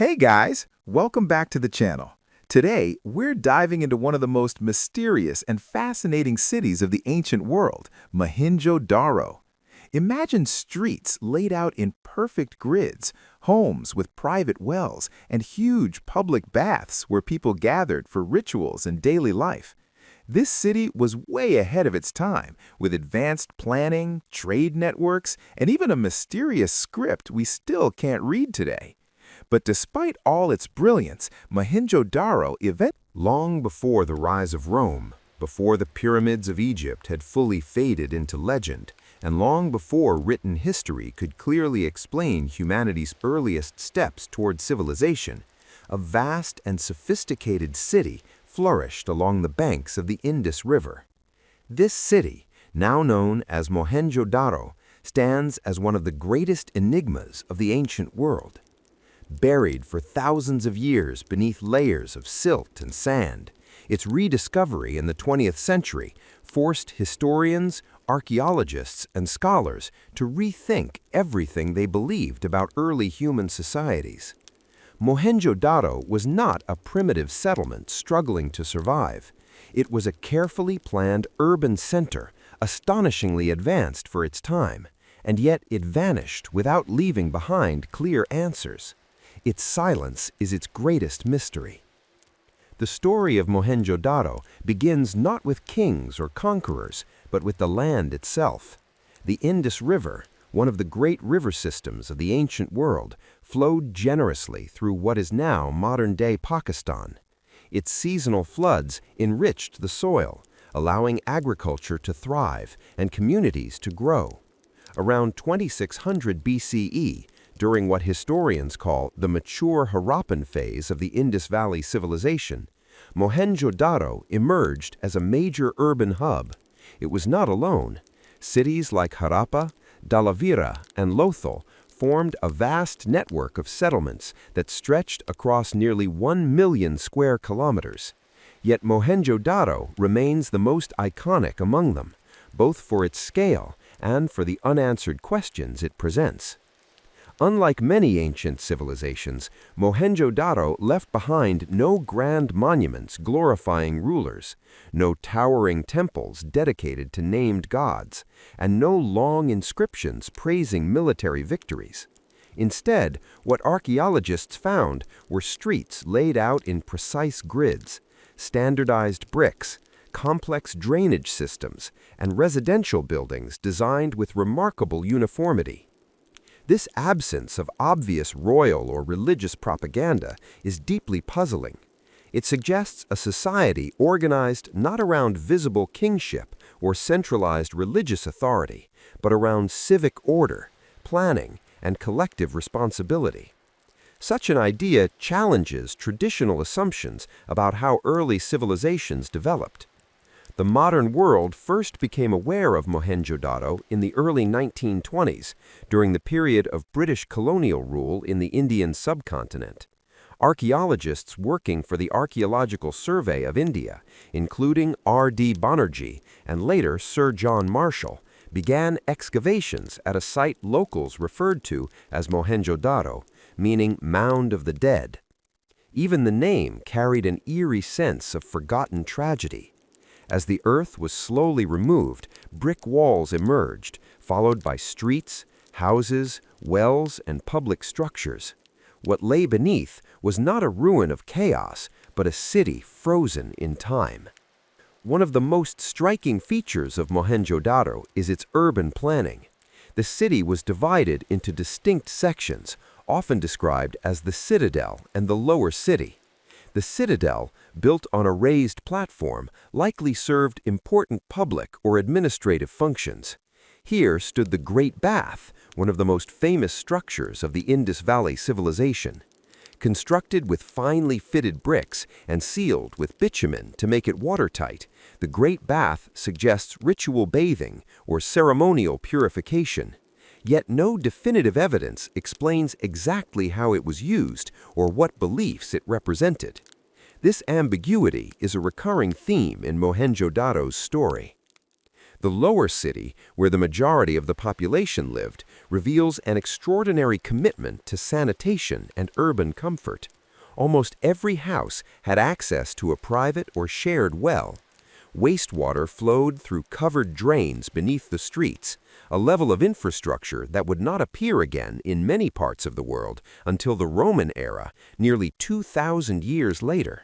Hey guys, welcome back to the channel. Today, we're diving into one of the most mysterious and fascinating cities of the ancient world, Mohenjo-Daro. Imagine streets laid out in perfect grids, homes with private wells, and huge public baths where people gathered for rituals and daily life. This city was way ahead of its time, with advanced planning, trade networks, and even a mysterious script we still can't read today. But despite all its brilliance, Mohenjo-Daro long before the rise of Rome, before the pyramids of Egypt had fully faded into legend, and long before written history could clearly explain humanity's earliest steps toward civilization, a vast and sophisticated city flourished along the banks of the Indus River. This city, now known as Mohenjo-Daro, stands as one of the greatest enigmas of the ancient world. Buried for thousands of years beneath layers of silt and sand, its rediscovery in the 20th century forced historians, archaeologists, and scholars to rethink everything they believed about early human societies. Mohenjo-Daro was not a primitive settlement struggling to survive. It was a carefully planned urban center, astonishingly advanced for its time, and yet it vanished without leaving behind clear answers. Its silence is its greatest mystery. The story of Mohenjo-Daro begins not with kings or conquerors, but with the land itself. The Indus River, one of the great river systems of the ancient world, flowed generously through what is now modern-day Pakistan. Its seasonal floods enriched the soil, allowing agriculture to thrive and communities to grow. Around 2600 BCE, during what historians call the mature Harappan phase of the Indus Valley Civilization, Mohenjo-Daro emerged as a major urban hub. It was not alone. Cities like Harappa, Dhalavira, and Lothal formed a vast network of settlements that stretched across nearly 1 million square kilometers. Yet Mohenjo-Daro remains the most iconic among them, both for its scale and for the unanswered questions it presents. Unlike many ancient civilizations, Mohenjo-Daro left behind no grand monuments glorifying rulers, no towering temples dedicated to named gods, and no long inscriptions praising military victories. Instead, what archaeologists found were streets laid out in precise grids, standardized bricks, complex drainage systems, and residential buildings designed with remarkable uniformity. This absence of obvious royal or religious propaganda is deeply puzzling. It suggests a society organized not around visible kingship or centralized religious authority, but around civic order, planning, and collective responsibility. Such an idea challenges traditional assumptions about how early civilizations developed. The modern world first became aware of Mohenjo-Daro in the early 1920s, during the period of British colonial rule in the Indian subcontinent. Archaeologists working for the Archaeological Survey of India, including R.D. Banerjee and later Sir John Marshall, began excavations at a site locals referred to as Mohenjo-Daro, meaning Mound of the Dead. Even the name carried an eerie sense of forgotten tragedy. As the earth was slowly removed, brick walls emerged, followed by streets, houses, wells, and public structures. What lay beneath was not a ruin of chaos, but a city frozen in time. One of the most striking features of Mohenjo-Daro is its urban planning. The city was divided into distinct sections, often described as the citadel and the lower city. The citadel, built on a raised platform, likely served important public or administrative functions. Here stood the Great Bath, one of the most famous structures of the Indus Valley Civilization. Constructed with finely fitted bricks and sealed with bitumen to make it watertight, the Great Bath suggests ritual bathing or ceremonial purification. Yet no definitive evidence explains exactly how it was used or what beliefs it represented. This ambiguity is a recurring theme in Mohenjo-Daro's story. The lower city, where the majority of the population lived, reveals an extraordinary commitment to sanitation and urban comfort. Almost every house had access to a private or shared well. Wastewater flowed through covered drains beneath the streets, a level of infrastructure that would not appear again in many parts of the world until the Roman era, nearly 2,000 years later.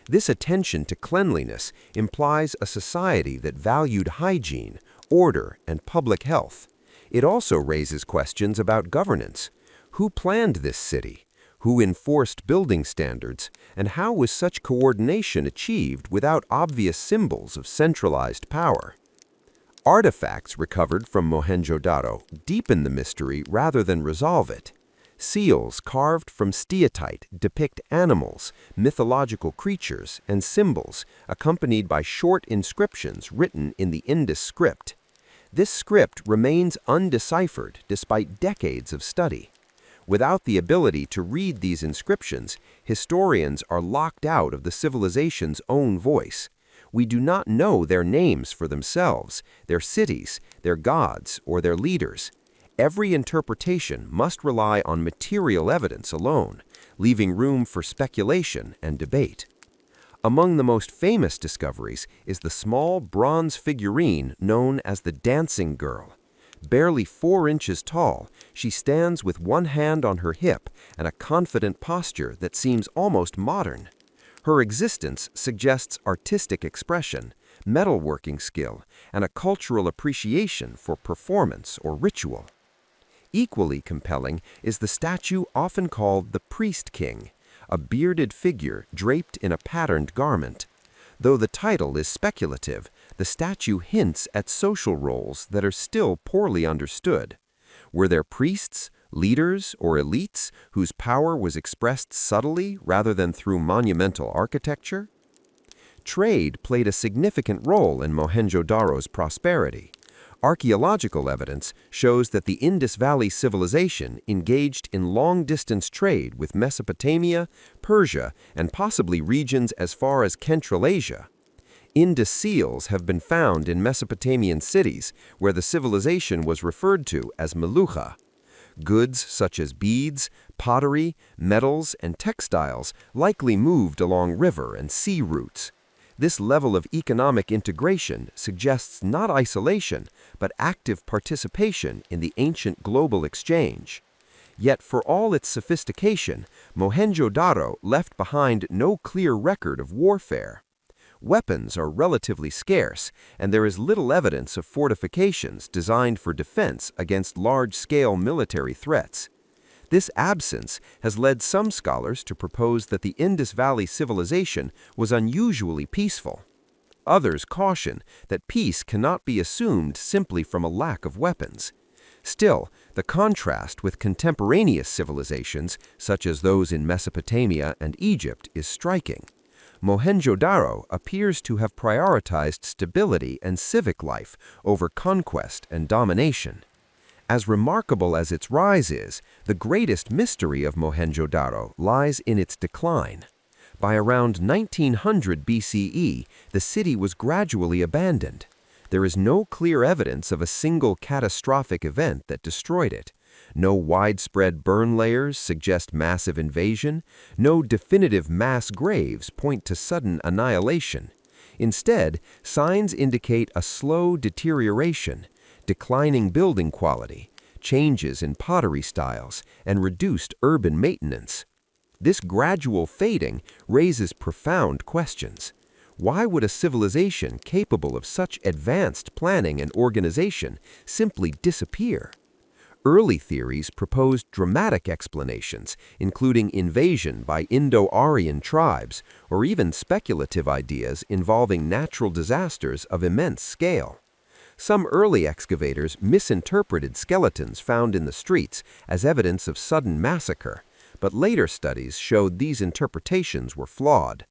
This attention to cleanliness implies a society that valued hygiene, order, and public health. It also raises questions about governance. Who planned this city? Who enforced building standards? And how was such coordination achieved without obvious symbols of centralized power? Artifacts recovered from Mohenjo-Daro deepen the mystery rather than resolve it. Seals carved from steatite depict animals, mythological creatures, and symbols, accompanied by short inscriptions written in the Indus script. This script remains undeciphered despite decades of study. Without the ability to read these inscriptions, historians are locked out of the civilization's own voice. We do not know their names for themselves, their cities, their gods, or their leaders. Every interpretation must rely on material evidence alone, leaving room for speculation and debate. Among the most famous discoveries is the small bronze figurine known as the Dancing Girl. Barely 4 inches tall, she stands with one hand on her hip and a confident posture that seems almost modern. Her existence suggests artistic expression, metalworking skill, and a cultural appreciation for performance or ritual. Equally compelling is the statue often called the Priest King, a bearded figure draped in a patterned garment. Though the title is speculative, the statue hints at social roles that are still poorly understood. Were there priests, leaders, or elites whose power was expressed subtly rather than through monumental architecture? Trade played a significant role in Mohenjo-Daro's prosperity. Archaeological evidence shows that the Indus Valley Civilization engaged in long-distance trade with Mesopotamia, Persia, and possibly regions as far as Central Asia. Indus seals have been found in Mesopotamian cities where the civilization was referred to as Melucha. Goods such as beads, pottery, metals, and textiles likely moved along river and sea routes. This level of economic integration suggests not isolation, but active participation in the ancient global exchange. Yet for all its sophistication, Mohenjo-Daro left behind no clear record of warfare. Weapons are relatively scarce, and there is little evidence of fortifications designed for defense against large-scale military threats. This absence has led some scholars to propose that the Indus Valley Civilization was unusually peaceful. Others caution that peace cannot be assumed simply from a lack of weapons. Still, the contrast with contemporaneous civilizations, such as those in Mesopotamia and Egypt, is striking. Mohenjo-Daro appears to have prioritized stability and civic life over conquest and domination. As remarkable as its rise is, the greatest mystery of Mohenjo-Daro lies in its decline. By around 1900 BCE, the city was gradually abandoned. There is no clear evidence of a single catastrophic event that destroyed it. No widespread burn layers suggest massive invasion. No definitive mass graves point to sudden annihilation. Instead, signs indicate a slow deterioration, declining building quality, changes in pottery styles, and reduced urban maintenance. This gradual fading raises profound questions. Why would a civilization capable of such advanced planning and organization simply disappear? Early theories proposed dramatic explanations, including invasion by Indo-Aryan tribes, or even speculative ideas involving natural disasters of immense scale. Some early excavators misinterpreted skeletons found in the streets as evidence of sudden massacre, but later studies showed these interpretations were flawed.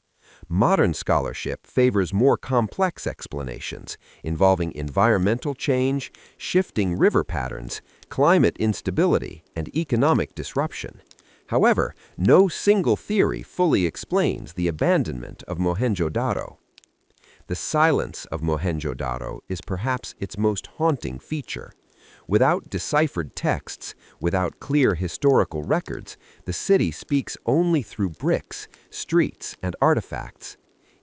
Modern scholarship favors more complex explanations involving environmental change, shifting river patterns, climate instability, and economic disruption. However, no single theory fully explains the abandonment of Mohenjo-Daro. The silence of Mohenjo-Daro is perhaps its most haunting feature. Without deciphered texts, without clear historical records, the city speaks only through bricks, streets, and artifacts.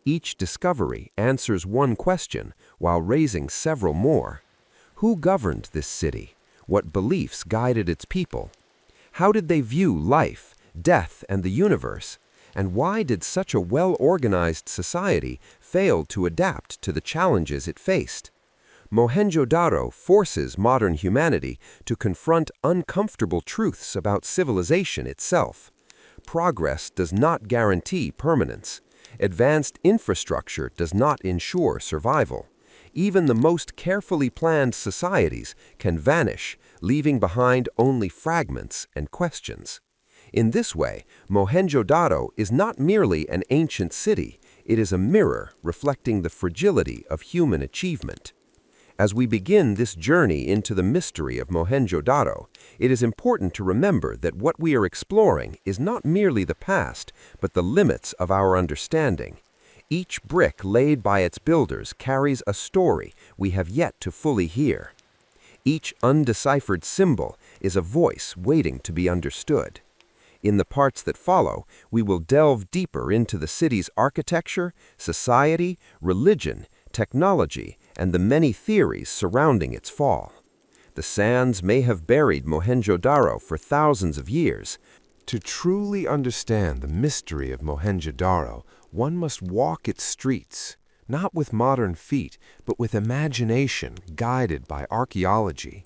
Each discovery answers one question while raising several more. Who governed this city? What beliefs guided its people? How did they view life, death, and the universe? And why did such a well-organized society fail to adapt to the challenges it faced? Mohenjo-Daro forces modern humanity to confront uncomfortable truths about civilization itself. Progress does not guarantee permanence. Advanced infrastructure does not ensure survival. Even the most carefully planned societies can vanish, leaving behind only fragments and questions. In this way, Mohenjo-Daro is not merely an ancient city, it is a mirror reflecting the fragility of human achievement. As we begin this journey into the mystery of Mohenjo-Daro, it is important to remember that what we are exploring is not merely the past, but the limits of our understanding. Each brick laid by its builders carries a story we have yet to fully hear. Each undeciphered symbol is a voice waiting to be understood. In the parts that follow, we will delve deeper into the city's architecture, society, religion, technology, and the many theories surrounding its fall. The sands may have buried Mohenjo-Daro for thousands of years. To truly understand the mystery of Mohenjo-Daro, one must walk its streets, not with modern feet, but with imagination guided by archaeology.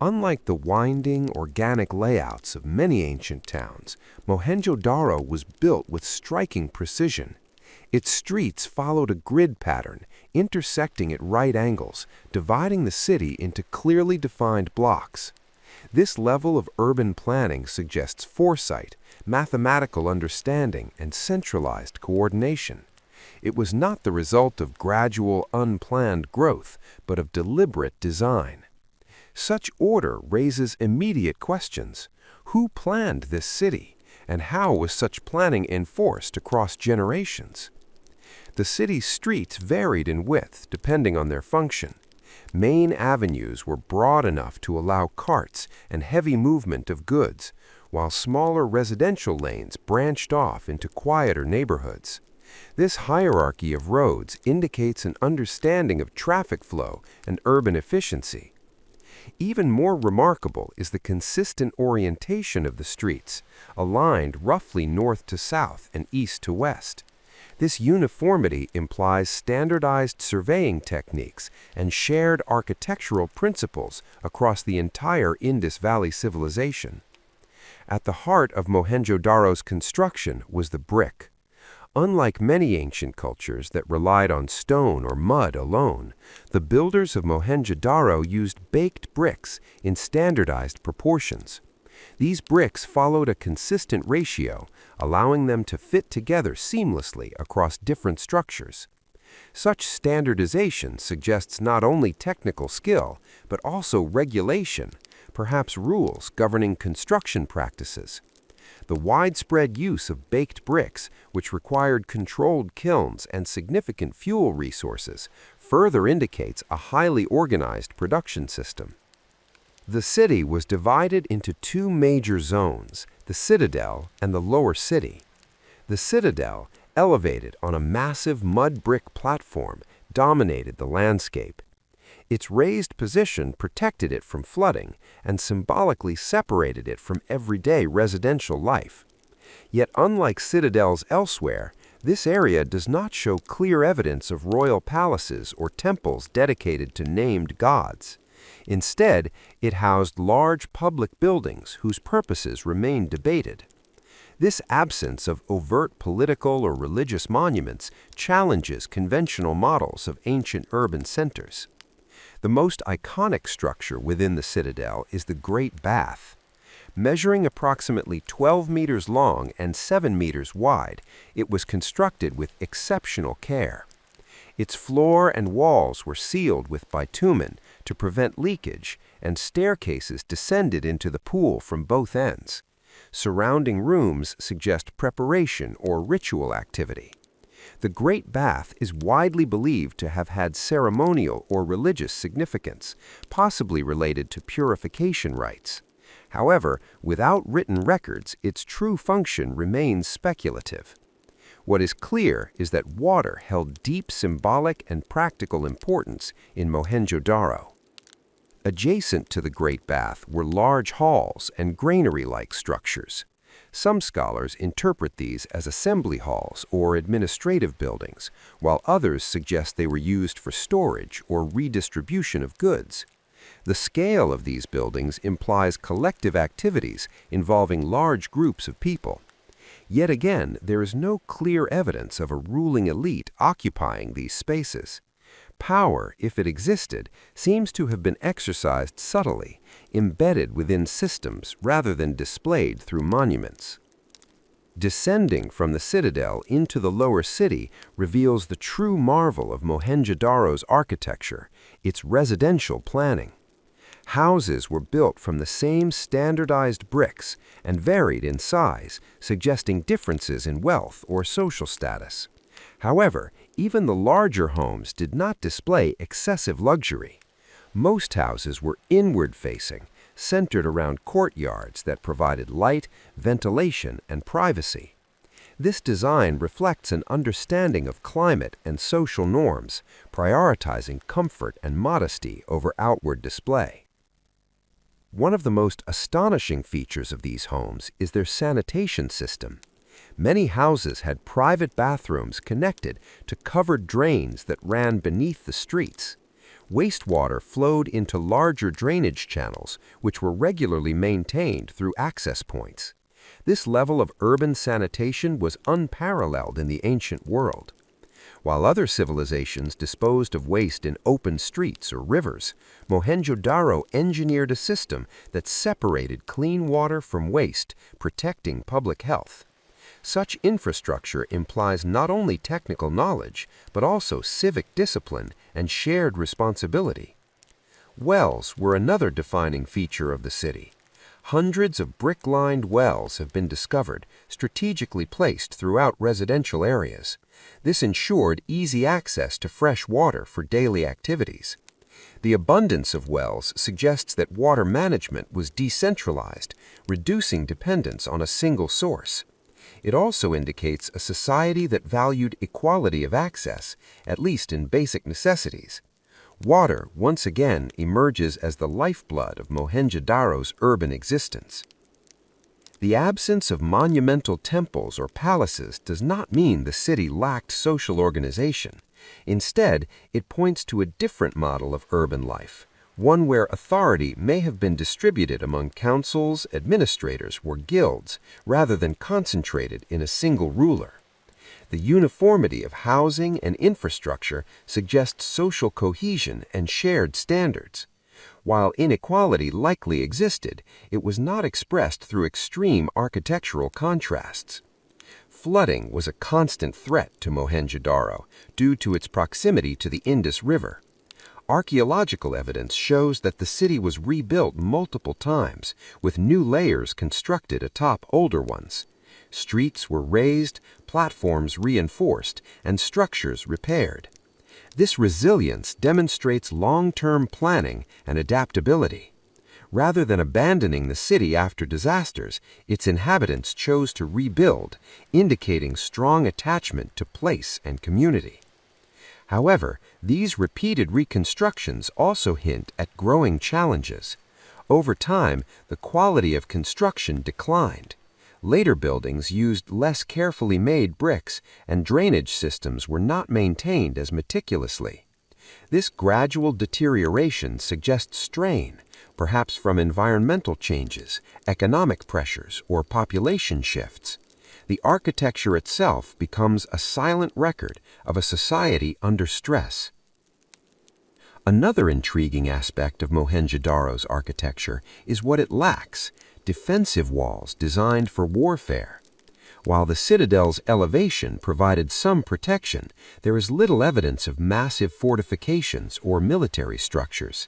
Unlike the winding, organic layouts of many ancient towns, Mohenjo-Daro was built with striking precision. Its streets followed a grid pattern, intersecting at right angles, dividing the city into clearly defined blocks. This level of urban planning suggests foresight, mathematical understanding, and centralized coordination. It was not the result of gradual, unplanned growth, but of deliberate design. Such order raises immediate questions. Who planned this city, and how was such planning enforced across generations? The city's streets varied in width depending on their function. Main avenues were broad enough to allow carts and heavy movement of goods, while smaller residential lanes branched off into quieter neighborhoods. This hierarchy of roads indicates an understanding of traffic flow and urban efficiency. Even more remarkable is the consistent orientation of the streets, aligned roughly north to south and east to west. This uniformity implies standardized surveying techniques and shared architectural principles across the entire Indus Valley Civilization. At the heart of Mohenjo-Daro's construction was the brick. Unlike many ancient cultures that relied on stone or mud alone, the builders of Mohenjo-Daro used baked bricks in standardized proportions. These bricks followed a consistent ratio, allowing them to fit together seamlessly across different structures. Such standardization suggests not only technical skill, but also regulation, perhaps rules governing construction practices. The widespread use of baked bricks, which required controlled kilns and significant fuel resources, further indicates a highly organized production system. The city was divided into two major zones, the citadel and the lower city. The citadel, elevated on a massive mud brick platform, dominated the landscape. Its raised position protected it from flooding and symbolically separated it from everyday residential life. Yet unlike citadels elsewhere, this area does not show clear evidence of royal palaces or temples dedicated to named gods. Instead, it housed large public buildings whose purposes remain debated. This absence of overt political or religious monuments challenges conventional models of ancient urban centers. The most iconic structure within the citadel is the Great Bath. Measuring approximately 12 meters long and 7 meters wide, it was constructed with exceptional care. Its floor and walls were sealed with bitumen to prevent leakage, and staircases descended into the pool from both ends. Surrounding rooms suggest preparation or ritual activity. The Great Bath is widely believed to have had ceremonial or religious significance, possibly related to purification rites. However, without written records, its true function remains speculative. What is clear is that water held deep symbolic and practical importance in Mohenjo-Daro. Adjacent to the Great Bath were large halls and granary-like structures. Some scholars interpret these as assembly halls or administrative buildings, while others suggest they were used for storage or redistribution of goods. The scale of these buildings implies collective activities involving large groups of people. Yet again, there is no clear evidence of a ruling elite occupying these spaces. Power, if it existed, seems to have been exercised subtly, embedded within systems rather than displayed through monuments. Descending from the citadel into the lower city reveals the true marvel of Mohenjo-Daro's architecture, its residential planning. Houses were built from the same standardized bricks and varied in size, suggesting differences in wealth or social status. However, even the larger homes did not display excessive luxury. Most houses were inward-facing, centered around courtyards that provided light, ventilation, and privacy. This design reflects an understanding of climate and social norms, prioritizing comfort and modesty over outward display. One of the most astonishing features of these homes is their sanitation system. Many houses had private bathrooms connected to covered drains that ran beneath the streets. Wastewater flowed into larger drainage channels, which were regularly maintained through access points. This level of urban sanitation was unparalleled in the ancient world. While other civilizations disposed of waste in open streets or rivers, Mohenjo-Daro engineered a system that separated clean water from waste, protecting public health. Such infrastructure implies not only technical knowledge, but also civic discipline and shared responsibility. Wells were another defining feature of the city. Hundreds of brick-lined wells have been discovered, strategically placed throughout residential areas. This ensured easy access to fresh water for daily activities. The abundance of wells suggests that water management was decentralized, reducing dependence on a single source. It also indicates a society that valued equality of access, at least in basic necessities. Water once again emerges as the lifeblood of Mohenjo-Daro's urban existence. The absence of monumental temples or palaces does not mean the city lacked social organization. Instead, it points to a different model of urban life, one where authority may have been distributed among councils, administrators, or guilds, rather than concentrated in a single ruler. The uniformity of housing and infrastructure suggests social cohesion and shared standards. While inequality likely existed, it was not expressed through extreme architectural contrasts. Flooding was a constant threat to Mohenjo-Daro due to its proximity to the Indus River. Archaeological evidence shows that the city was rebuilt multiple times, with new layers constructed atop older ones. Streets were raised, platforms reinforced, and structures repaired. This resilience demonstrates long-term planning and adaptability. Rather than abandoning the city after disasters, its inhabitants chose to rebuild, indicating strong attachment to place and community. However, these repeated reconstructions also hint at growing challenges. Over time, the quality of construction declined. Later buildings used less carefully made bricks, and drainage systems were not maintained as meticulously. This gradual deterioration suggests strain, perhaps from environmental changes, economic pressures, or population shifts. The architecture itself becomes a silent record of a society under stress. Another intriguing aspect of Mohenjo-Daro's architecture is what it lacks: defensive walls designed for warfare. While the citadel's elevation provided some protection, there is little evidence of massive fortifications or military structures.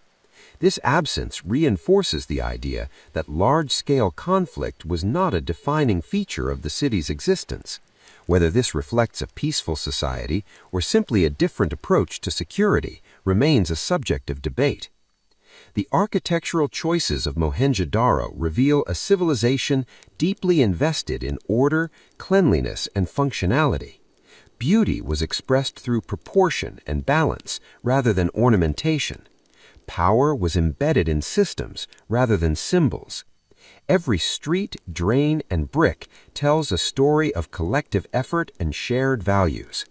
This absence reinforces the idea that large-scale conflict was not a defining feature of the city's existence. Whether this reflects a peaceful society or simply a different approach to security remains a subject of debate. The architectural choices of Mohenjo-Daro reveal a civilization deeply invested in order, cleanliness, and functionality. Beauty was expressed through proportion and balance rather than ornamentation. Power was embedded in systems rather than symbols. Every street, drain, and brick tells a story of collective effort and shared values.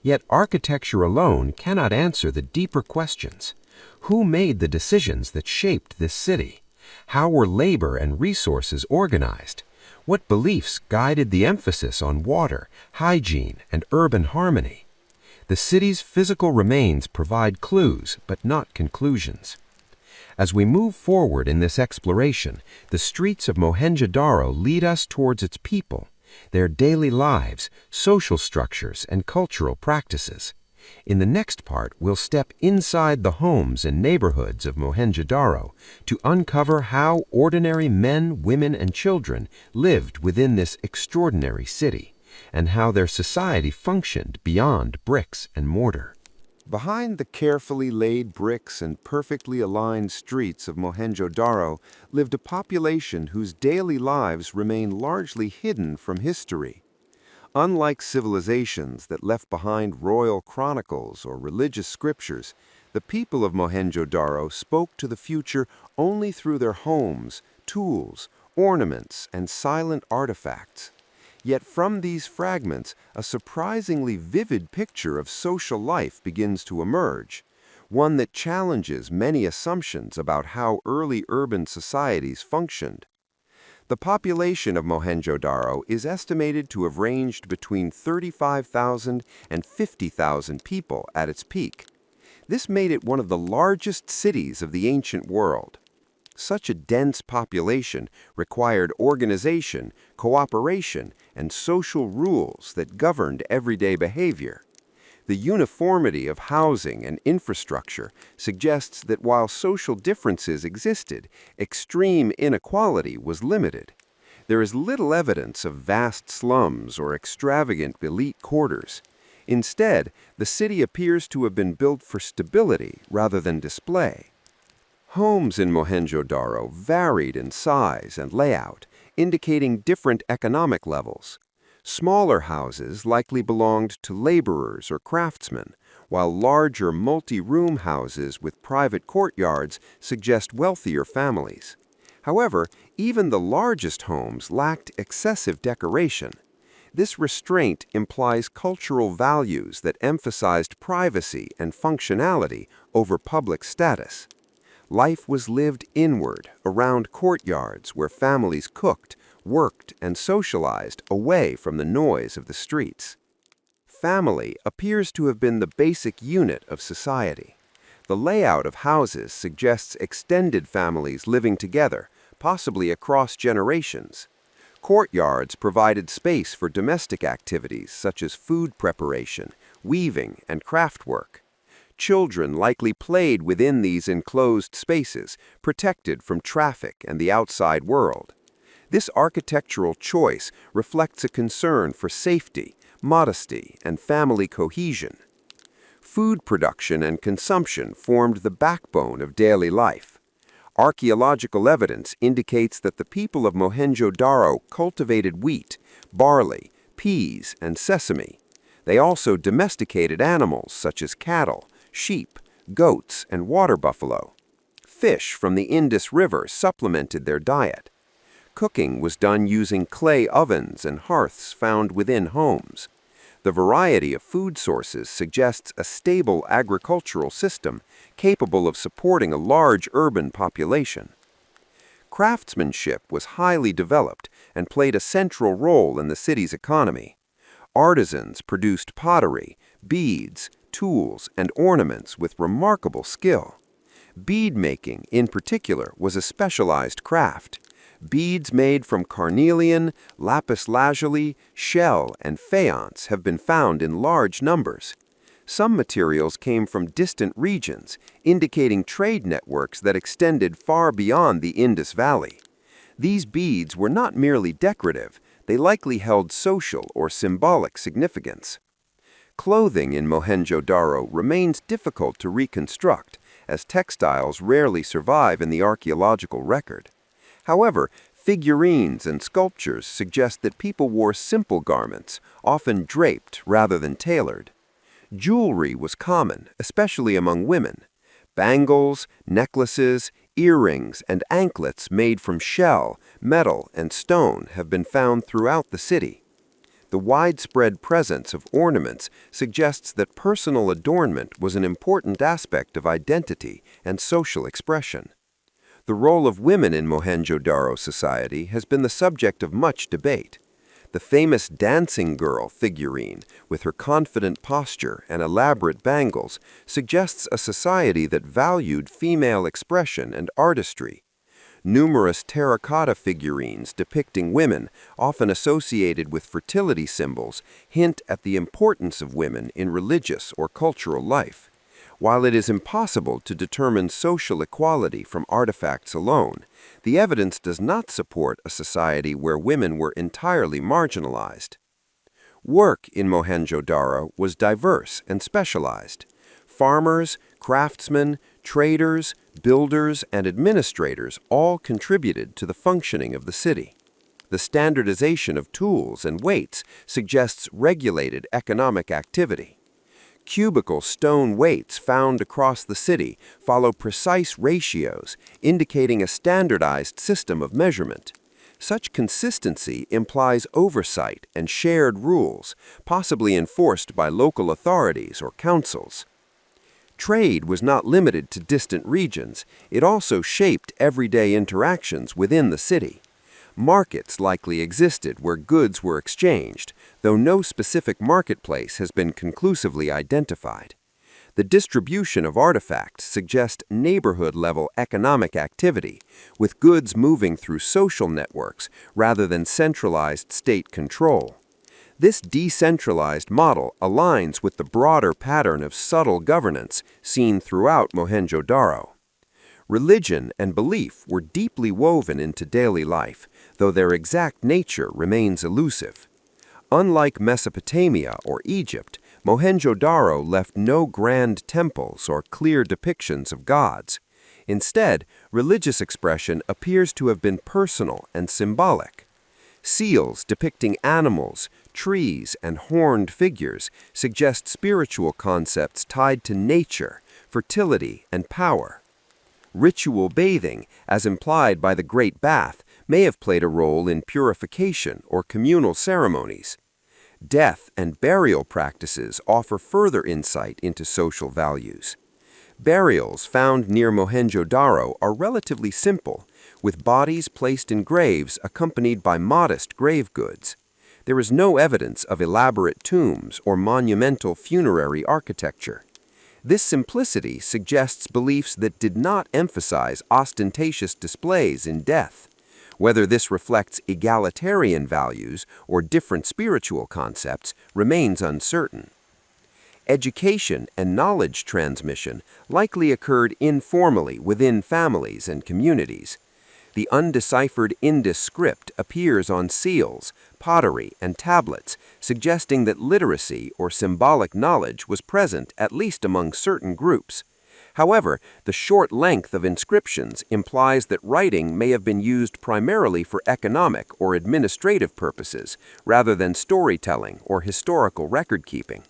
Yet architecture alone cannot answer the deeper questions. Who made the decisions that shaped this city? How were labor and resources organized? What beliefs guided the emphasis on water, hygiene, and urban harmony? The city's physical remains provide clues, but not conclusions. As we move forward in this exploration, the streets of Mohenjo-Daro lead us towards its people, their daily lives, social structures, and cultural practices. In the next part, we'll step inside the homes and neighborhoods of Mohenjo-Daro to uncover how ordinary men, women, and children lived within this extraordinary city, and how their society functioned beyond bricks and mortar. Behind the carefully laid bricks and perfectly aligned streets of Mohenjo-Daro lived a population whose daily lives remain largely hidden from history. Unlike civilizations that left behind royal chronicles or religious scriptures, the people of Mohenjo-Daro spoke to the future only through their homes, tools, ornaments, and silent artifacts. Yet from these fragments, a surprisingly vivid picture of social life begins to emerge, one that challenges many assumptions about how early urban societies functioned. The population of Mohenjo-Daro is estimated to have ranged between 35,000 and 50,000 people at its peak. This made it one of the largest cities of the ancient world. Such a dense population required organization, cooperation, and social rules that governed everyday behavior. The uniformity of housing and infrastructure suggests that while social differences existed, extreme inequality was limited. There is little evidence of vast slums or extravagant elite quarters. Instead, the city appears to have been built for stability rather than display. Homes in Mohenjo-Daro varied in size and layout, indicating different economic levels. Smaller houses likely belonged to laborers or craftsmen, while larger multi-room houses with private courtyards suggest wealthier families. However, even the largest homes lacked excessive decoration. This restraint implies cultural values that emphasized privacy and functionality over public status. Life was lived inward, around courtyards where families cooked, worked, and socialized away from the noise of the streets. Family appears to have been the basic unit of society. The layout of houses suggests extended families living together, possibly across generations. Courtyards provided space for domestic activities such as food preparation, weaving, and craftwork. Children likely played within these enclosed spaces, protected from traffic and the outside world. This architectural choice reflects a concern for safety, modesty, and family cohesion. Food production and consumption formed the backbone of daily life. Archaeological evidence indicates that the people of Mohenjo-Daro cultivated wheat, barley, peas, and sesame. They also domesticated animals such as cattle, sheep, goats, and water buffalo. Fish from the Indus River supplemented their diet. Cooking was done using clay ovens and hearths found within homes. The variety of food sources suggests a stable agricultural system capable of supporting a large urban population. Craftsmanship was highly developed and played a central role in the city's economy. Artisans produced pottery, beads, tools, and ornaments with remarkable skill. Bead making, in particular, was a specialized craft. Beads made from carnelian, lapis lazuli, shell, and faience have been found in large numbers. Some materials came from distant regions, indicating trade networks that extended far beyond the Indus Valley. These beads were not merely decorative, they likely held social or symbolic significance. Clothing in Mohenjo-Daro remains difficult to reconstruct, as textiles rarely survive in the archaeological record. However, figurines and sculptures suggest that people wore simple garments, often draped rather than tailored. Jewelry was common, especially among women. Bangles, necklaces, earrings, and anklets made from shell, metal, and stone have been found throughout the city. The widespread presence of ornaments suggests that personal adornment was an important aspect of identity and social expression. The role of women in Mohenjo-Daro society has been the subject of much debate. The famous dancing girl figurine, with her confident posture and elaborate bangles, suggests a society that valued female expression and artistry. Numerous terracotta figurines depicting women, often associated with fertility symbols, hint at the importance of women in religious or cultural life. While it is impossible to determine social equality from artifacts alone, the evidence does not support a society where women were entirely marginalized. Work in Mohenjo-Daro was diverse and specialized. Farmers, craftsmen, traders, builders, and administrators all contributed to the functioning of the city. The standardization of tools and weights suggests regulated economic activity. Cubical stone weights found across the city follow precise ratios, indicating a standardized system of measurement. Such consistency implies oversight and shared rules, possibly enforced by local authorities or councils. Trade was not limited to distant regions, it also shaped everyday interactions within the city. Markets likely existed where goods were exchanged, though no specific marketplace has been conclusively identified. The distribution of artifacts suggests neighborhood-level economic activity, with goods moving through social networks rather than centralized state control. This decentralized model aligns with the broader pattern of subtle governance seen throughout Mohenjo-Daro. Religion and belief were deeply woven into daily life, though their exact nature remains elusive. Unlike Mesopotamia or Egypt, Mohenjo-Daro left no grand temples or clear depictions of gods. Instead, religious expression appears to have been personal and symbolic. Seals depicting animals, trees, and horned figures suggest spiritual concepts tied to nature, fertility, and power. Ritual bathing, as implied by the Great Bath, may have played a role in purification or communal ceremonies. Death and burial practices offer further insight into social values. Burials found near Mohenjo-Daro are relatively simple, with bodies placed in graves accompanied by modest grave goods. There is no evidence of elaborate tombs or monumental funerary architecture. This simplicity suggests beliefs that did not emphasize ostentatious displays in death. Whether this reflects egalitarian values or different spiritual concepts remains uncertain. Education and knowledge transmission likely occurred informally within families and communities. The undeciphered Indus script appears on seals, pottery, and tablets, suggesting that literacy or symbolic knowledge was present at least among certain groups. However, the short length of inscriptions implies that writing may have been used primarily for economic or administrative purposes, rather than storytelling or historical record-keeping.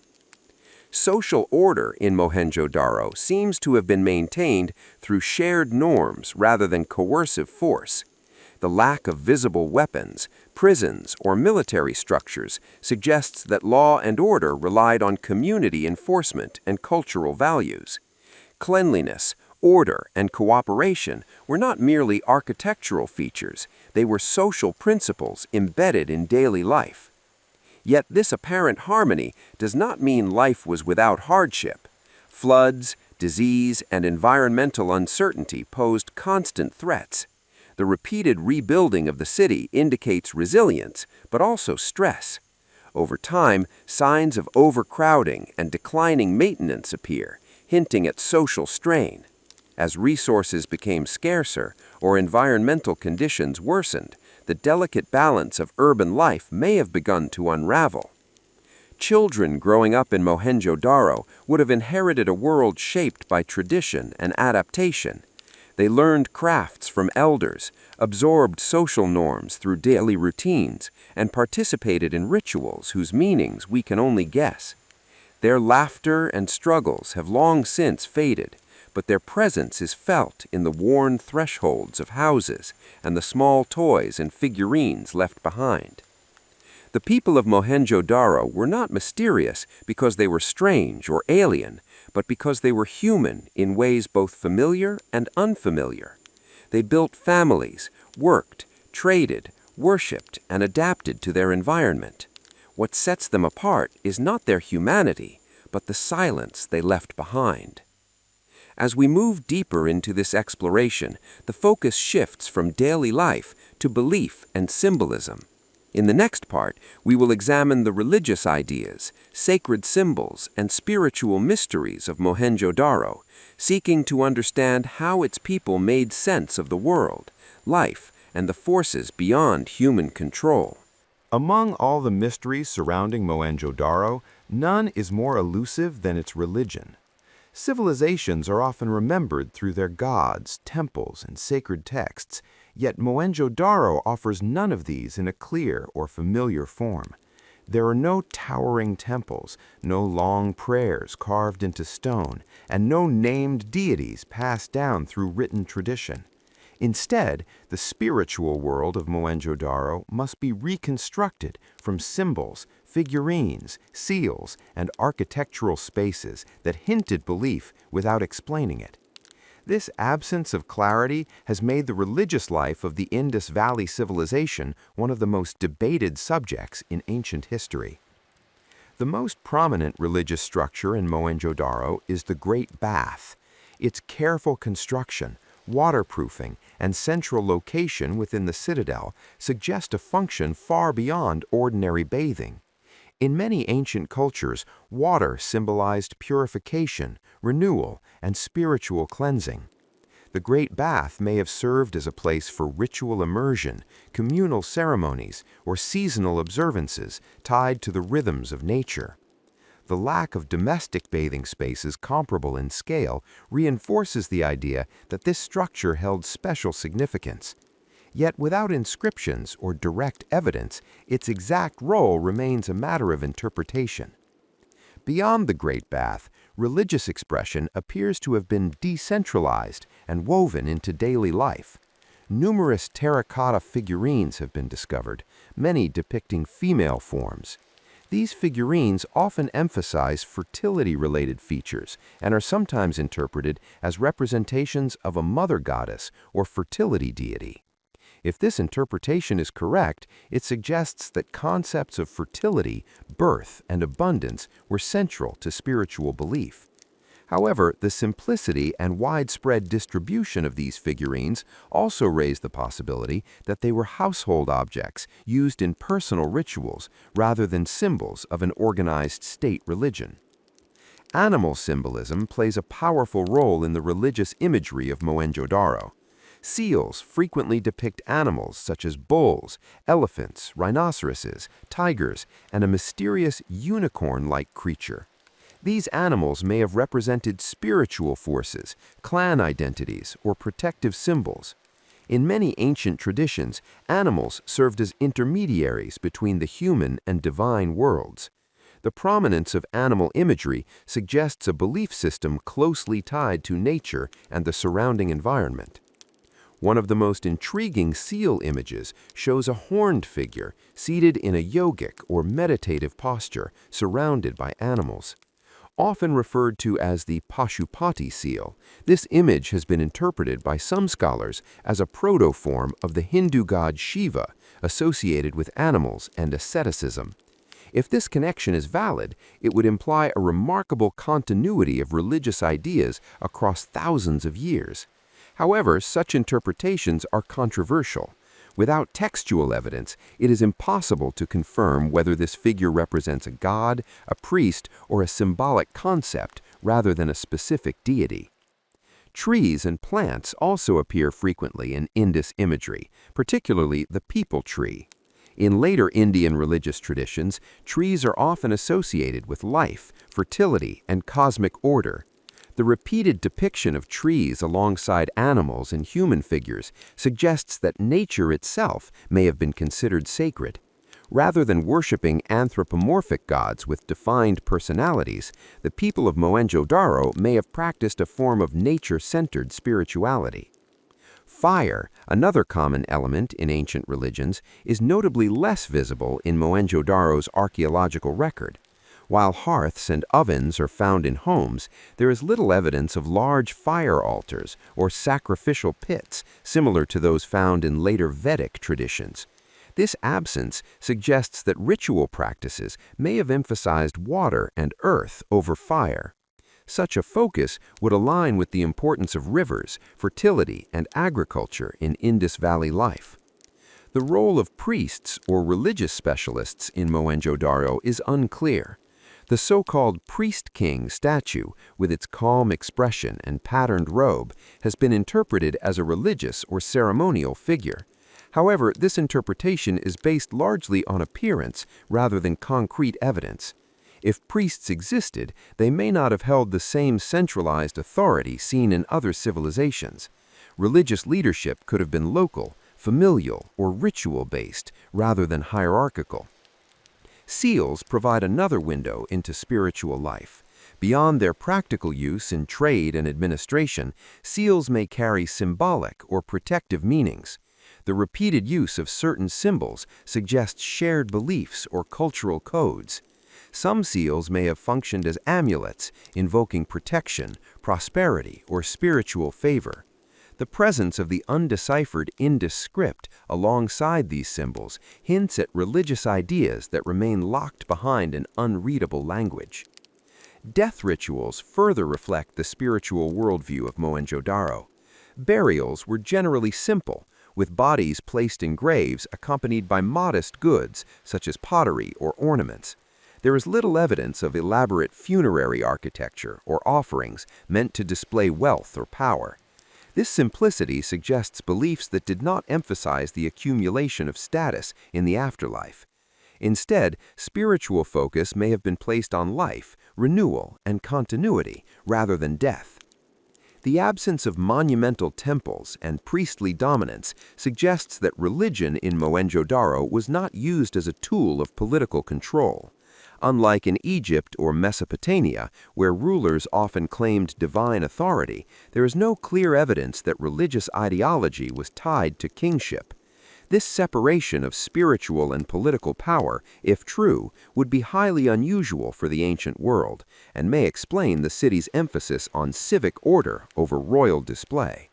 Social order in Mohenjo-Daro seems to have been maintained through shared norms rather than coercive force. The lack of visible weapons, prisons, or military structures suggests that law and order relied on community enforcement and cultural values. Cleanliness, order, and cooperation were not merely architectural features, they were social principles embedded in daily life. Yet this apparent harmony does not mean life was without hardship. Floods, disease, and environmental uncertainty posed constant threats. The repeated rebuilding of the city indicates resilience, but also stress. Over time, signs of overcrowding and declining maintenance appear, hinting at social strain. As resources became scarcer or environmental conditions worsened, the delicate balance of urban life may have begun to unravel. Children growing up in Mohenjo-Daro would have inherited a world shaped by tradition and adaptation. They learned crafts from elders, absorbed social norms through daily routines, and participated in rituals whose meanings we can only guess. Their laughter and struggles have long since faded, but their presence is felt in the worn thresholds of houses and the small toys and figurines left behind. The people of Mohenjo-Daro were not mysterious because they were strange or alien, but because they were human in ways both familiar and unfamiliar. They built families, worked, traded, worshipped, and adapted to their environment. What sets them apart is not their humanity, but the silence they left behind. As we move deeper into this exploration, the focus shifts from daily life to belief and symbolism. In the next part, we will examine the religious ideas, sacred symbols, and spiritual mysteries of Mohenjo-Daro, seeking to understand how its people made sense of the world, life, and the forces beyond human control. Among all the mysteries surrounding Mohenjo-Daro, none is more elusive than its religion. Civilizations are often remembered through their gods, temples, and sacred texts, yet Mohenjo-Daro offers none of these in a clear or familiar form. There are no towering temples, no long prayers carved into stone, and no named deities passed down through written tradition. Instead, the spiritual world of Mohenjo-Daro must be reconstructed from symbols, figurines, seals, and architectural spaces that hinted belief without explaining it. This absence of clarity has made the religious life of the Indus Valley Civilization one of the most debated subjects in ancient history. The most prominent religious structure in Mohenjo-Daro is the Great Bath. Its careful construction, waterproofing, and central location within the citadel suggest a function far beyond ordinary bathing. In many ancient cultures, water symbolized purification, renewal, and spiritual cleansing. The Great Bath may have served as a place for ritual immersion, communal ceremonies, or seasonal observances tied to the rhythms of nature. The lack of domestic bathing spaces comparable in scale reinforces the idea that this structure held special significance. Yet without inscriptions or direct evidence, its exact role remains a matter of interpretation. Beyond the Great Bath, religious expression appears to have been decentralized and woven into daily life. Numerous terracotta figurines have been discovered, many depicting female forms. These figurines often emphasize fertility-related features and are sometimes interpreted as representations of a mother goddess or fertility deity. If this interpretation is correct, it suggests that concepts of fertility, birth, and abundance were central to spiritual belief. However, the simplicity and widespread distribution of these figurines also raise the possibility that they were household objects used in personal rituals rather than symbols of an organized state religion. Animal symbolism plays a powerful role in the religious imagery of Mohenjo-Daro. Seals frequently depict animals such as bulls, elephants, rhinoceroses, tigers, and a mysterious unicorn-like creature. These animals may have represented spiritual forces, clan identities, or protective symbols. In many ancient traditions, animals served as intermediaries between the human and divine worlds. The prominence of animal imagery suggests a belief system closely tied to nature and the surrounding environment. One of the most intriguing seal images shows a horned figure seated in a yogic or meditative posture surrounded by animals. Often referred to as the Pashupati seal, this image has been interpreted by some scholars as a protoform of the Hindu god Shiva associated with animals and asceticism. If this connection is valid, it would imply a remarkable continuity of religious ideas across thousands of years. However, such interpretations are controversial. Without textual evidence, it is impossible to confirm whether this figure represents a god, a priest, or a symbolic concept rather than a specific deity. Trees and plants also appear frequently in Indus imagery, particularly the peepal tree. In later Indian religious traditions, trees are often associated with life, fertility, and cosmic order. The repeated depiction of trees alongside animals and human figures suggests that nature itself may have been considered sacred. Rather than worshiping anthropomorphic gods with defined personalities, the people of Mohenjo-Daro may have practiced a form of nature-centered spirituality. Fire, another common element in ancient religions, is notably less visible in Mohenjo-Daro's archaeological record. While hearths and ovens are found in homes, there is little evidence of large fire altars or sacrificial pits similar to those found in later Vedic traditions. This absence suggests that ritual practices may have emphasized water and earth over fire. Such a focus would align with the importance of rivers, fertility, and agriculture in Indus Valley life. The role of priests or religious specialists in Mohenjo-Daro is unclear. The so-called priest king statue, with its calm expression and patterned robe, has been interpreted as a religious or ceremonial figure. However, this interpretation is based largely on appearance rather than concrete evidence. If priests existed, they may not have held the same centralized authority seen in other civilizations. Religious leadership could have been local, familial, or ritual-based rather than hierarchical. Seals provide another window into spiritual life. Beyond their practical use in trade and administration, seals may carry symbolic or protective meanings. The repeated use of certain symbols suggests shared beliefs or cultural codes. Some seals may have functioned as amulets, invoking protection, prosperity, or spiritual favor. The presence of the undeciphered Indus script alongside these symbols hints at religious ideas that remain locked behind an unreadable language. Death rituals further reflect the spiritual worldview of Mohenjo-Daro. Burials were generally simple, with bodies placed in graves accompanied by modest goods such as pottery or ornaments. There is little evidence of elaborate funerary architecture or offerings meant to display wealth or power. This simplicity suggests beliefs that did not emphasize the accumulation of status in the afterlife. Instead, spiritual focus may have been placed on life, renewal, and continuity rather than death. The absence of monumental temples and priestly dominance suggests that religion in Mohenjo-Daro was not used as a tool of political control. Unlike in Egypt or Mesopotamia, where rulers often claimed divine authority, there is no clear evidence that religious ideology was tied to kingship. This separation of spiritual and political power, if true, would be highly unusual for the ancient world, and may explain the city's emphasis on civic order over royal display.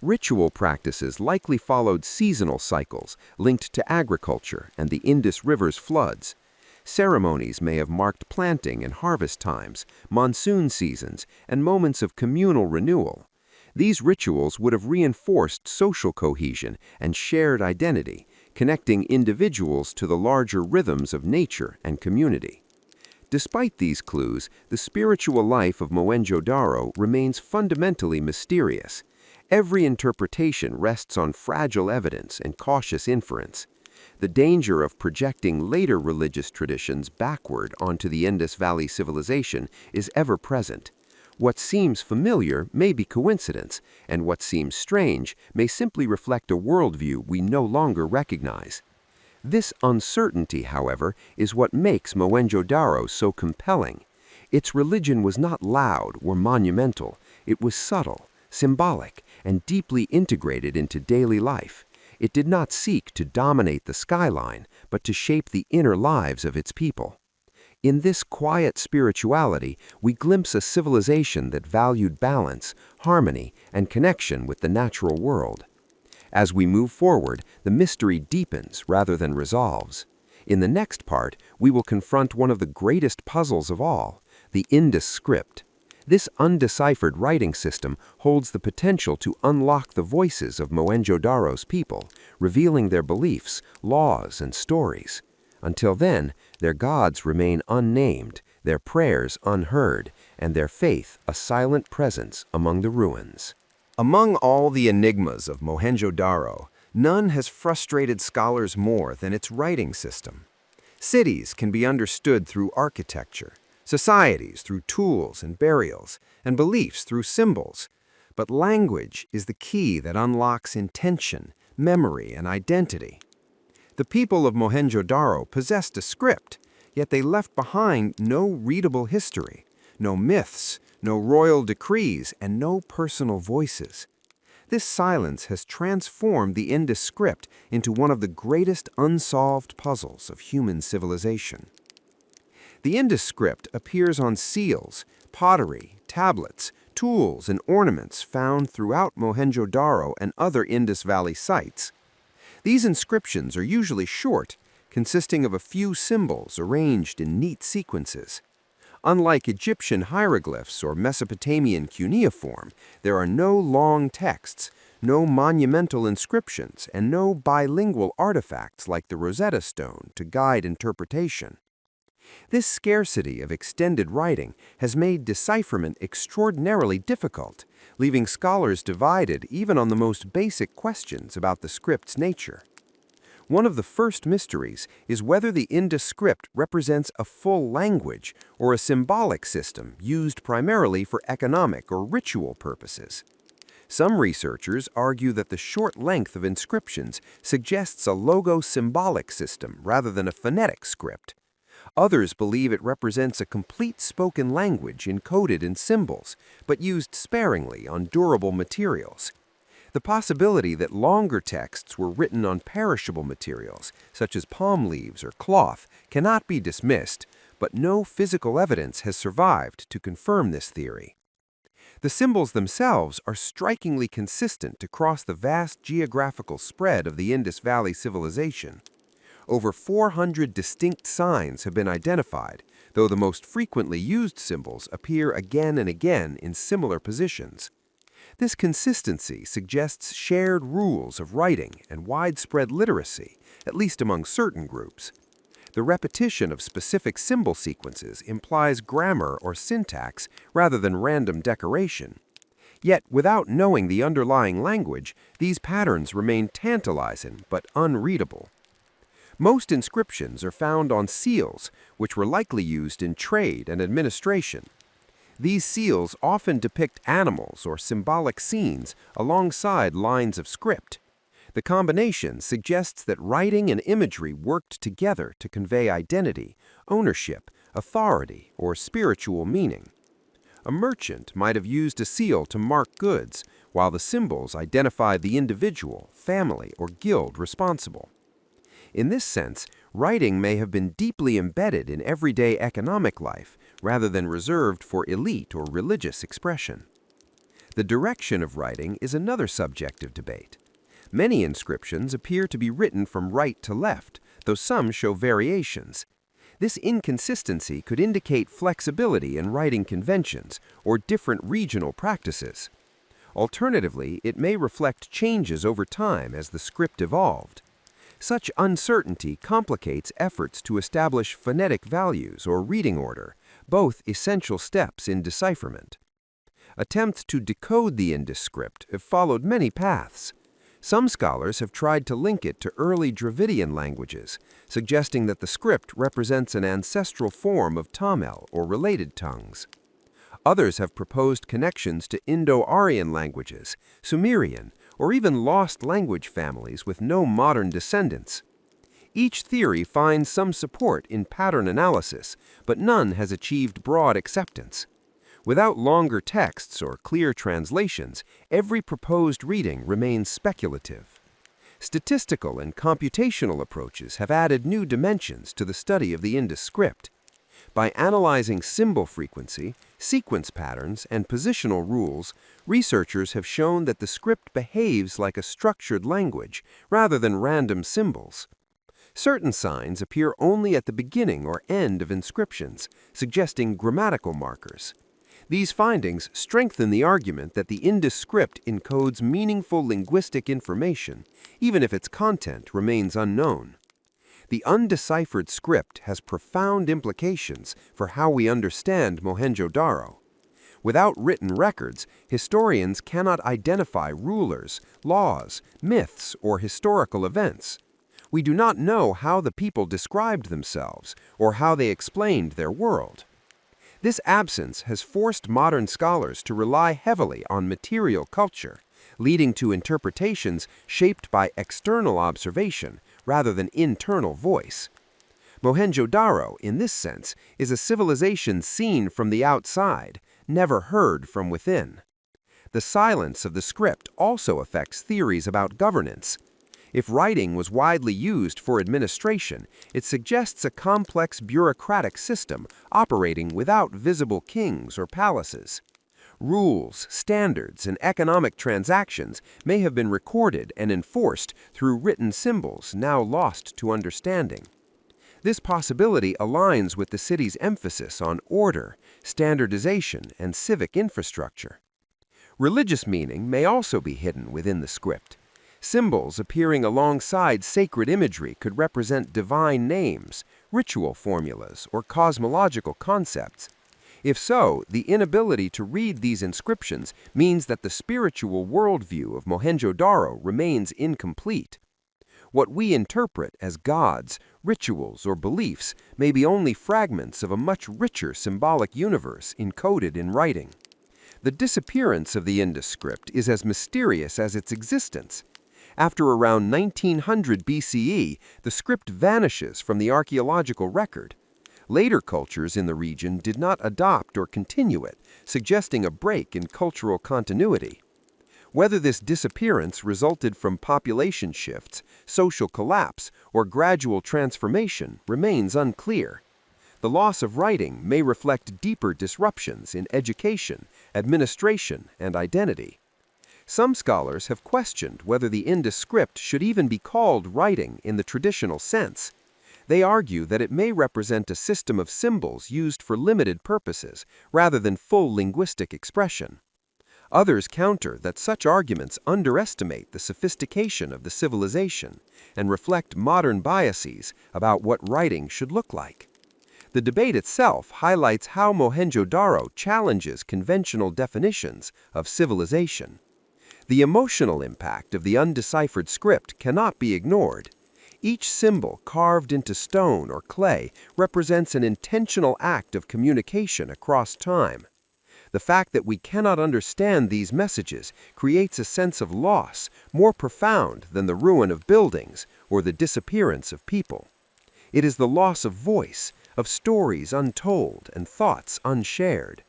Ritual practices likely followed seasonal cycles linked to agriculture and the Indus River's floods. Ceremonies may have marked planting and harvest times, monsoon seasons, and moments of communal renewal. These rituals would have reinforced social cohesion and shared identity, connecting individuals to the larger rhythms of nature and community. Despite these clues, the spiritual life of Mohenjo-Daro remains fundamentally mysterious. Every interpretation rests on fragile evidence and cautious inference. The danger of projecting later religious traditions backward onto the Indus Valley Civilization is ever present. What seems familiar may be coincidence, and what seems strange may simply reflect a worldview we no longer recognize. This uncertainty, however, is what makes Mohenjo-Daro so compelling. Its religion was not loud or monumental. It was subtle, symbolic, and deeply integrated into daily life. It did not seek to dominate the skyline, but to shape the inner lives of its people. In this quiet spirituality, we glimpse a civilization that valued balance, harmony, and connection with the natural world. As we move forward, the mystery deepens rather than resolves. In the next part, we will confront one of the greatest puzzles of all, the Indus script. This undeciphered writing system holds the potential to unlock the voices of Mohenjo-Daro's people, revealing their beliefs, laws, and stories. Until then, their gods remain unnamed, their prayers unheard, and their faith a silent presence among the ruins. Among all the enigmas of Mohenjo-Daro, none has frustrated scholars more than its writing system. Cities can be understood through architecture, societies through tools and burials, and beliefs through symbols. But language is the key that unlocks intention, memory, and identity. The people of Mohenjo-Daro possessed a script, yet they left behind no readable history, no myths, no royal decrees, and no personal voices. This silence has transformed the Indus script into one of the greatest unsolved puzzles of human civilization. The Indus script appears on seals, pottery, tablets, tools, and ornaments found throughout Mohenjo-Daro and other Indus Valley sites. These inscriptions are usually short, consisting of a few symbols arranged in neat sequences. Unlike Egyptian hieroglyphs or Mesopotamian cuneiform, there are no long texts, no monumental inscriptions, and no bilingual artifacts like the Rosetta Stone to guide interpretation. This scarcity of extended writing has made decipherment extraordinarily difficult, leaving scholars divided even on the most basic questions about the script's nature. One of the first mysteries is whether the Indus script represents a full language or a symbolic system used primarily for economic or ritual purposes. Some researchers argue that the short length of inscriptions suggests a logo-symbolic system rather than a phonetic script. Others believe it represents a complete spoken language encoded in symbols, but used sparingly on durable materials. The possibility that longer texts were written on perishable materials, such as palm leaves or cloth, cannot be dismissed, but no physical evidence has survived to confirm this theory. The symbols themselves are strikingly consistent across the vast geographical spread of the Indus Valley Civilization. Over 400 distinct signs have been identified, though the most frequently used symbols appear again and again in similar positions. This consistency suggests shared rules of writing and widespread literacy, at least among certain groups. The repetition of specific symbol sequences implies grammar or syntax rather than random decoration. Yet, without knowing the underlying language, these patterns remain tantalizing but unreadable. Most inscriptions are found on seals, which were likely used in trade and administration. These seals often depict animals or symbolic scenes alongside lines of script. The combination suggests that writing and imagery worked together to convey identity, ownership, authority, or spiritual meaning. A merchant might have used a seal to mark goods, while the symbols identified the individual, family, or guild responsible. In this sense, writing may have been deeply embedded in everyday economic life, rather than reserved for elite or religious expression. The direction of writing is another subject of debate. Many inscriptions appear to be written from right to left, though some show variations. This inconsistency could indicate flexibility in writing conventions or different regional practices. Alternatively, it may reflect changes over time as the script evolved. Such uncertainty complicates efforts to establish phonetic values or reading order, both essential steps in decipherment. Attempts to decode the Indus script have followed many paths. Some scholars have tried to link it to early Dravidian languages, suggesting that the script represents an ancestral form of Tamil or related tongues. Others have proposed connections to Indo-Aryan languages, Sumerian, or even lost language families with no modern descendants. Each theory finds some support in pattern analysis, but none has achieved broad acceptance. Without longer texts or clear translations, every proposed reading remains speculative. Statistical and computational approaches have added new dimensions to the study of the Indus script. By analyzing symbol frequency, sequence patterns, and positional rules, researchers have shown that the script behaves like a structured language rather than random symbols. Certain signs appear only at the beginning or end of inscriptions, suggesting grammatical markers. These findings strengthen the argument that the Indus script encodes meaningful linguistic information, even if its content remains unknown. The undeciphered script has profound implications for how we understand Mohenjo-Daro. Without written records, historians cannot identify rulers, laws, myths, or historical events. We do not know how the people described themselves or how they explained their world. This absence has forced modern scholars to rely heavily on material culture, leading to interpretations shaped by external observation rather than internal voice. Mohenjo-Daro, in this sense, is a civilization seen from the outside, never heard from within. The silence of the script also affects theories about governance. If writing was widely used for administration, it suggests a complex bureaucratic system operating without visible kings or palaces. Rules, standards, and economic transactions may have been recorded and enforced through written symbols now lost to understanding. This possibility aligns with the city's emphasis on order, standardization, and civic infrastructure. Religious meaning may also be hidden within the script. Symbols appearing alongside sacred imagery could represent divine names, ritual formulas, or cosmological concepts. If so, the inability to read these inscriptions means that the spiritual worldview of Mohenjo-Daro remains incomplete. What we interpret as gods, rituals, or beliefs may be only fragments of a much richer symbolic universe encoded in writing. The disappearance of the Indus script is as mysterious as its existence. After around 1900 BCE, the script vanishes from the archaeological record. Later cultures in the region did not adopt or continue it, suggesting a break in cultural continuity. Whether this disappearance resulted from population shifts, social collapse, or gradual transformation remains unclear. The loss of writing may reflect deeper disruptions in education, administration, and identity. Some scholars have questioned whether the Indus script should even be called writing in the traditional sense. They argue that it may represent a system of symbols used for limited purposes rather than full linguistic expression. Others counter that such arguments underestimate the sophistication of the civilization and reflect modern biases about what writing should look like. The debate itself highlights how Mohenjo-Daro challenges conventional definitions of civilization. The emotional impact of the undeciphered script cannot be ignored. Each symbol carved into stone or clay represents an intentional act of communication across time. The fact that we cannot understand these messages creates a sense of loss more profound than the ruin of buildings or the disappearance of people. It is the loss of voice, of stories untold and thoughts unshared.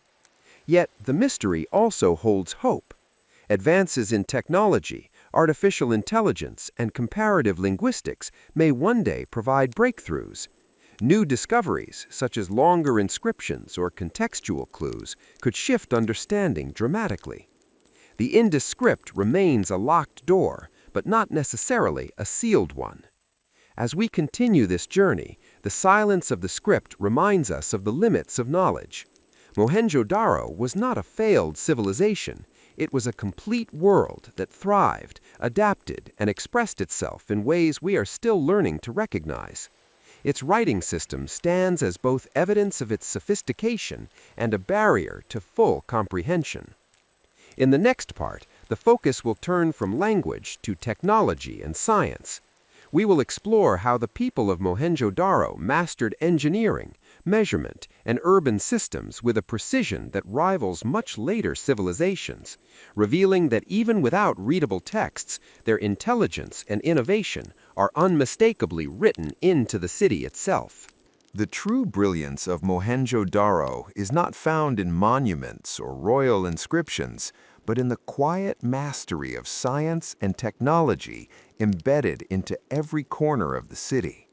Yet the mystery also holds hope. Advances in technology, artificial intelligence, and comparative linguistics may one day provide breakthroughs. New discoveries, such as longer inscriptions or contextual clues, could shift understanding dramatically. The Indus script remains a locked door, but not necessarily a sealed one. As we continue this journey, the silence of the script reminds us of the limits of knowledge. Mohenjo-Daro was not a failed civilization. It was a complete world that thrived, adapted, and expressed itself in ways we are still learning to recognize. Its writing system stands as both evidence of its sophistication and a barrier to full comprehension. In the next part, the focus will turn from language to technology and science. We will explore how the people of Mohenjo-Daro mastered engineering, measurement, and urban systems with a precision that rivals much later civilizations, revealing that even without readable texts, their intelligence and innovation are unmistakably written into the city itself. The true brilliance of Mohenjo-Daro is not found in monuments or royal inscriptions, but in the quiet mastery of science and technology embedded into every corner of the city.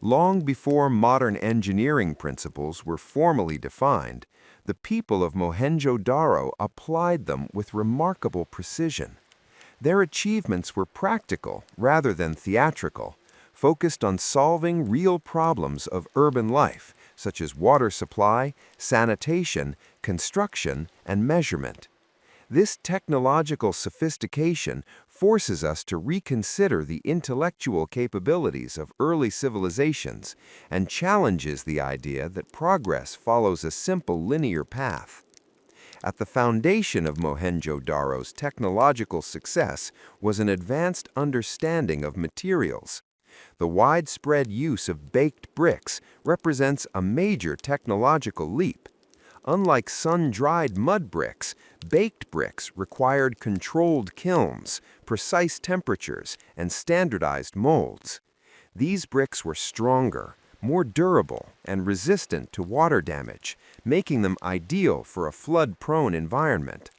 Long before modern engineering principles were formally defined, the people of Mohenjo-Daro applied them with remarkable precision. Their achievements were practical rather than theatrical, focused on solving real problems of urban life, such as water supply, sanitation, construction, and measurement. This technological sophistication forces us to reconsider the intellectual capabilities of early civilizations and challenges the idea that progress follows a simple linear path. At the foundation of Mohenjo-Daro's technological success was an advanced understanding of materials. The widespread use of baked bricks represents a major technological leap. Unlike sun-dried mud bricks, baked bricks required controlled kilns, precise temperatures, and standardized molds. These bricks were stronger, more durable, and resistant to water damage, making them ideal for a flood-prone environment.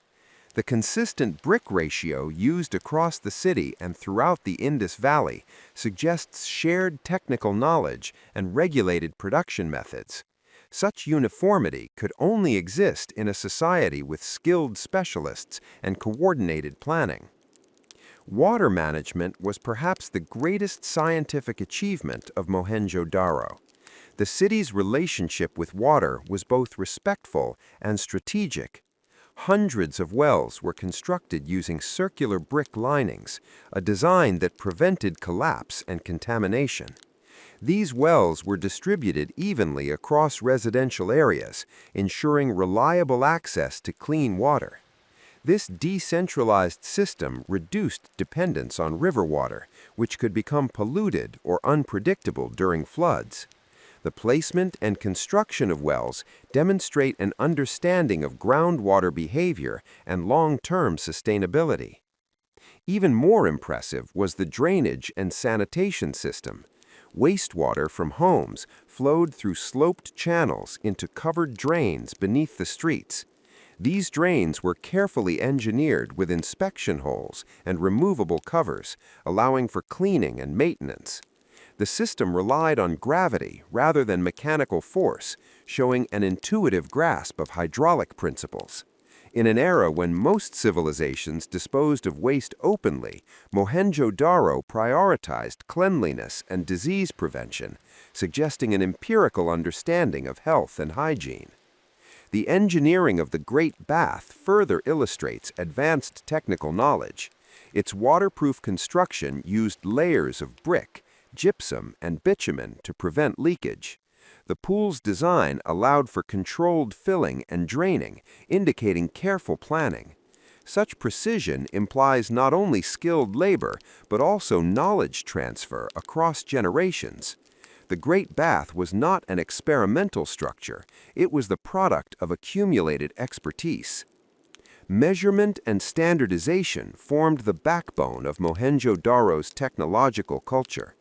The consistent brick ratio used across the city and throughout the Indus Valley suggests shared technical knowledge and regulated production methods. Such uniformity could only exist in a society with skilled specialists and coordinated planning. Water management was perhaps the greatest scientific achievement of Mohenjo-Daro. The city's relationship with water was both respectful and strategic. Hundreds of wells were constructed using circular brick linings, a design that prevented collapse and contamination. These wells were distributed evenly across residential areas, ensuring reliable access to clean water. This decentralized system reduced dependence on river water, which could become polluted or unpredictable during floods. The placement and construction of wells demonstrate an understanding of groundwater behavior and long-term sustainability. Even more impressive was the drainage and sanitation system. Wastewater from homes flowed through sloped channels into covered drains beneath the streets. These drains were carefully engineered with inspection holes and removable covers, allowing for cleaning and maintenance. The system relied on gravity rather than mechanical force, showing an intuitive grasp of hydraulic principles. In an era when most civilizations disposed of waste openly, Mohenjo-Daro prioritized cleanliness and disease prevention, suggesting an empirical understanding of health and hygiene. The engineering of the Great Bath further illustrates advanced technical knowledge. Its waterproof construction used layers of brick, gypsum, and bitumen to prevent leakage. The pool's design allowed for controlled filling and draining, indicating careful planning. Such precision implies not only skilled labor, but also knowledge transfer across generations. The Great Bath was not an experimental structure, it was the product of accumulated expertise. Measurement and standardization formed the backbone of Mohenjo-Daro's technological culture.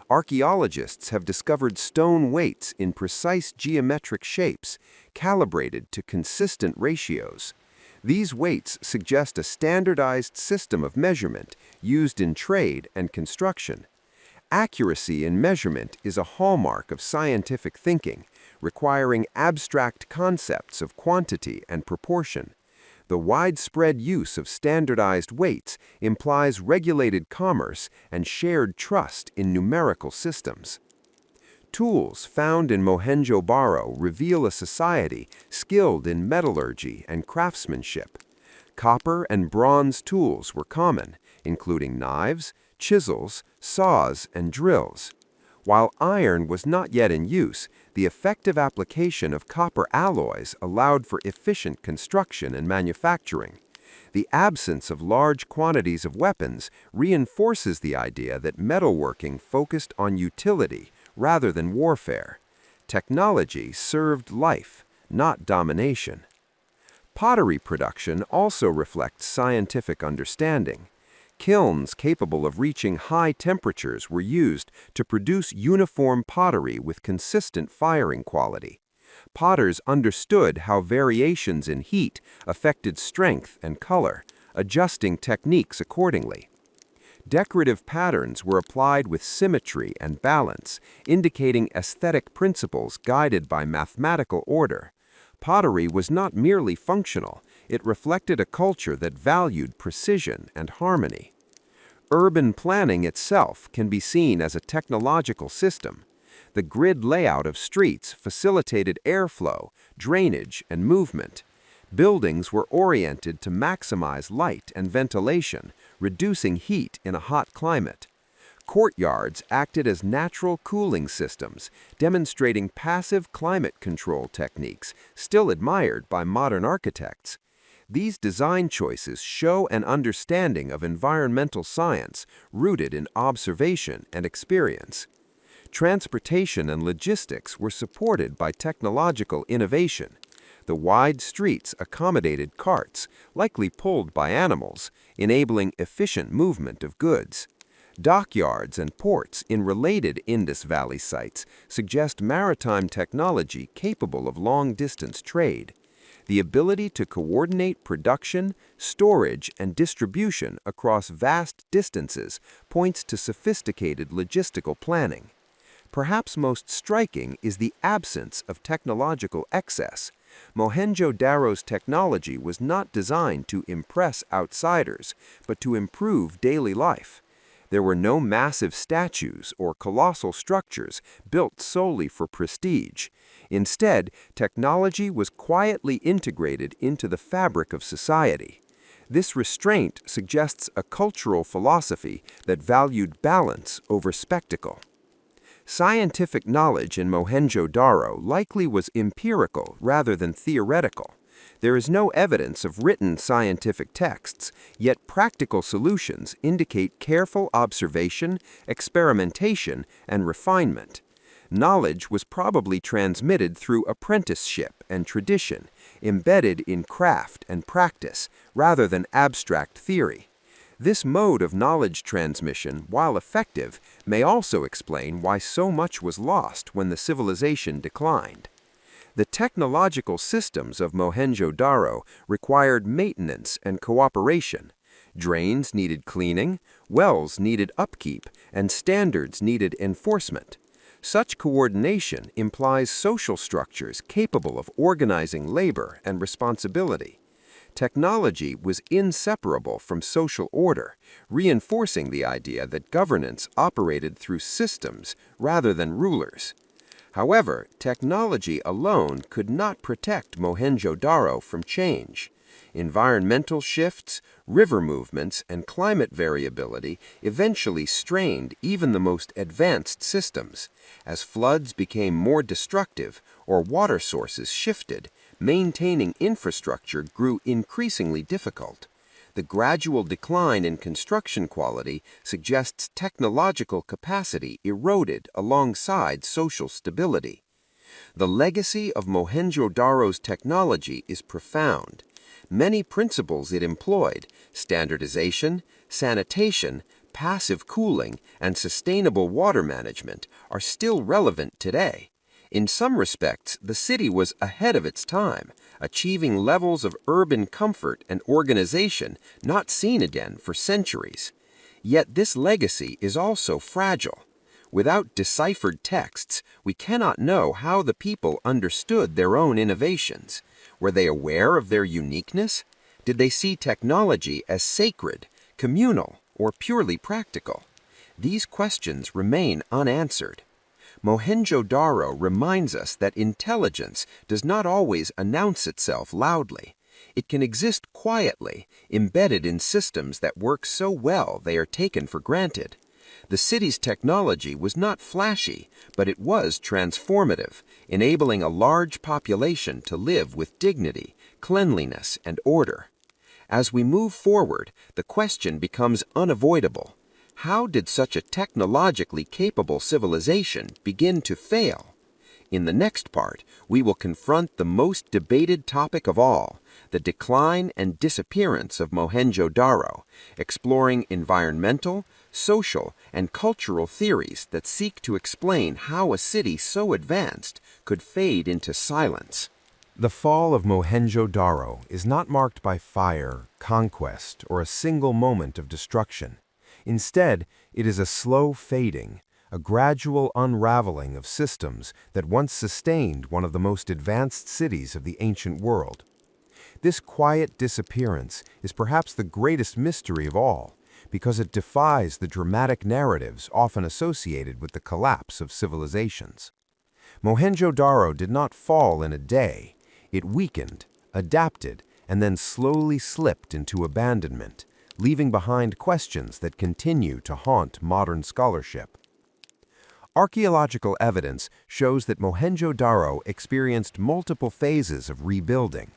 Archaeologists have discovered stone weights in precise geometric shapes, calibrated to consistent ratios. These weights suggest a standardized system of measurement used in trade and construction. Accuracy in measurement is a hallmark of scientific thinking, requiring abstract concepts of quantity and proportion. The widespread use of standardized weights implies regulated commerce and shared trust in numerical systems. Tools found in Mohenjo-Daro reveal a society skilled in metallurgy and craftsmanship. Copper and bronze tools were common, including knives, chisels, saws, and drills. While iron was not yet in use, the effective application of copper alloys allowed for efficient construction and manufacturing. The absence of large quantities of weapons reinforces the idea that metalworking focused on utility rather than warfare. Technology served life, not domination. Pottery production also reflects scientific understanding. Kilns capable of reaching high temperatures were used to produce uniform pottery with consistent firing quality. Potters understood how variations in heat affected strength and color, adjusting techniques accordingly. Decorative patterns were applied with symmetry and balance, indicating aesthetic principles guided by mathematical order. Pottery was not merely functional, it reflected a culture that valued precision and harmony. Urban planning itself can be seen as a technological system. The grid layout of streets facilitated airflow, drainage, and movement. Buildings were oriented to maximize light and ventilation, reducing heat in a hot climate. Courtyards acted as natural cooling systems, demonstrating passive climate control techniques still admired by modern architects. These design choices show an understanding of environmental science rooted in observation and experience. Transportation and logistics were supported by technological innovation. The wide streets accommodated carts, likely pulled by animals, enabling efficient movement of goods. Dockyards and ports in related Indus Valley sites suggest maritime technology capable of long-distance trade. The ability to coordinate production, storage, and distribution across vast distances points to sophisticated logistical planning. Perhaps most striking is the absence of technological excess. Mohenjo-Daro's technology was not designed to impress outsiders, but to improve daily life. There were no massive statues or colossal structures built solely for prestige. Instead, technology was quietly integrated into the fabric of society. This restraint suggests a cultural philosophy that valued balance over spectacle. Scientific knowledge in Mohenjo-Daro likely was empirical rather than theoretical. There is no evidence of written scientific texts, yet practical solutions indicate careful observation, experimentation, and refinement. Knowledge was probably transmitted through apprenticeship and tradition, embedded in craft and practice, rather than abstract theory. This mode of knowledge transmission, while effective, may also explain why so much was lost when the civilization declined. The technological systems of Mohenjo-Daro required maintenance and cooperation. Drains needed cleaning, wells needed upkeep, and standards needed enforcement. Such coordination implies social structures capable of organizing labor and responsibility. Technology was inseparable from social order, reinforcing the idea that governance operated through systems rather than rulers. However, technology alone could not protect Mohenjo-Daro from change. Environmental shifts, river movements, and climate variability eventually strained even the most advanced systems. As floods became more destructive or water sources shifted, maintaining infrastructure grew increasingly difficult. The gradual decline in construction quality suggests technological capacity eroded alongside social stability. The legacy of Mohenjo-Daro's technology is profound. Many principles it employed, standardization, sanitation, passive cooling, and sustainable water management, are still relevant today. In some respects, the city was ahead of its time, achieving levels of urban comfort and organization not seen again for centuries. Yet this legacy is also fragile. Without deciphered texts, we cannot know how the people understood their own innovations. Were they aware of their uniqueness? Did they see technology as sacred, communal, or purely practical? These questions remain unanswered. Mohenjo-Daro reminds us that intelligence does not always announce itself loudly. It can exist quietly, embedded in systems that work so well they are taken for granted. The city's technology was not flashy, but it was transformative, enabling a large population to live with dignity, cleanliness, and order. As we move forward, the question becomes unavoidable. How did such a technologically capable civilization begin to fail? In the next part, we will confront the most debated topic of all, the decline and disappearance of Mohenjo-Daro, exploring environmental, social, and cultural theories that seek to explain how a city so advanced could fade into silence. The fall of Mohenjo-Daro is not marked by fire, conquest, or a single moment of destruction. Instead, it is a slow fading, a gradual unraveling of systems that once sustained one of the most advanced cities of the ancient world. This quiet disappearance is perhaps the greatest mystery of all, because it defies the dramatic narratives often associated with the collapse of civilizations. Mohenjo-Daro did not fall in a day. It weakened, adapted, and then slowly slipped into abandonment, leaving behind questions that continue to haunt modern scholarship. Archaeological evidence shows that Mohenjo-Daro experienced multiple phases of rebuilding.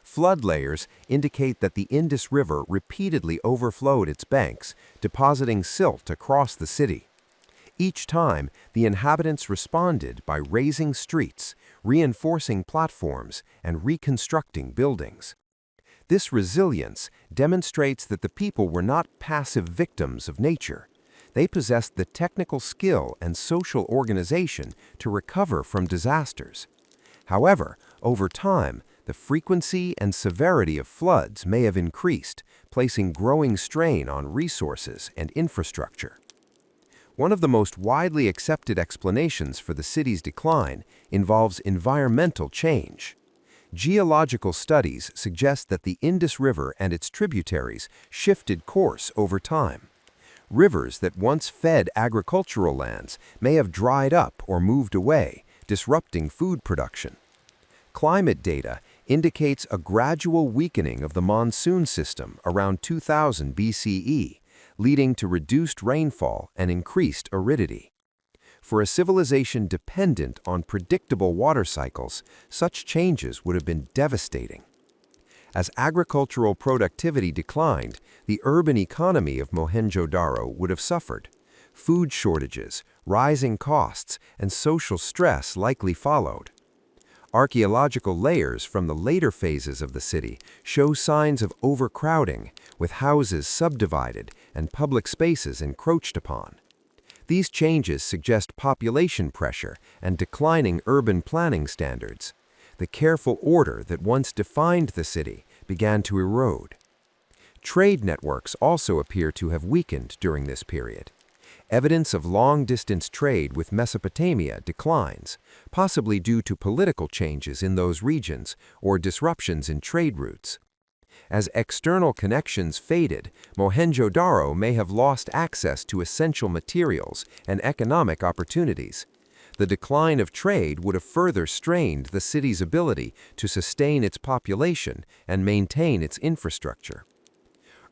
Flood layers indicate that the Indus River repeatedly overflowed its banks, depositing silt across the city. Each time, the inhabitants responded by raising streets, reinforcing platforms, and reconstructing buildings. This resilience demonstrates that the people were not passive victims of nature. They possessed the technical skill and social organization to recover from disasters. However, over time, the frequency and severity of floods may have increased, placing growing strain on resources and infrastructure. One of the most widely accepted explanations for the city's decline involves environmental change. Geological studies suggest that the Indus River and its tributaries shifted course over time. Rivers that once fed agricultural lands may have dried up or moved away, disrupting food production. Climate data indicates a gradual weakening of the monsoon system around 2000 BCE, leading to reduced rainfall and increased aridity. For a civilization dependent on predictable water cycles, such changes would have been devastating. As agricultural productivity declined, the urban economy of Mohenjo-Daro would have suffered. Food shortages, rising costs, and social stress likely followed. Archaeological layers from the later phases of the city show signs of overcrowding, with houses subdivided and public spaces encroached upon. These changes suggest population pressure and declining urban planning standards. The careful order that once defined the city began to erode. Trade networks also appear to have weakened during this period. Evidence of long-distance trade with Mesopotamia declines, possibly due to political changes in those regions or disruptions in trade routes. As external connections faded, Mohenjo-Daro may have lost access to essential materials and economic opportunities. The decline of trade would have further strained the city's ability to sustain its population and maintain its infrastructure.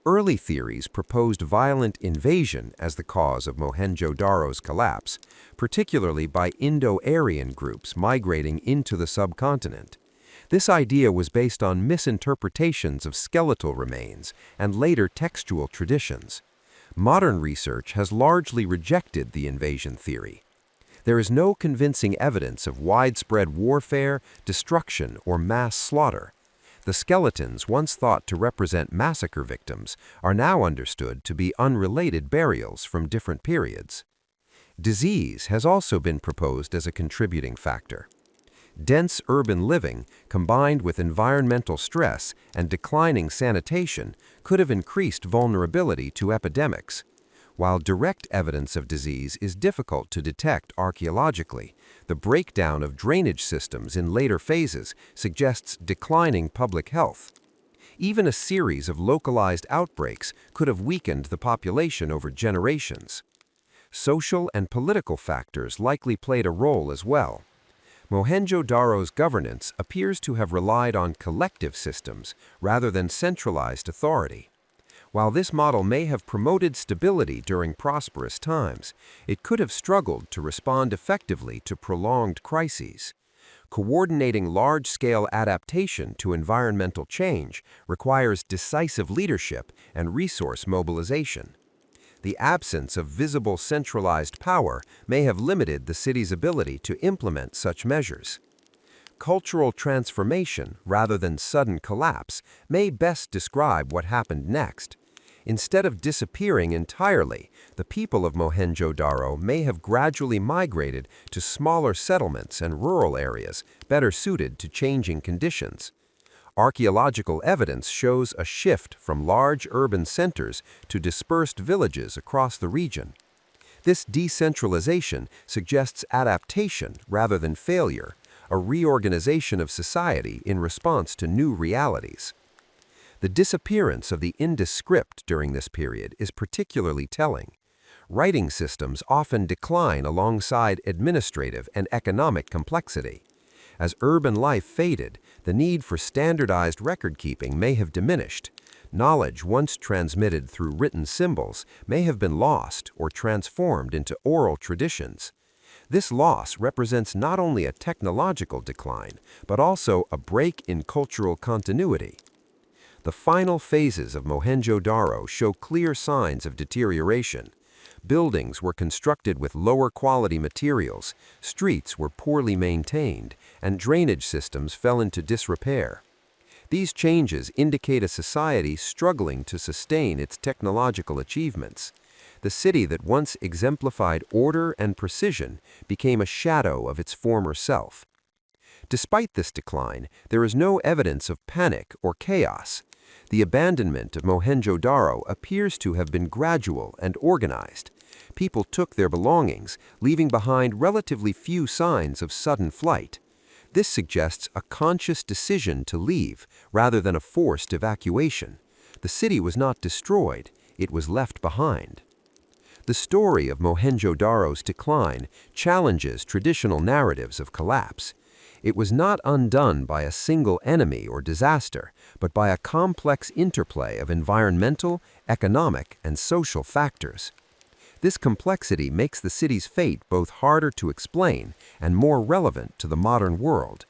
Early theories proposed violent invasion as the cause of Mohenjo-Daro's collapse, particularly by Indo-Aryan groups migrating into the subcontinent. This idea was based on misinterpretations of skeletal remains and later textual traditions. Modern research has largely rejected the invasion theory. There is no convincing evidence of widespread warfare, destruction, or mass slaughter. The skeletons once thought to represent massacre victims are now understood to be unrelated burials from different periods. Disease has also been proposed as a contributing factor. Dense urban living, combined with environmental stress and declining sanitation, could have increased vulnerability to epidemics. While direct evidence of disease is difficult to detect archaeologically, the breakdown of drainage systems in later phases suggests declining public health. Even a series of localized outbreaks could have weakened the population over generations. Social and political factors likely played a role as well. Mohenjo-Daro's governance appears to have relied on collective systems rather than centralized authority. While this model may have promoted stability during prosperous times, it could have struggled to respond effectively to prolonged crises. Coordinating large-scale adaptation to environmental change requires decisive leadership and resource mobilization. The absence of visible centralized power may have limited the city's ability to implement such measures. Cultural transformation, rather than sudden collapse, may best describe what happened next. Instead of disappearing entirely, the people of Mohenjo-Daro may have gradually migrated to smaller settlements and rural areas better suited to changing conditions. Archaeological evidence shows a shift from large urban centers to dispersed villages across the region. This decentralization suggests adaptation rather than failure, a reorganization of society in response to new realities. The disappearance of the Indus script during this period is particularly telling. Writing systems often decline alongside administrative and economic complexity. As urban life faded, the need for standardized record-keeping may have diminished. Knowledge once transmitted through written symbols may have been lost or transformed into oral traditions. This loss represents not only a technological decline, but also a break in cultural continuity. The final phases of Mohenjo-Daro show clear signs of deterioration. Buildings were constructed with lower quality materials, streets were poorly maintained, and drainage systems fell into disrepair. These changes indicate a society struggling to sustain its technological achievements. The city that once exemplified order and precision became a shadow of its former self. Despite this decline, there is no evidence of panic or chaos. The abandonment of Mohenjo-Daro appears to have been gradual and organized. People took their belongings, leaving behind relatively few signs of sudden flight. This suggests a conscious decision to leave, rather than a forced evacuation. The city was not destroyed, it was left behind. The story of Mohenjo-Daro's decline challenges traditional narratives of collapse. It was not undone by a single enemy or disaster, but by a complex interplay of environmental, economic, and social factors. This complexity makes the city's fate both harder to explain and more relevant to the modern world.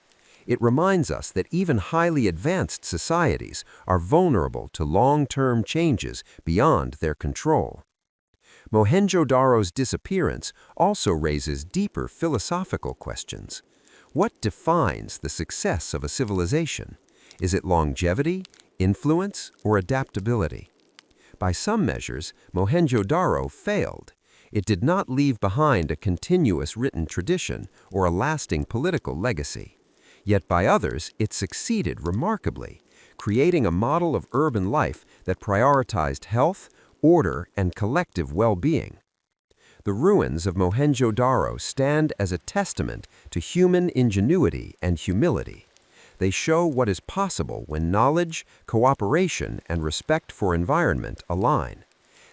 It reminds us that even highly advanced societies are vulnerable to long-term changes beyond their control. Mohenjo-Daro's disappearance also raises deeper philosophical questions. What defines the success of a civilization? Is it longevity, influence, or adaptability? By some measures, Mohenjo-Daro failed. It did not leave behind a continuous written tradition or a lasting political legacy. Yet by others, it succeeded remarkably, creating a model of urban life that prioritized health, order, and collective well-being. The ruins of Mohenjo-Daro stand as a testament to human ingenuity and humility. They show what is possible when knowledge, cooperation, and respect for environment align.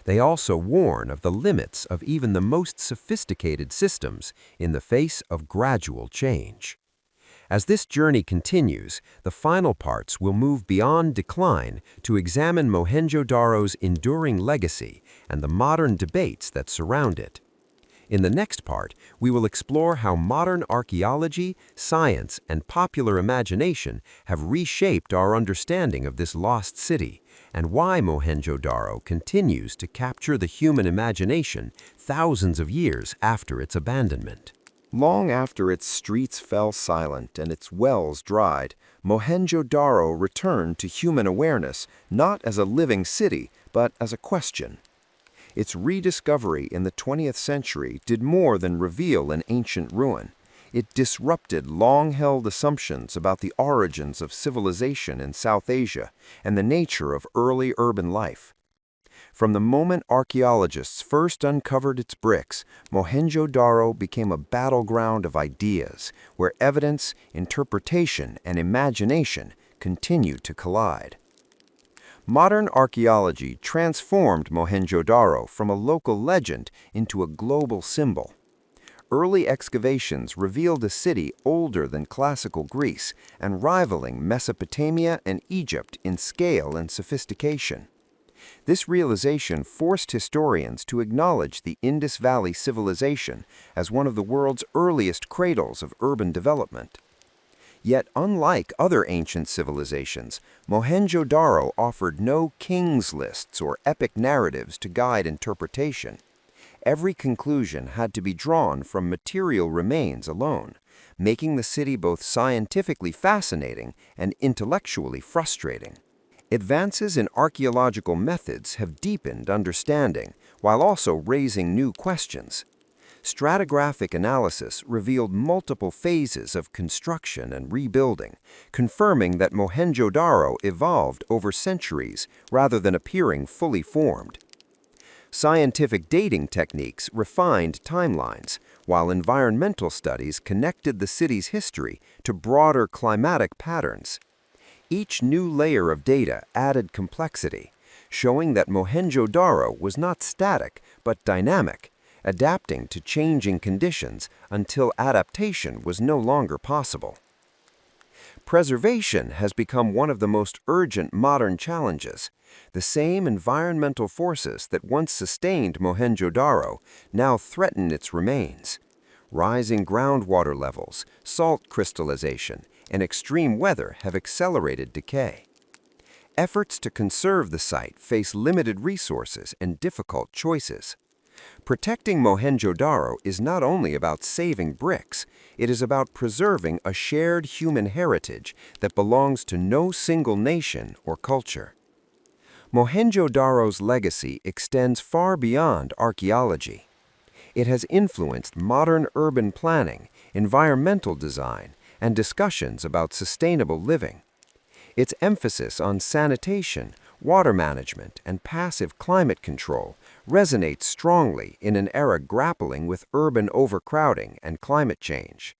They also warn of the limits of even the most sophisticated systems in the face of gradual change. As this journey continues, the final parts will move beyond decline to examine Mohenjo-Daro's enduring legacy and the modern debates that surround it. In the next part, we will explore how modern archaeology, science, and popular imagination have reshaped our understanding of this lost city, and why Mohenjo-Daro continues to capture the human imagination thousands of years after its abandonment. Long after its streets fell silent and its wells dried, Mohenjo-Daro returned to human awareness not as a living city, but as a question. Its rediscovery in the 20th century did more than reveal an ancient ruin. It disrupted long-held assumptions about the origins of civilization in South Asia and the nature of early urban life. From the moment archaeologists first uncovered its bricks, Mohenjo-Daro became a battleground of ideas, where evidence, interpretation, and imagination continued to collide. Modern archaeology transformed Mohenjo-Daro from a local legend into a global symbol. Early excavations revealed a city older than classical Greece and rivaling Mesopotamia and Egypt in scale and sophistication. This realization forced historians to acknowledge the Indus Valley Civilization as one of the world's earliest cradles of urban development. Yet, unlike other ancient civilizations, Mohenjo-Daro offered no king's lists or epic narratives to guide interpretation. Every conclusion had to be drawn from material remains alone, making the city both scientifically fascinating and intellectually frustrating. Advances in archaeological methods have deepened understanding, while also raising new questions. Stratigraphic analysis revealed multiple phases of construction and rebuilding, confirming that Mohenjo-Daro evolved over centuries rather than appearing fully formed. Scientific dating techniques refined timelines, while environmental studies connected the city's history to broader climatic patterns. Each new layer of data added complexity, showing that Mohenjo-Daro was not static but dynamic, adapting to changing conditions until adaptation was no longer possible. Preservation has become one of the most urgent modern challenges. The same environmental forces that once sustained Mohenjo-Daro now threaten its remains. Rising groundwater levels, salt crystallization, and extreme weather have accelerated decay. Efforts to conserve the site face limited resources and difficult choices. Protecting Mohenjo-Daro is not only about saving bricks, it is about preserving a shared human heritage that belongs to no single nation or culture. Mohenjo-Daro's legacy extends far beyond archaeology. It has influenced modern urban planning, environmental design, and discussions about sustainable living. Its emphasis on sanitation, water management, and passive climate control resonates strongly in an era grappling with urban overcrowding and climate change.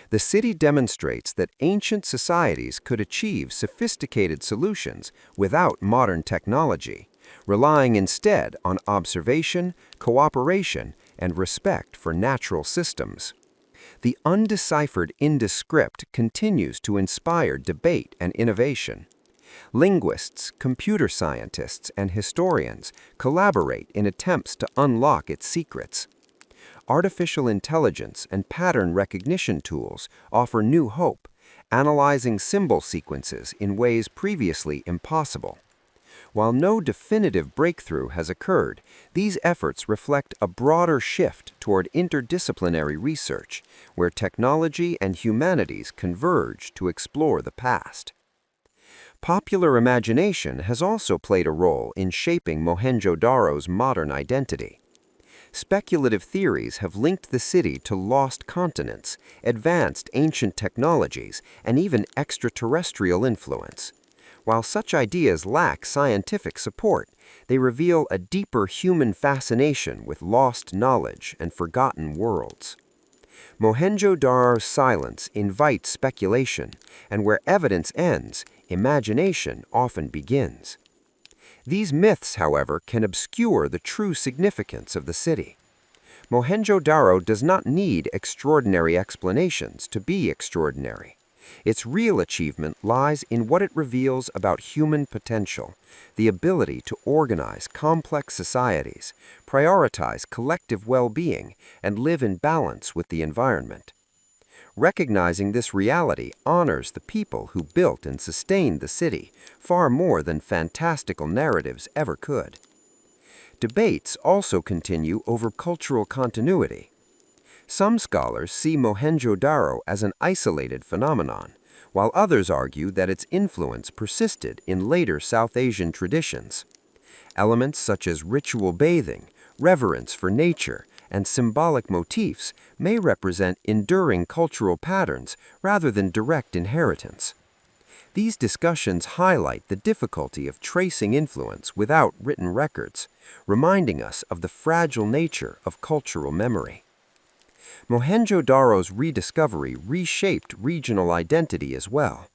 The city demonstrates that ancient societies could achieve sophisticated solutions without modern technology, relying instead on observation, cooperation, and respect for natural systems. The undeciphered Indus script continues to inspire debate and innovation. Linguists, computer scientists, and historians collaborate in attempts to unlock its secrets. Artificial intelligence and pattern recognition tools offer new hope, analyzing symbol sequences in ways previously impossible. While no definitive breakthrough has occurred, these efforts reflect a broader shift toward interdisciplinary research, where technology and humanities converge to explore the past. Popular imagination has also played a role in shaping Mohenjo-Daro's modern identity. Speculative theories have linked the city to lost continents, advanced ancient technologies, and even extraterrestrial influence. While such ideas lack scientific support, they reveal a deeper human fascination with lost knowledge and forgotten worlds. Mohenjo-Daro's silence invites speculation, and where evidence ends, imagination often begins. These myths, however, can obscure the true significance of the city. Mohenjo-Daro does not need extraordinary explanations to be extraordinary. Its real achievement lies in what it reveals about human potential, the ability to organize complex societies, prioritize collective well-being, and live in balance with the environment. Recognizing this reality honors the people who built and sustained the city far more than fantastical narratives ever could. Debates also continue over cultural continuity. Some scholars see Mohenjo-Daro as an isolated phenomenon, while others argue that its influence persisted in later South Asian traditions. Elements such as ritual bathing, reverence for nature, and symbolic motifs may represent enduring cultural patterns rather than direct inheritance. These discussions highlight the difficulty of tracing influence without written records, reminding us of the fragile nature of cultural memory. Mohenjo-Daro's rediscovery reshaped regional identity as well.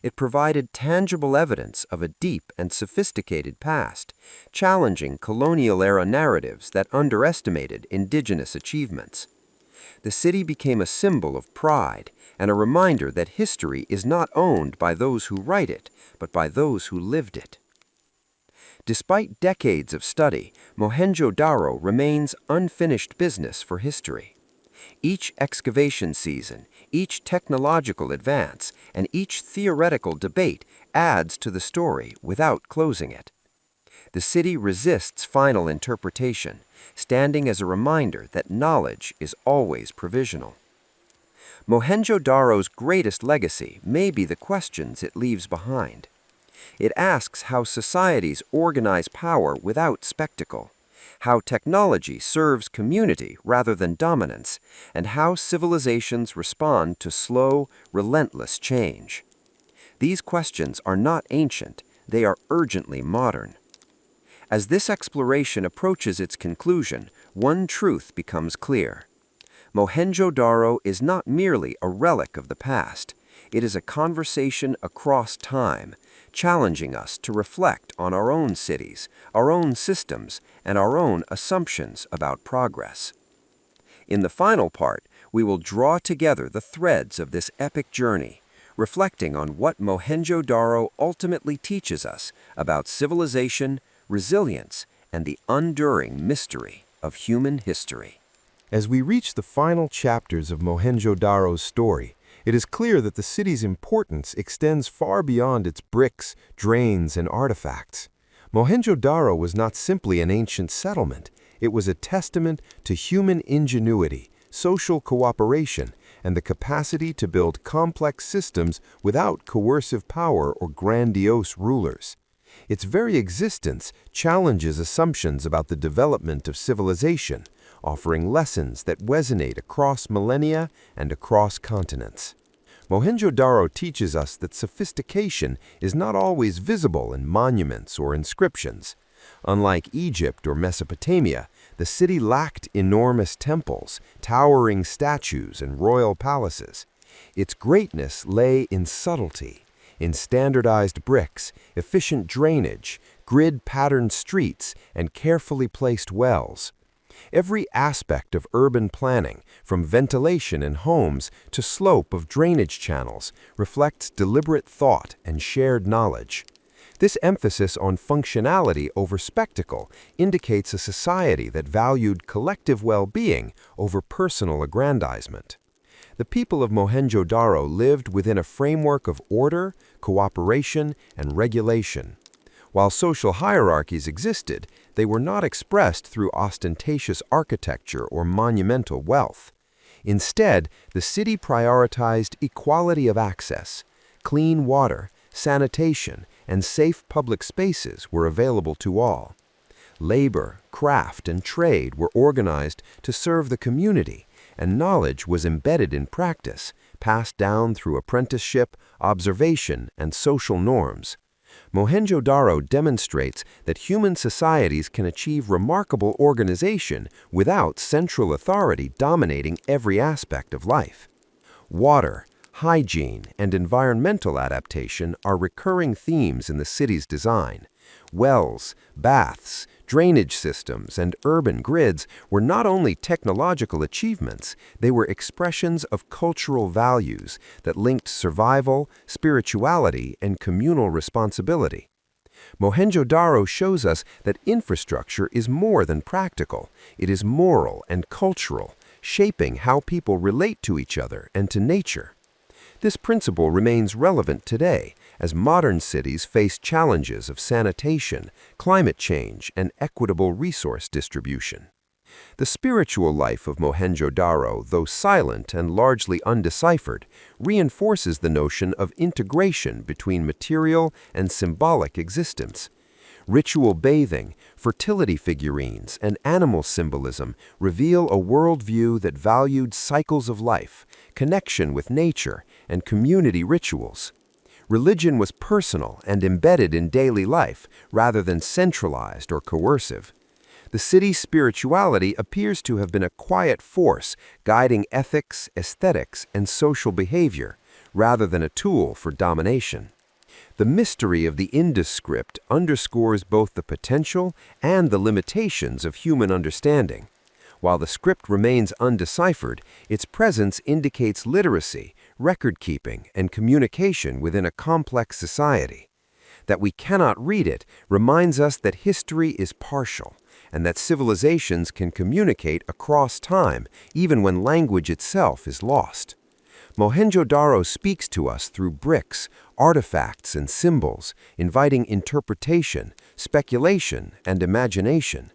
It provided tangible evidence of a deep and sophisticated past, challenging colonial-era narratives that underestimated indigenous achievements. The city became a symbol of pride and a reminder that history is not owned by those who write it, but by those who lived it. Despite decades of study, Mohenjo-Daro remains unfinished business for history. Each excavation season, each technological advance, and each theoretical debate adds to the story without closing it. The city resists final interpretation, standing as a reminder that knowledge is always provisional. Mohenjo-Daro's greatest legacy may be the questions it leaves behind. It asks how societies organize power without spectacle, how technology serves community rather than dominance, and how civilizations respond to slow, relentless change. These questions are not ancient, they are urgently modern. As this exploration approaches its conclusion, one truth becomes clear. Mohenjo-Daro is not merely a relic of the past, it is a conversation across time, challenging us to reflect on our own cities, our own systems, and our own assumptions about progress. In the final part, we will draw together the threads of this epic journey, reflecting on what Mohenjo-Daro ultimately teaches us about civilization, resilience, and the enduring mystery of human history. As we reach the final chapters of Mohenjo-Daro's story, it is clear that the city's importance extends far beyond its bricks, drains, and artifacts. Mohenjo-Daro was not simply an ancient settlement. It was a testament to human ingenuity, social cooperation, and the capacity to build complex systems without coercive power or grandiose rulers. Its very existence challenges assumptions about the development of civilization, offering lessons that resonate across millennia and across continents. Mohenjo-Daro teaches us that sophistication is not always visible in monuments or inscriptions. Unlike Egypt or Mesopotamia, the city lacked enormous temples, towering statues, and royal palaces. Its greatness lay in subtlety, in standardized bricks, efficient drainage, grid-patterned streets, and carefully placed wells. Every aspect of urban planning, from ventilation in homes to slope of drainage channels, reflects deliberate thought and shared knowledge. This emphasis on functionality over spectacle indicates a society that valued collective well-being over personal aggrandizement. The people of Mohenjo-Daro lived within a framework of order, cooperation, and regulation. While social hierarchies existed, they were not expressed through ostentatious architecture or monumental wealth. Instead, the city prioritized equality of access. Clean water, sanitation, and safe public spaces were available to all. Labor, craft, and trade were organized to serve the community, and knowledge was embedded in practice, passed down through apprenticeship, observation, and social norms. Mohenjo-Daro demonstrates that human societies can achieve remarkable organization without central authority dominating every aspect of life. Water, hygiene, and environmental adaptation are recurring themes in the city's design. Wells, baths, drainage systems, and urban grids were not only technological achievements, they were expressions of cultural values that linked survival, spirituality, and communal responsibility. Mohenjo-Daro shows us that infrastructure is more than practical. It is moral and cultural, shaping how people relate to each other and to nature. This principle remains relevant today as modern cities face challenges of sanitation, climate change, and equitable resource distribution. The spiritual life of Mohenjo-Daro, though silent and largely undeciphered, reinforces the notion of integration between material and symbolic existence. Ritual bathing, fertility figurines, and animal symbolism reveal a worldview that valued cycles of life, connection with nature, and community rituals. Religion was personal and embedded in daily life rather than centralized or coercive. The city's spirituality appears to have been a quiet force guiding ethics, aesthetics, and social behavior, rather than a tool for domination. The mystery of the Indus script underscores both the potential and the limitations of human understanding. While the script remains undeciphered, its presence indicates literacy, record-keeping, and communication within a complex society. That we cannot read it reminds us that history is partial, and that civilizations can communicate across time even when language itself is lost. Mohenjo-Daro speaks to us through bricks, artifacts, and symbols, inviting interpretation, speculation, and imagination.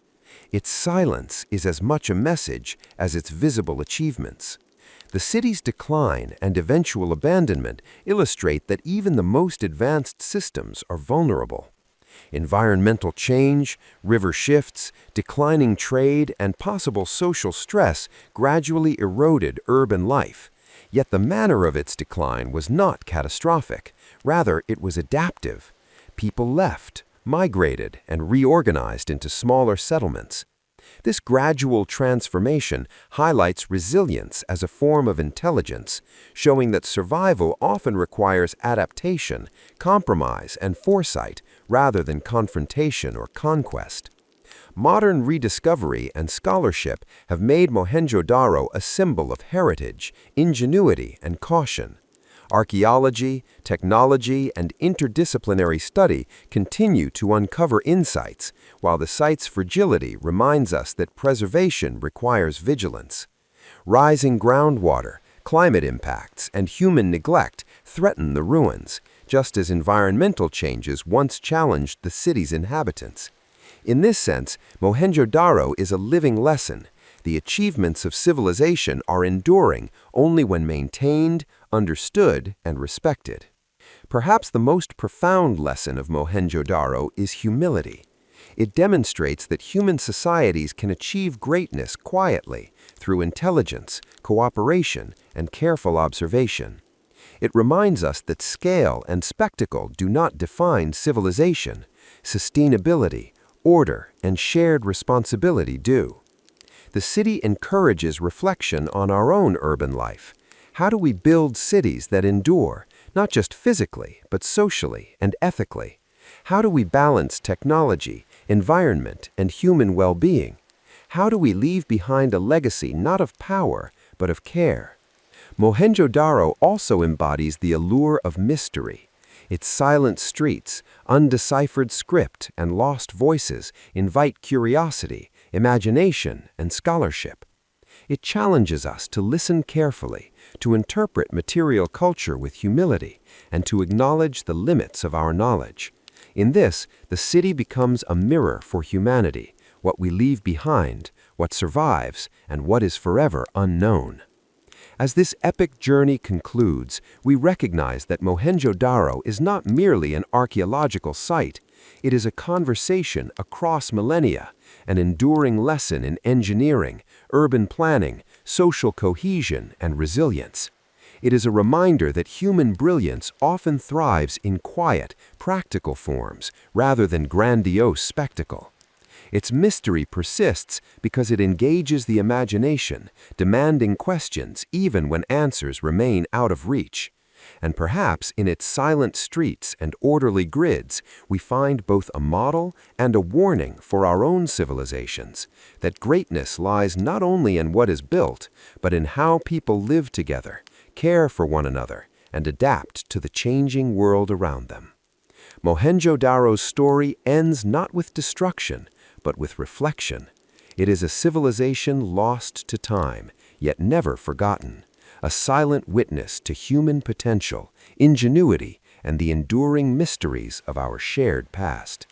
Its silence is as much a message as its visible achievements. The city's decline and eventual abandonment illustrate that even the most advanced systems are vulnerable. Environmental change, river shifts, declining trade, and possible social stress gradually eroded urban life. Yet the manner of its decline was not catastrophic. Rather, it was adaptive. People left, migrated, and reorganized into smaller settlements. This gradual transformation highlights resilience as a form of intelligence, showing that survival often requires adaptation, compromise, and foresight rather than confrontation or conquest. Modern rediscovery and scholarship have made Mohenjo-Daro a symbol of heritage, ingenuity, and caution. Archaeology, technology, and interdisciplinary study continue to uncover insights, while the site's fragility reminds us that preservation requires vigilance. Rising groundwater, climate impacts, and human neglect threaten the ruins, just as environmental changes once challenged the city's inhabitants. In this sense, Mohenjo-Daro is a living lesson. The achievements of civilization are enduring only when maintained, understood, and respected. Perhaps the most profound lesson of Mohenjo-Daro is humility. It demonstrates that human societies can achieve greatness quietly through intelligence, cooperation, and careful observation. It reminds us that scale and spectacle do not define civilization. Sustainability, order, and shared responsibility do. The city encourages reflection on our own urban life. How do we build cities that endure, not just physically, but socially and ethically? How do we balance technology, environment, and human well-being? How do we leave behind a legacy not of power, but of care? Mohenjo-Daro also embodies the allure of mystery. Its silent streets, undeciphered script, and lost voices invite curiosity, imagination, and scholarship. It challenges us to listen carefully, to interpret material culture with humility, and to acknowledge the limits of our knowledge. In this, the city becomes a mirror for humanity, what we leave behind, what survives, and what is forever unknown. As this epic journey concludes, we recognize that Mohenjo-Daro is not merely an archaeological site. It is a conversation across millennia, an enduring lesson in engineering, urban planning, social cohesion, and resilience. It is a reminder that human brilliance often thrives in quiet, practical forms rather than grandiose spectacle. Its mystery persists because it engages the imagination, demanding questions even when answers remain out of reach. And perhaps in its silent streets and orderly grids, we find both a model and a warning for our own civilizations, that greatness lies not only in what is built, but in how people live together, care for one another, and adapt to the changing world around them. Mohenjo-Daro's story ends not with destruction, but with reflection. It is a civilization lost to time, yet never forgotten, a silent witness to human potential, ingenuity, and the enduring mysteries of our shared past.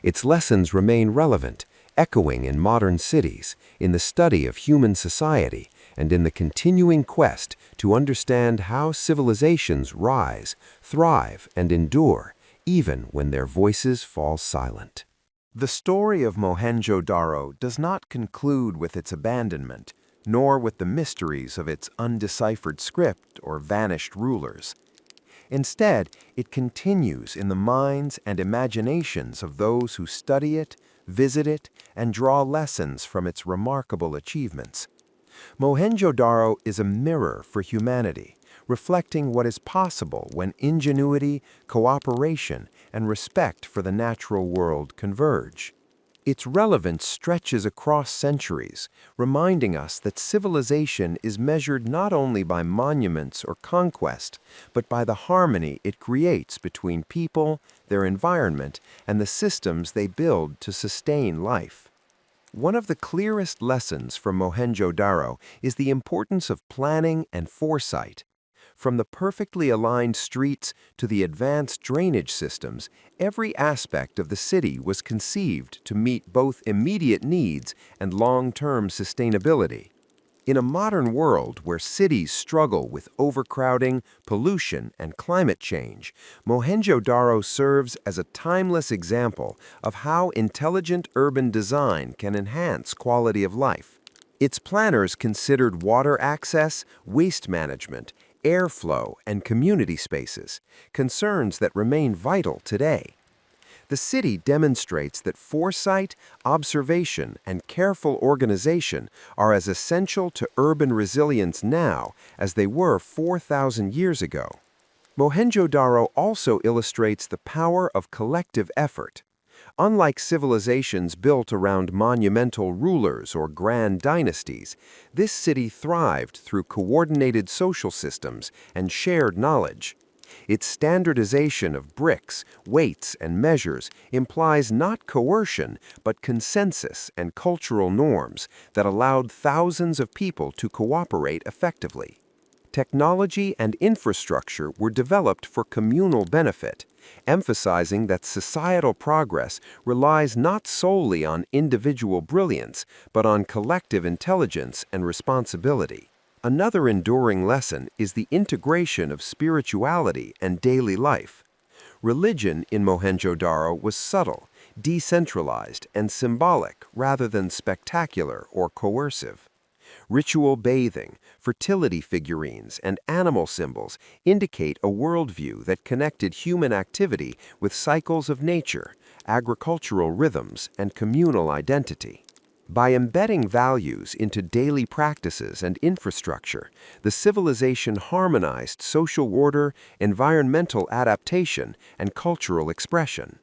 Its lessons remain relevant, echoing in modern cities, in the study of human society, and in the continuing quest to understand how civilizations rise, thrive, and endure, even when their voices fall silent. The story of Mohenjo-Daro does not conclude with its abandonment, nor with the mysteries of its undeciphered script or vanished rulers. Instead, it continues in the minds and imaginations of those who study it, visit it, and draw lessons from its remarkable achievements. Mohenjo-Daro is a mirror for humanity, reflecting what is possible when ingenuity, cooperation, and respect for the natural world converge. Its relevance stretches across centuries, reminding us that civilization is measured not only by monuments or conquest, but by the harmony it creates between people, their environment, and the systems they build to sustain life. One of the clearest lessons from Mohenjo-Daro is the importance of planning and foresight. From the perfectly aligned streets to the advanced drainage systems, every aspect of the city was conceived to meet both immediate needs and long-term sustainability. In a modern world where cities struggle with overcrowding, pollution, and climate change, Mohenjo-Daro serves as a timeless example of how intelligent urban design can enhance quality of life. Its planners considered water access, waste management, airflow, and community spaces, concerns that remain vital today. The city demonstrates that foresight, observation, and careful organization are as essential to urban resilience now as they were 4,000 years ago. Mohenjo-Daro also illustrates the power of collective effort. Unlike civilizations built around monumental rulers or grand dynasties, this city thrived through coordinated social systems and shared knowledge. Its standardization of bricks, weights, and measures implies not coercion, but consensus and cultural norms that allowed thousands of people to cooperate effectively. Technology and infrastructure were developed for communal benefit, emphasizing that societal progress relies not solely on individual brilliance, but on collective intelligence and responsibility. Another enduring lesson is the integration of spirituality and daily life. Religion in Mohenjo-Daro was subtle, decentralized, and symbolic rather than spectacular or coercive. Ritual bathing, fertility figurines, and animal symbols indicate a worldview that connected human activity with cycles of nature, agricultural rhythms, and communal identity. By embedding values into daily practices and infrastructure, the civilization harmonized social order, environmental adaptation, and cultural expression.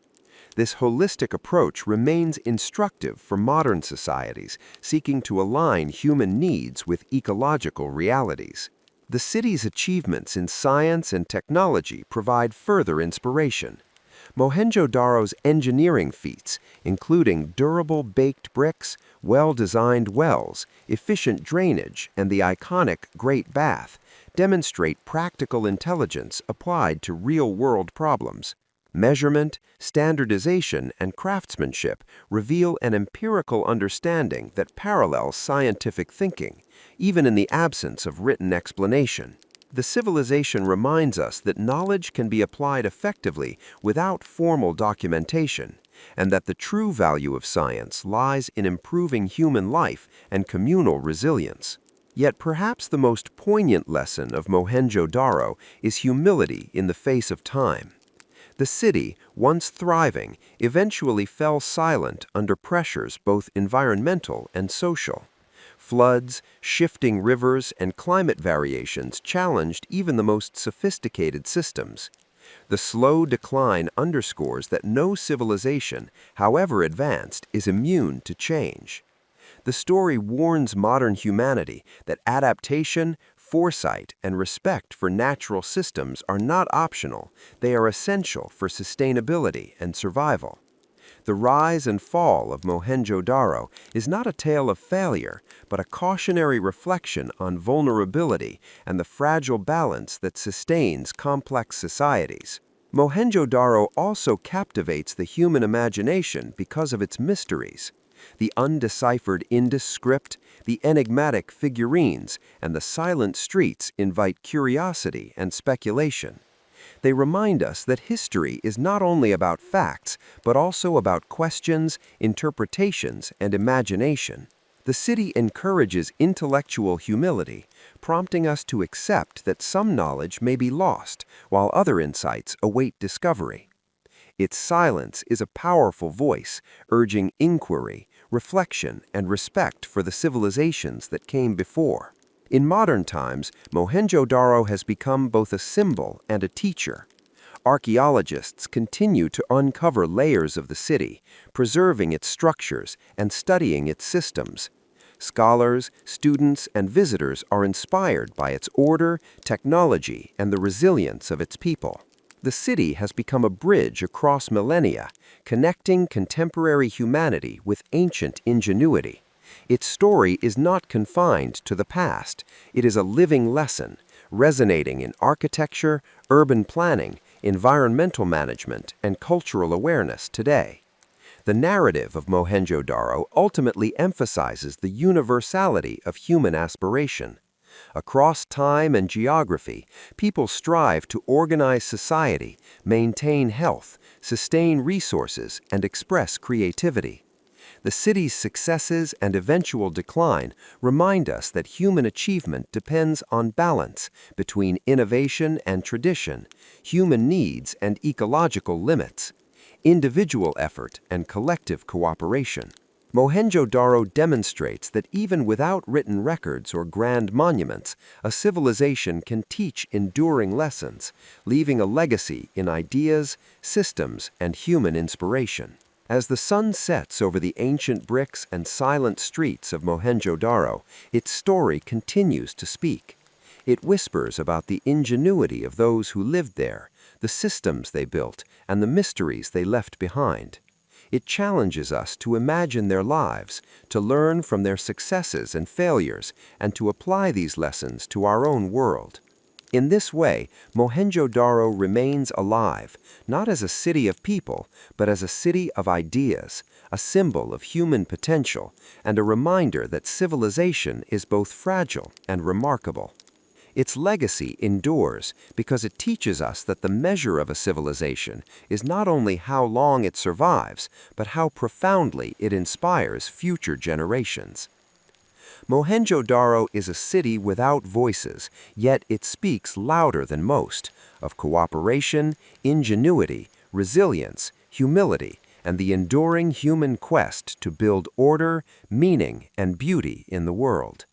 This holistic approach remains instructive for modern societies seeking to align human needs with ecological realities. The city's achievements in science and technology provide further inspiration. Mohenjo-Daro's engineering feats, including durable baked bricks, well-designed wells, efficient drainage, and the iconic Great Bath, demonstrate practical intelligence applied to real-world problems. Measurement, standardization, and craftsmanship reveal an empirical understanding that parallels scientific thinking, even in the absence of written explanation. The civilization reminds us that knowledge can be applied effectively without formal documentation, and that the true value of science lies in improving human life and communal resilience. Yet perhaps the most poignant lesson of Mohenjo-Daro is humility in the face of time. The city, once thriving, eventually fell silent under pressures both environmental and social. Floods, shifting rivers, and climate variations challenged even the most sophisticated systems. The slow decline underscores that no civilization, however advanced, is immune to change. The story warns modern humanity that adaptation, foresight, and respect for natural systems are not optional, they are essential for sustainability and survival. The rise and fall of Mohenjo-Daro is not a tale of failure, but a cautionary reflection on vulnerability and the fragile balance that sustains complex societies. Mohenjo-Daro also captivates the human imagination because of its mysteries. The undeciphered Indus script, the enigmatic figurines, and the silent streets invite curiosity and speculation. They remind us that history is not only about facts, but also about questions, interpretations, and imagination. The city encourages intellectual humility, prompting us to accept that some knowledge may be lost, while other insights await discovery. Its silence is a powerful voice, urging inquiry, reflection, and respect for the civilizations that came before. In modern times, Mohenjo-Daro has become both a symbol and a teacher. Archaeologists continue to uncover layers of the city, preserving its structures and studying its systems. Scholars, students, and visitors are inspired by its order, technology, and the resilience of its people. The city has become a bridge across millennia, connecting contemporary humanity with ancient ingenuity. Its story is not confined to the past. It is a living lesson, resonating in architecture, urban planning, environmental management, and cultural awareness today. The narrative of Mohenjo-Daro ultimately emphasizes the universality of human aspiration. Across time and geography, people strive to organize society, maintain health, sustain resources, and express creativity. The city's successes and eventual decline remind us that human achievement depends on balance between innovation and tradition, human needs and ecological limits, individual effort and collective cooperation. Mohenjo-Daro demonstrates that even without written records or grand monuments, a civilization can teach enduring lessons, leaving a legacy in ideas, systems, and human inspiration. As the sun sets over the ancient bricks and silent streets of Mohenjo-Daro, its story continues to speak. It whispers about the ingenuity of those who lived there, the systems they built, and the mysteries they left behind. It challenges us to imagine their lives, to learn from their successes and failures, and to apply these lessons to our own world. In this way, Mohenjo-Daro remains alive, not as a city of people, but as a city of ideas, a symbol of human potential, and a reminder that civilization is both fragile and remarkable. Its legacy endures because it teaches us that the measure of a civilization is not only how long it survives, but how profoundly it inspires future generations. Mohenjo-Daro is a city without voices, yet it speaks louder than most, of cooperation, ingenuity, resilience, humility, and the enduring human quest to build order, meaning, and beauty in the world.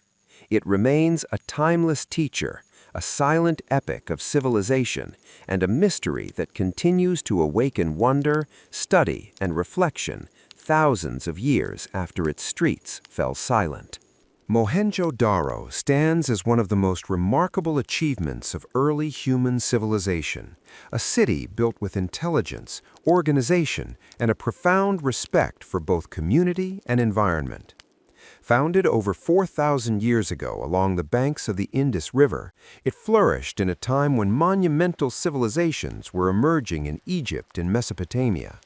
It remains a timeless teacher, a silent epic of civilization, and a mystery that continues to awaken wonder, study, and reflection thousands of years after its streets fell silent. Mohenjo-Daro stands as one of the most remarkable achievements of early human civilization, a city built with intelligence, organization, and a profound respect for both community and environment. Founded over 4,000 years ago along the banks of the Indus River, it flourished in a time when monumental civilizations were emerging in Egypt and Mesopotamia.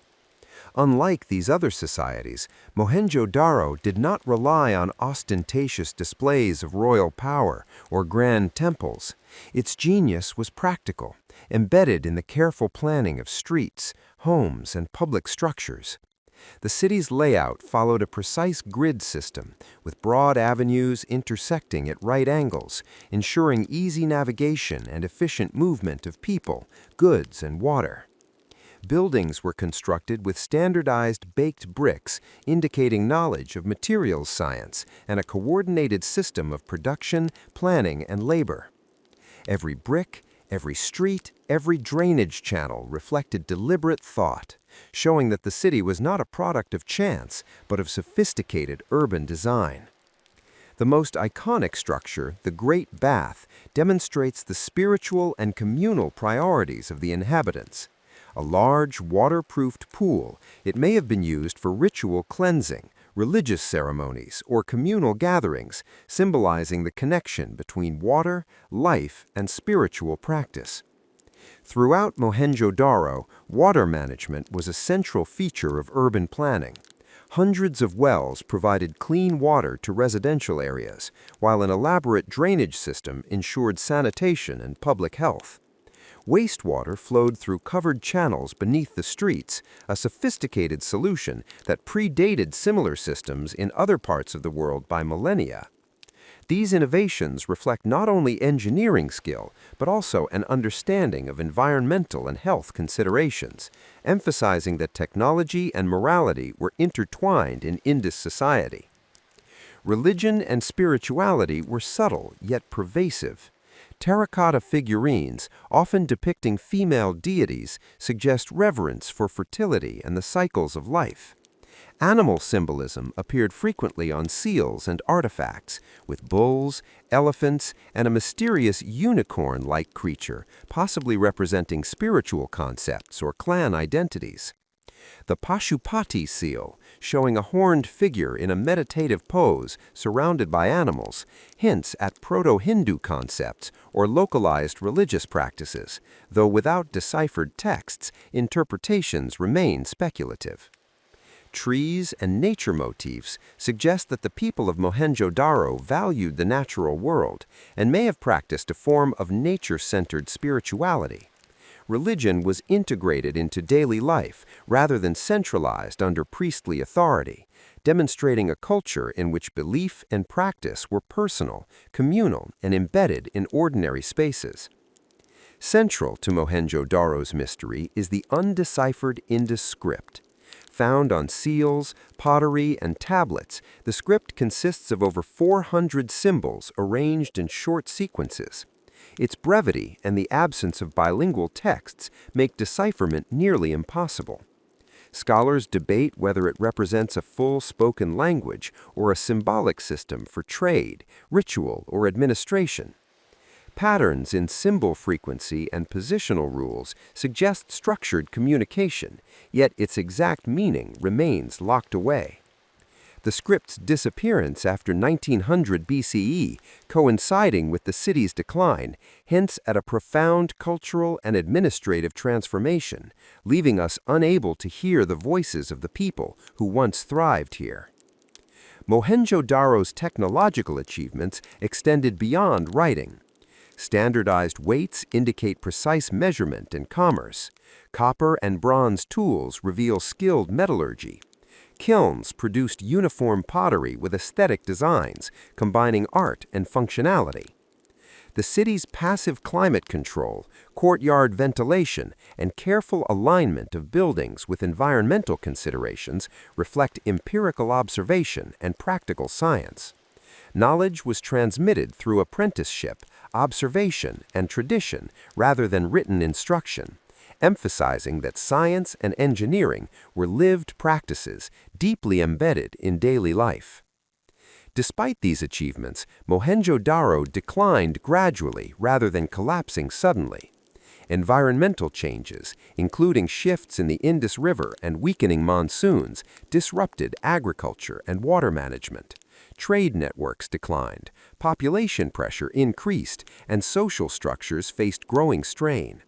Unlike these other societies, Mohenjo-Daro did not rely on ostentatious displays of royal power or grand temples. Its genius was practical, embedded in the careful planning of streets, homes, and public structures. The city's layout followed a precise grid system, with broad avenues intersecting at right angles, ensuring easy navigation and efficient movement of people, goods, and water. Buildings were constructed with standardized baked bricks, indicating knowledge of materials science and a coordinated system of production, planning, and labor. Every brick, every street, every drainage channel reflected deliberate thought, showing that the city was not a product of chance, but of sophisticated urban design. The most iconic structure, the Great Bath, demonstrates the spiritual and communal priorities of the inhabitants. A large, waterproofed pool, it may have been used for ritual cleansing, religious ceremonies, or communal gatherings, symbolizing the connection between water, life, and spiritual practice. Throughout Mohenjo-Daro, water management was a central feature of urban planning. Hundreds of wells provided clean water to residential areas, while an elaborate drainage system ensured sanitation and public health. Wastewater flowed through covered channels beneath the streets, a sophisticated solution that predated similar systems in other parts of the world by millennia. These innovations reflect not only engineering skill, but also an understanding of environmental and health considerations, emphasizing that technology and morality were intertwined in Indus society. Religion and spirituality were subtle yet pervasive. Terracotta figurines, often depicting female deities, suggest reverence for fertility and the cycles of life. Animal symbolism appeared frequently on seals and artifacts, with bulls, elephants, and a mysterious unicorn-like creature, possibly representing spiritual concepts or clan identities. The Pashupati seal, showing a horned figure in a meditative pose surrounded by animals, hints at proto-Hindu concepts or localized religious practices, though without deciphered texts, interpretations remain speculative. Trees and nature motifs suggest that the people of Mohenjo-Daro valued the natural world and may have practiced a form of nature-centered spirituality. Religion was integrated into daily life rather than centralized under priestly authority, demonstrating a culture in which belief and practice were personal, communal, and embedded in ordinary spaces. Central to Mohenjo-Daro's mystery is the undeciphered Indus script. Found on seals, pottery, and tablets, the script consists of over 400 symbols arranged in short sequences. Its brevity and the absence of bilingual texts make decipherment nearly impossible. Scholars debate whether it represents a full spoken language or a symbolic system for trade, ritual, or administration. Patterns in symbol frequency and positional rules suggest structured communication, yet its exact meaning remains locked away. The script's disappearance after 1900 BCE, coinciding with the city's decline, hints at a profound cultural and administrative transformation, leaving us unable to hear the voices of the people who once thrived here. Mohenjo-Daro's technological achievements extended beyond writing. Standardized weights indicate precise measurement and commerce. Copper and bronze tools reveal skilled metallurgy. Kilns produced uniform pottery with aesthetic designs, combining art and functionality. The city's passive climate control, courtyard ventilation, and careful alignment of buildings with environmental considerations reflect empirical observation and practical science. Knowledge was transmitted through apprenticeship, observation, and tradition rather than written instruction, emphasizing that science and engineering were lived practices deeply embedded in daily life. Despite these achievements, Mohenjo-Daro declined gradually rather than collapsing suddenly. Environmental changes, including shifts in the Indus River and weakening monsoons, disrupted agriculture and water management. Trade networks declined, population pressure increased, and social structures faced growing strain.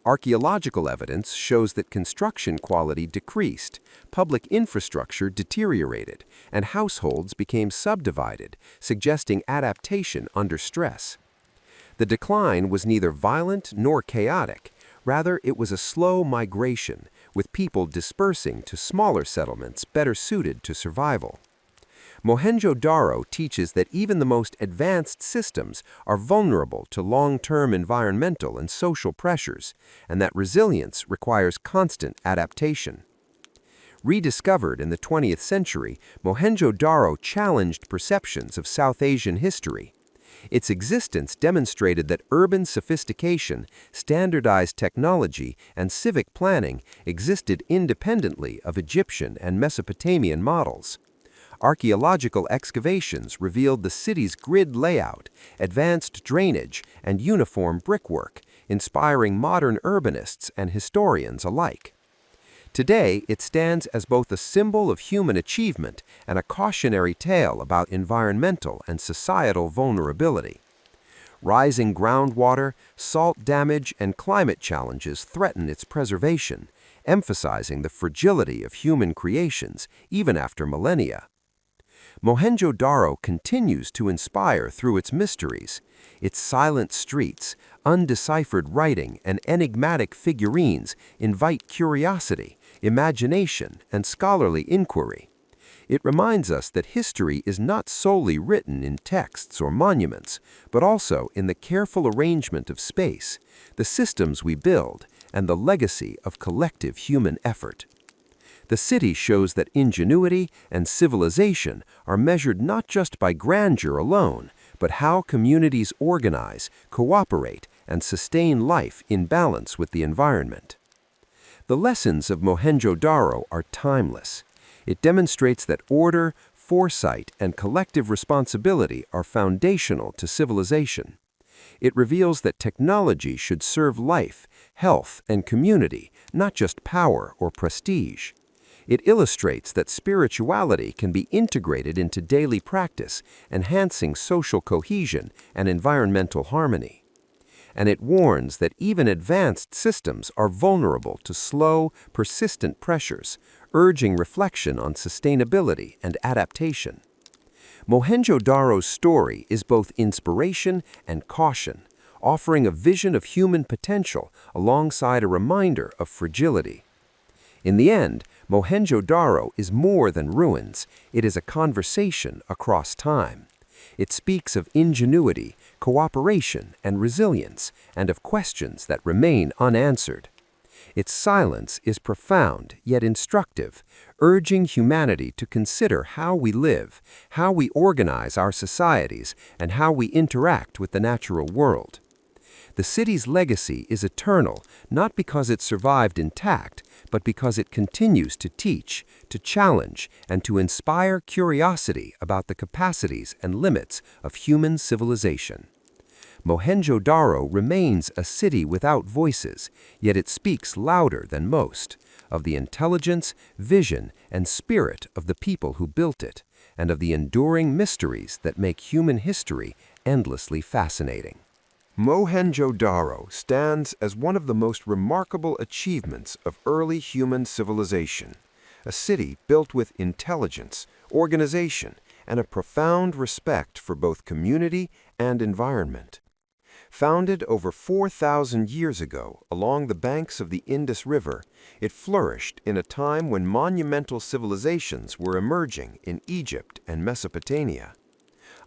Archaeological evidence shows that construction quality decreased, public infrastructure deteriorated, and households became subdivided, suggesting adaptation under stress. The decline was neither violent nor chaotic. Rather, it was a slow migration, with people dispersing to smaller settlements better suited to survival. Mohenjo-Daro teaches that even the most advanced systems are vulnerable to long-term environmental and social pressures, and that resilience requires constant adaptation. Rediscovered in the 20th century, Mohenjo-Daro challenged perceptions of South Asian history. Its existence demonstrated that urban sophistication, standardized technology, and civic planning existed independently of Egyptian and Mesopotamian models. Archaeological excavations revealed the city's grid layout, advanced drainage, and uniform brickwork, inspiring modern urbanists and historians alike. Today, it stands as both a symbol of human achievement and a cautionary tale about environmental and societal vulnerability. Rising groundwater, salt damage, and climate challenges threaten its preservation, emphasizing the fragility of human creations even after millennia. Mohenjo-Daro continues to inspire through its mysteries. Its silent streets, undeciphered writing, and enigmatic figurines invite curiosity, imagination, and scholarly inquiry. It reminds us that history is not solely written in texts or monuments, but also in the careful arrangement of space, the systems we build, and the legacy of collective human effort. The city shows that ingenuity and civilization are measured not just by grandeur alone, but how communities organize, cooperate, and sustain life in balance with the environment. The lessons of Mohenjo-Daro are timeless. It demonstrates that order, foresight, and collective responsibility are foundational to civilization. It reveals that technology should serve life, health, and community, not just power or prestige. It illustrates that spirituality can be integrated into daily practice, enhancing social cohesion and environmental harmony. And it warns that even advanced systems are vulnerable to slow, persistent pressures, urging reflection on sustainability and adaptation. Mohenjo-Daro's story is both inspiration and caution, offering a vision of human potential alongside a reminder of fragility. In the end, Mohenjo-Daro is more than ruins. It is a conversation across time. It speaks of ingenuity, cooperation, and resilience, and of questions that remain unanswered. Its silence is profound yet instructive, urging humanity to consider how we live, how we organize our societies, and how we interact with the natural world. The city's legacy is eternal, not because it survived intact, but because it continues to teach, to challenge, and to inspire curiosity about the capacities and limits of human civilization. Mohenjo-Daro remains a city without voices, yet it speaks louder than most, of the intelligence, vision, and spirit of the people who built it, and of the enduring mysteries that make human history endlessly fascinating. Mohenjo-Daro stands as one of the most remarkable achievements of early human civilization, a city built with intelligence, organization, and a profound respect for both community and environment. Founded over 4,000 years ago along the banks of the Indus River, it flourished in a time when monumental civilizations were emerging in Egypt and Mesopotamia.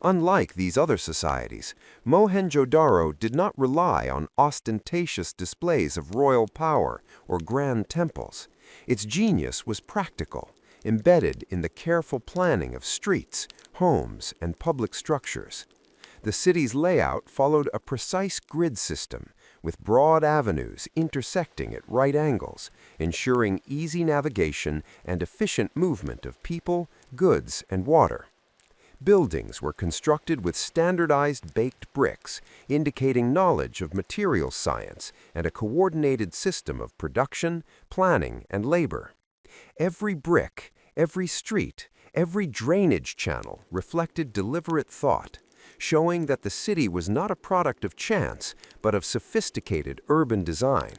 Unlike these other societies, Mohenjo-Daro did not rely on ostentatious displays of royal power or grand temples. Its genius was practical, embedded in the careful planning of streets, homes, and public structures. The city's layout followed a precise grid system, with broad avenues intersecting at right angles, ensuring easy navigation and efficient movement of people, goods, and water. Buildings were constructed with standardized baked bricks, indicating knowledge of materials science and a coordinated system of production, planning, and labor. Every brick, every street, every drainage channel reflected deliberate thought, showing that the city was not a product of chance, but of sophisticated urban design.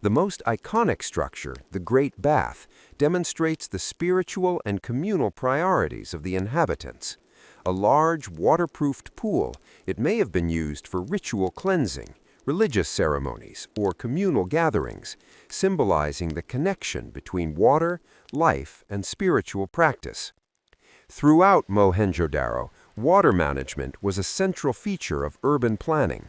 The most iconic structure, the Great Bath, demonstrates the spiritual and communal priorities of the inhabitants. A large, waterproofed pool, it may have been used for ritual cleansing, religious ceremonies, or communal gatherings, symbolizing the connection between water, life, and spiritual practice. Throughout Mohenjo-Daro, water management was a central feature of urban planning.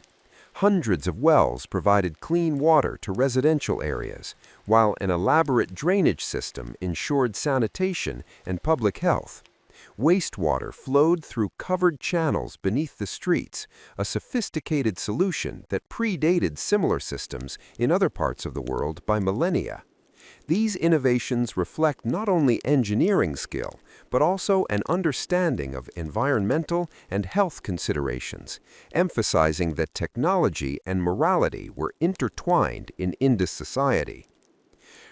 Hundreds of wells provided clean water to residential areas, while an elaborate drainage system ensured sanitation and public health. Wastewater flowed through covered channels beneath the streets, a sophisticated solution that predated similar systems in other parts of the world by millennia. These innovations reflect not only engineering skill, but also an understanding of environmental and health considerations, emphasizing that technology and morality were intertwined in Indus society.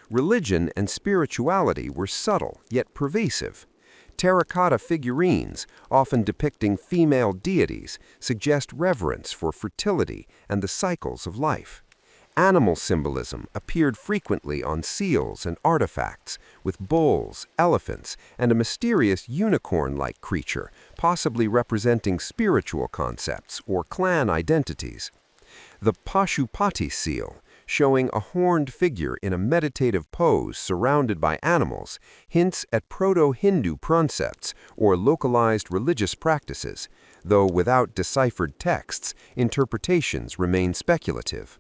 Religion and spirituality were subtle yet pervasive. Terracotta figurines, often depicting female deities, suggest reverence for fertility and the cycles of life. Animal symbolism appeared frequently on seals and artifacts, with bulls, elephants, and a mysterious unicorn-like creature, possibly representing spiritual concepts or clan identities. The Pashupati seal, showing a horned figure in a meditative pose surrounded by animals, hints at Proto-Hindu concepts or localized religious practices, though without deciphered texts, interpretations remain speculative.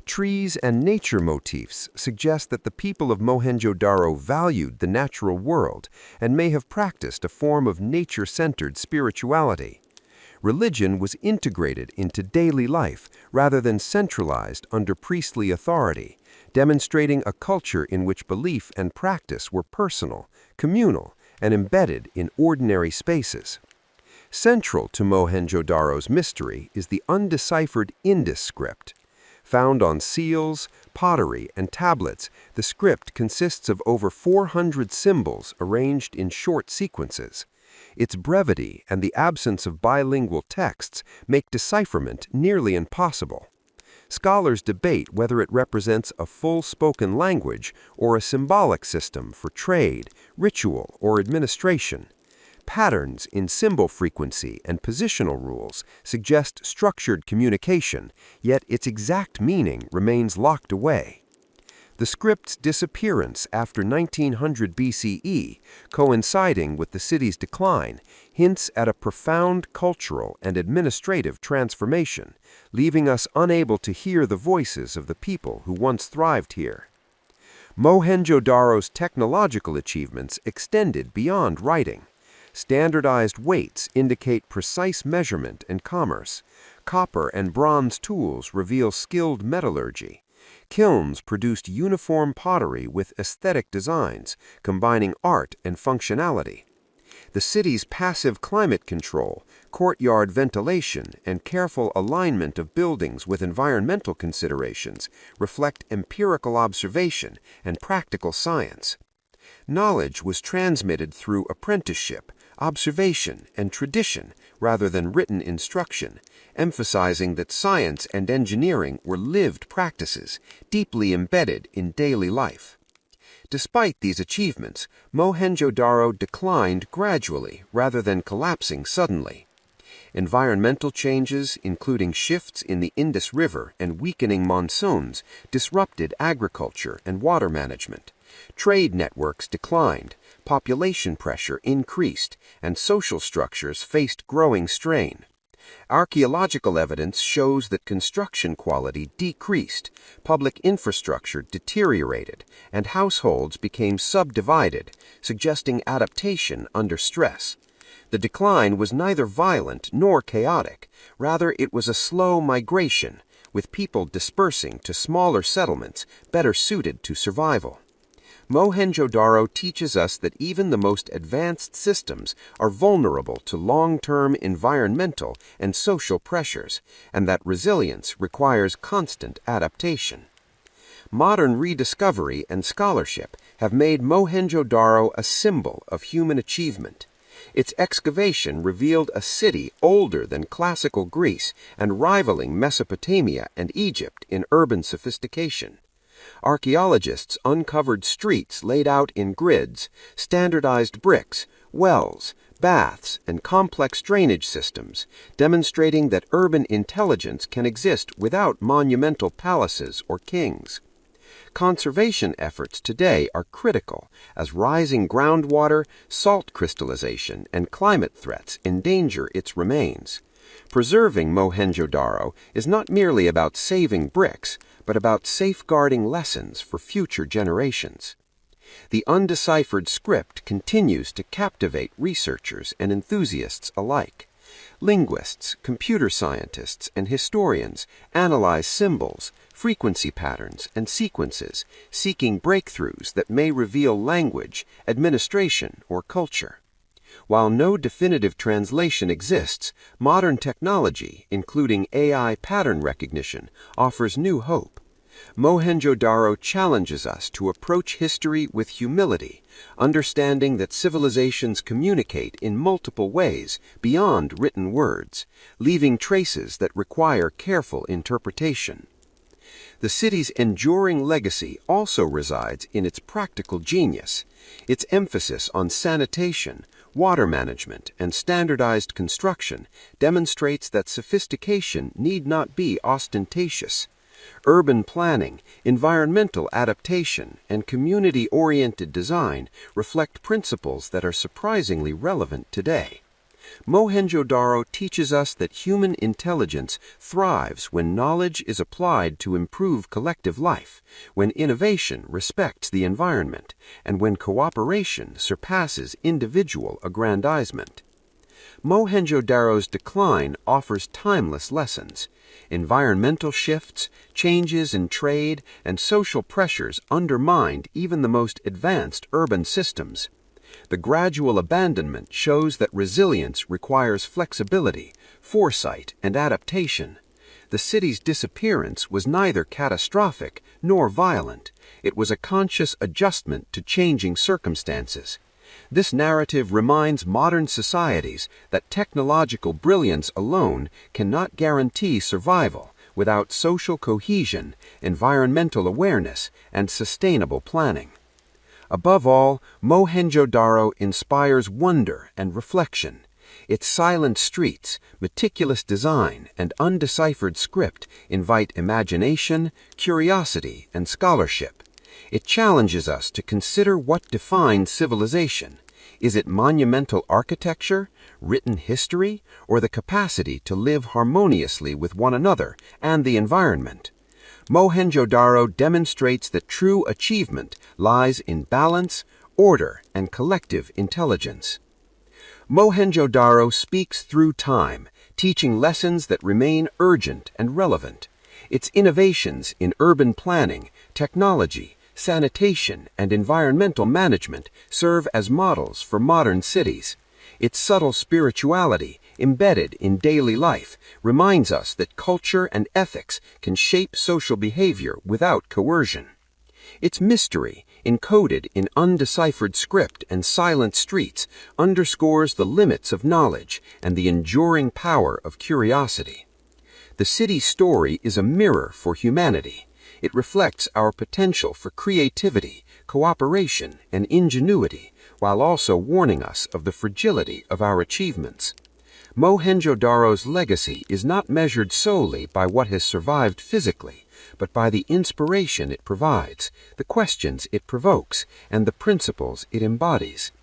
Trees and nature motifs suggest that the people of Mohenjo-Daro valued the natural world and may have practiced a form of nature-centered spirituality. Religion was integrated into daily life rather than centralized under priestly authority, demonstrating a culture in which belief and practice were personal, communal, and embedded in ordinary spaces. Central to Mohenjo-Daro's mystery is the undeciphered Indus script. Found on seals, pottery, and tablets, the script consists of over 400 symbols arranged in short sequences. Its brevity and the absence of bilingual texts make decipherment nearly impossible. Scholars debate whether it represents a full spoken language or a symbolic system for trade, ritual, or administration. Patterns in symbol frequency and positional rules suggest structured communication, yet its exact meaning remains locked away. The script's disappearance after 1900 BCE, coinciding with the city's decline, hints at a profound cultural and administrative transformation, leaving us unable to hear the voices of the people who once thrived here. Mohenjo-Daro's technological achievements extended beyond writing. Standardized weights indicate precise measurement and commerce. Copper and bronze tools reveal skilled metallurgy. Kilns produced uniform pottery with aesthetic designs, combining art and functionality. The city's passive climate control, courtyard ventilation, and careful alignment of buildings with environmental considerations reflect empirical observation and practical science. Knowledge was transmitted through apprenticeship, observation, and tradition rather than written instruction, emphasizing that science and engineering were lived practices, deeply embedded in daily life. Despite these achievements, Mohenjo-Daro declined gradually rather than collapsing suddenly. Environmental changes, including shifts in the Indus River and weakening monsoons, disrupted agriculture and water management. Trade networks declined, population pressure increased, and social structures faced growing strain. Archaeological evidence shows that construction quality decreased, public infrastructure deteriorated, and households became subdivided, suggesting adaptation under stress. The decline was neither violent nor chaotic. Rather, it was a slow migration, with people dispersing to smaller settlements better suited to survival. Mohenjo-Daro teaches us that even the most advanced systems are vulnerable to long-term environmental and social pressures, and that resilience requires constant adaptation. Modern rediscovery and scholarship have made Mohenjo-Daro a symbol of human achievement. Its excavation revealed a city older than classical Greece and rivaling Mesopotamia and Egypt in urban sophistication. Archaeologists uncovered streets laid out in grids, standardized bricks, wells, baths, and complex drainage systems, demonstrating that urban intelligence can exist without monumental palaces or kings. Conservation efforts today are critical as rising groundwater, salt crystallization, and climate threats endanger its remains. Preserving Mohenjo-Daro is not merely about saving bricks, but about safeguarding lessons for future generations. The undeciphered script continues to captivate researchers and enthusiasts alike. Linguists, computer scientists, and historians analyze symbols, frequency patterns, and sequences, seeking breakthroughs that may reveal language, administration, or culture. While no definitive translation exists, modern technology, including AI pattern recognition, offers new hope. Mohenjo-Daro challenges us to approach history with humility, understanding that civilizations communicate in multiple ways beyond written words, leaving traces that require careful interpretation. The city's enduring legacy also resides in its practical genius. Its emphasis on sanitation, water management, and standardized construction demonstrates that sophistication need not be ostentatious. Urban planning, environmental adaptation, and community-oriented design reflect principles that are surprisingly relevant today. Mohenjo-Daro teaches us that human intelligence thrives when knowledge is applied to improve collective life, when innovation respects the environment, and when cooperation surpasses individual aggrandizement. Mohenjo-Daro's decline offers timeless lessons. Environmental shifts, changes in trade, and social pressures undermined even the most advanced urban systems. The gradual abandonment shows that resilience requires flexibility, foresight, and adaptation. The city's disappearance was neither catastrophic nor violent. It was a conscious adjustment to changing circumstances. This narrative reminds modern societies that technological brilliance alone cannot guarantee survival without social cohesion, environmental awareness, and sustainable planning. Above all, Mohenjo-Daro inspires wonder and reflection. Its silent streets, meticulous design, and undeciphered script invite imagination, curiosity, and scholarship. It challenges us to consider what defines civilization. Is it monumental architecture, written history, or the capacity to live harmoniously with one another and the environment? Mohenjo-Daro demonstrates that true achievement lies in balance, order, and collective intelligence. Mohenjo-Daro speaks through time, teaching lessons that remain urgent and relevant. Its innovations in urban planning, technology, sanitation, and environmental management serve as models for modern cities. Its subtle spirituality, embedded in daily life, reminds us that culture and ethics can shape social behavior without coercion. Its mystery, encoded in undeciphered script and silent streets, underscores the limits of knowledge and the enduring power of curiosity. The city's story is a mirror for humanity. It reflects our potential for creativity, cooperation, and ingenuity, while also warning us of the fragility of our achievements. Mohenjo-Daro's legacy is not measured solely by what has survived physically, but by the inspiration it provides, the questions it provokes, and the principles it embodies.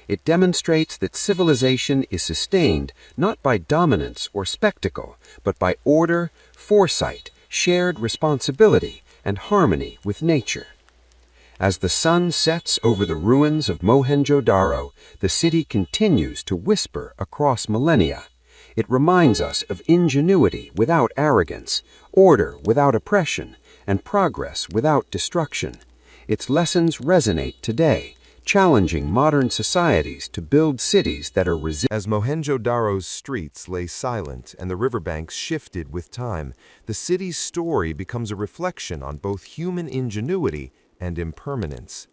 It demonstrates that civilization is sustained not by dominance or spectacle, but by order, foresight, shared responsibility, and harmony with nature. As the sun sets over the ruins of Mohenjo-Daro, the city continues to whisper across millennia. It reminds us of ingenuity without arrogance, order without oppression, and progress without destruction. Its lessons resonate today, challenging modern societies to build cities that are resilient. As Mohenjo-Daro's streets lay silent and the riverbanks shifted with time, the city's story becomes a reflection on both human ingenuity and impermanence.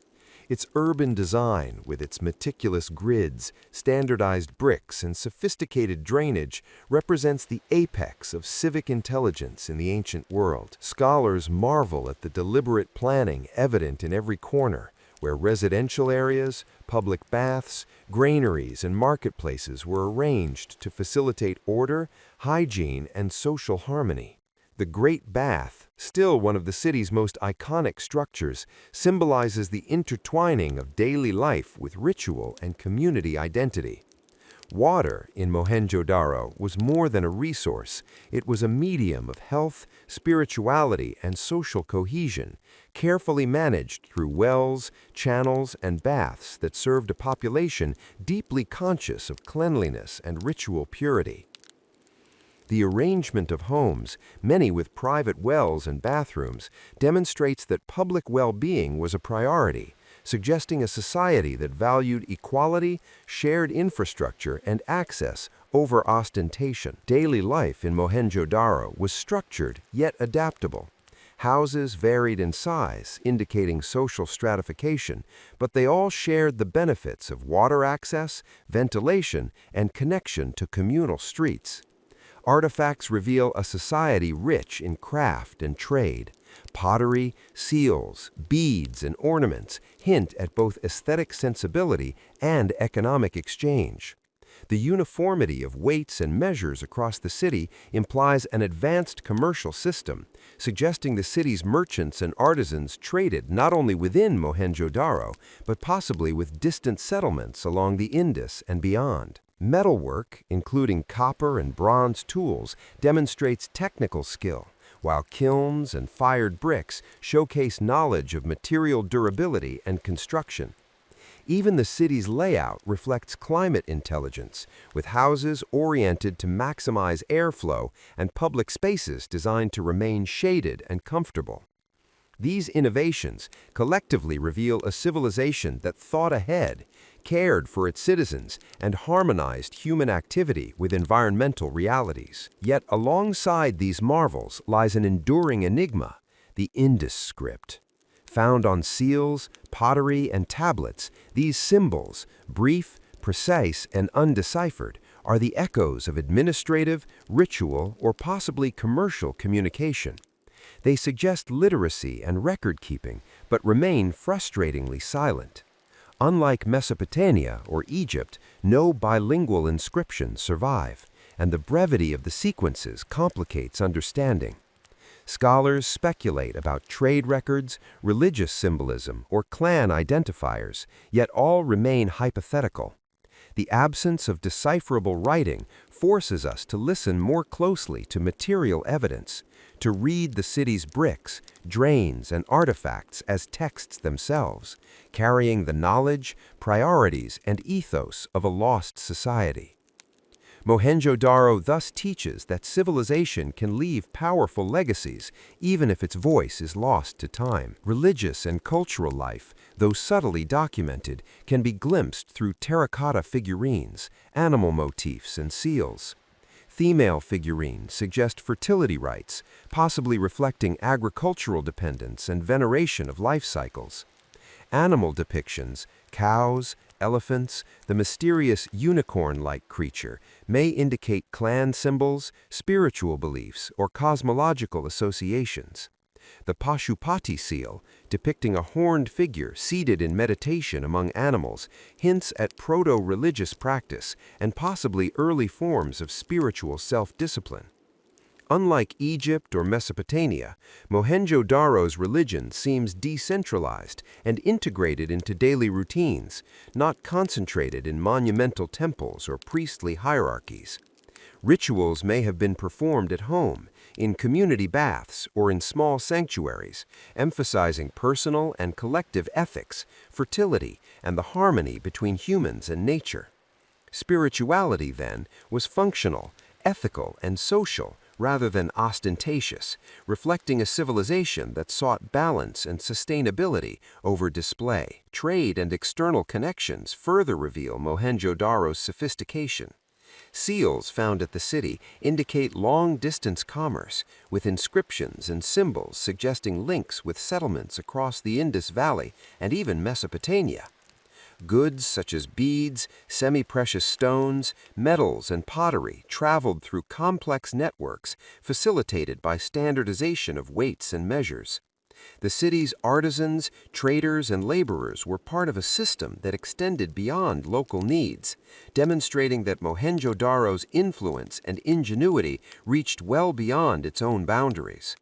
Its urban design, with its meticulous grids, standardized bricks, and sophisticated drainage, represents the apex of civic intelligence in the ancient world. Scholars marvel at the deliberate planning evident in every corner, where residential areas, public baths, granaries, and marketplaces were arranged to facilitate order, hygiene, and social harmony. The Great Bath, still one of the city's most iconic structures, symbolizes the intertwining of daily life with ritual and community identity. Water in Mohenjo-Daro was more than a resource. It was a medium of health, spirituality, and social cohesion, carefully managed through wells, channels, and baths that served a population deeply conscious of cleanliness and ritual purity. The arrangement of homes, many with private wells and bathrooms, demonstrates that public well-being was a priority, suggesting a society that valued equality, shared infrastructure, and access over ostentation. Daily life in Mohenjo-Daro was structured yet adaptable. Houses varied in size, indicating social stratification, but they all shared the benefits of water access, ventilation, and connection to communal streets. Artifacts reveal a society rich in craft and trade. Pottery, seals, beads, and ornaments hint at both aesthetic sensibility and economic exchange. The uniformity of weights and measures across the city implies an advanced commercial system, suggesting the city's merchants and artisans traded not only within Mohenjo-Daro, but possibly with distant settlements along the Indus and beyond. Metalwork, including copper and bronze tools, demonstrates technical skill, while kilns and fired bricks showcase knowledge of material durability and construction. Even the city's layout reflects climate intelligence, with houses oriented to maximize airflow and public spaces designed to remain shaded and comfortable. These innovations collectively reveal a civilization that thought ahead, cared for its citizens, and harmonized human activity with environmental realities. Yet alongside these marvels lies an enduring enigma, the Indus script. Found on seals, pottery, and tablets, these symbols, brief, precise, and undeciphered, are the echoes of administrative, ritual, or possibly commercial communication. They suggest literacy and record-keeping, but remain frustratingly silent. Unlike Mesopotamia or Egypt, no bilingual inscriptions survive, and the brevity of the sequences complicates understanding. Scholars speculate about trade records, religious symbolism, or clan identifiers, yet all remain hypothetical. The absence of decipherable writing forces us to listen more closely to material evidence, to read the city's bricks, drains, and artifacts as texts themselves, carrying the knowledge, priorities, and ethos of a lost society. Mohenjo-Daro thus teaches that civilization can leave powerful legacies even if its voice is lost to time. Religious and cultural life, though subtly documented, can be glimpsed through terracotta figurines, animal motifs, and seals. Female figurines suggest fertility rites, possibly reflecting agricultural dependence and veneration of life cycles. Animal depictions, cows, elephants, the mysterious unicorn-like creature, may indicate clan symbols, spiritual beliefs, or cosmological associations. The Pashupati seal, depicting a horned figure seated in meditation among animals, hints at proto-religious practice and possibly early forms of spiritual self-discipline. Unlike Egypt or Mesopotamia, Mohenjo-Daro's religion seems decentralized and integrated into daily routines, not concentrated in monumental temples or priestly hierarchies. Rituals may have been performed at home, in community baths, or in small sanctuaries, emphasizing personal and collective ethics, fertility, and the harmony between humans and nature. Spirituality, then, was functional, ethical, and social, rather than ostentatious, reflecting a civilization that sought balance and sustainability over display. Trade and external connections further reveal Mohenjo-Daro's sophistication. Seals found at the city indicate long-distance commerce, with inscriptions and symbols suggesting links with settlements across the Indus Valley and even Mesopotamia. Goods such as beads, semi-precious stones, metals, and pottery traveled through complex networks facilitated by standardization of weights and measures. The city's artisans, traders, and laborers were part of a system that extended beyond local needs, demonstrating that Mohenjo-Daro's influence and ingenuity reached well beyond its own boundaries.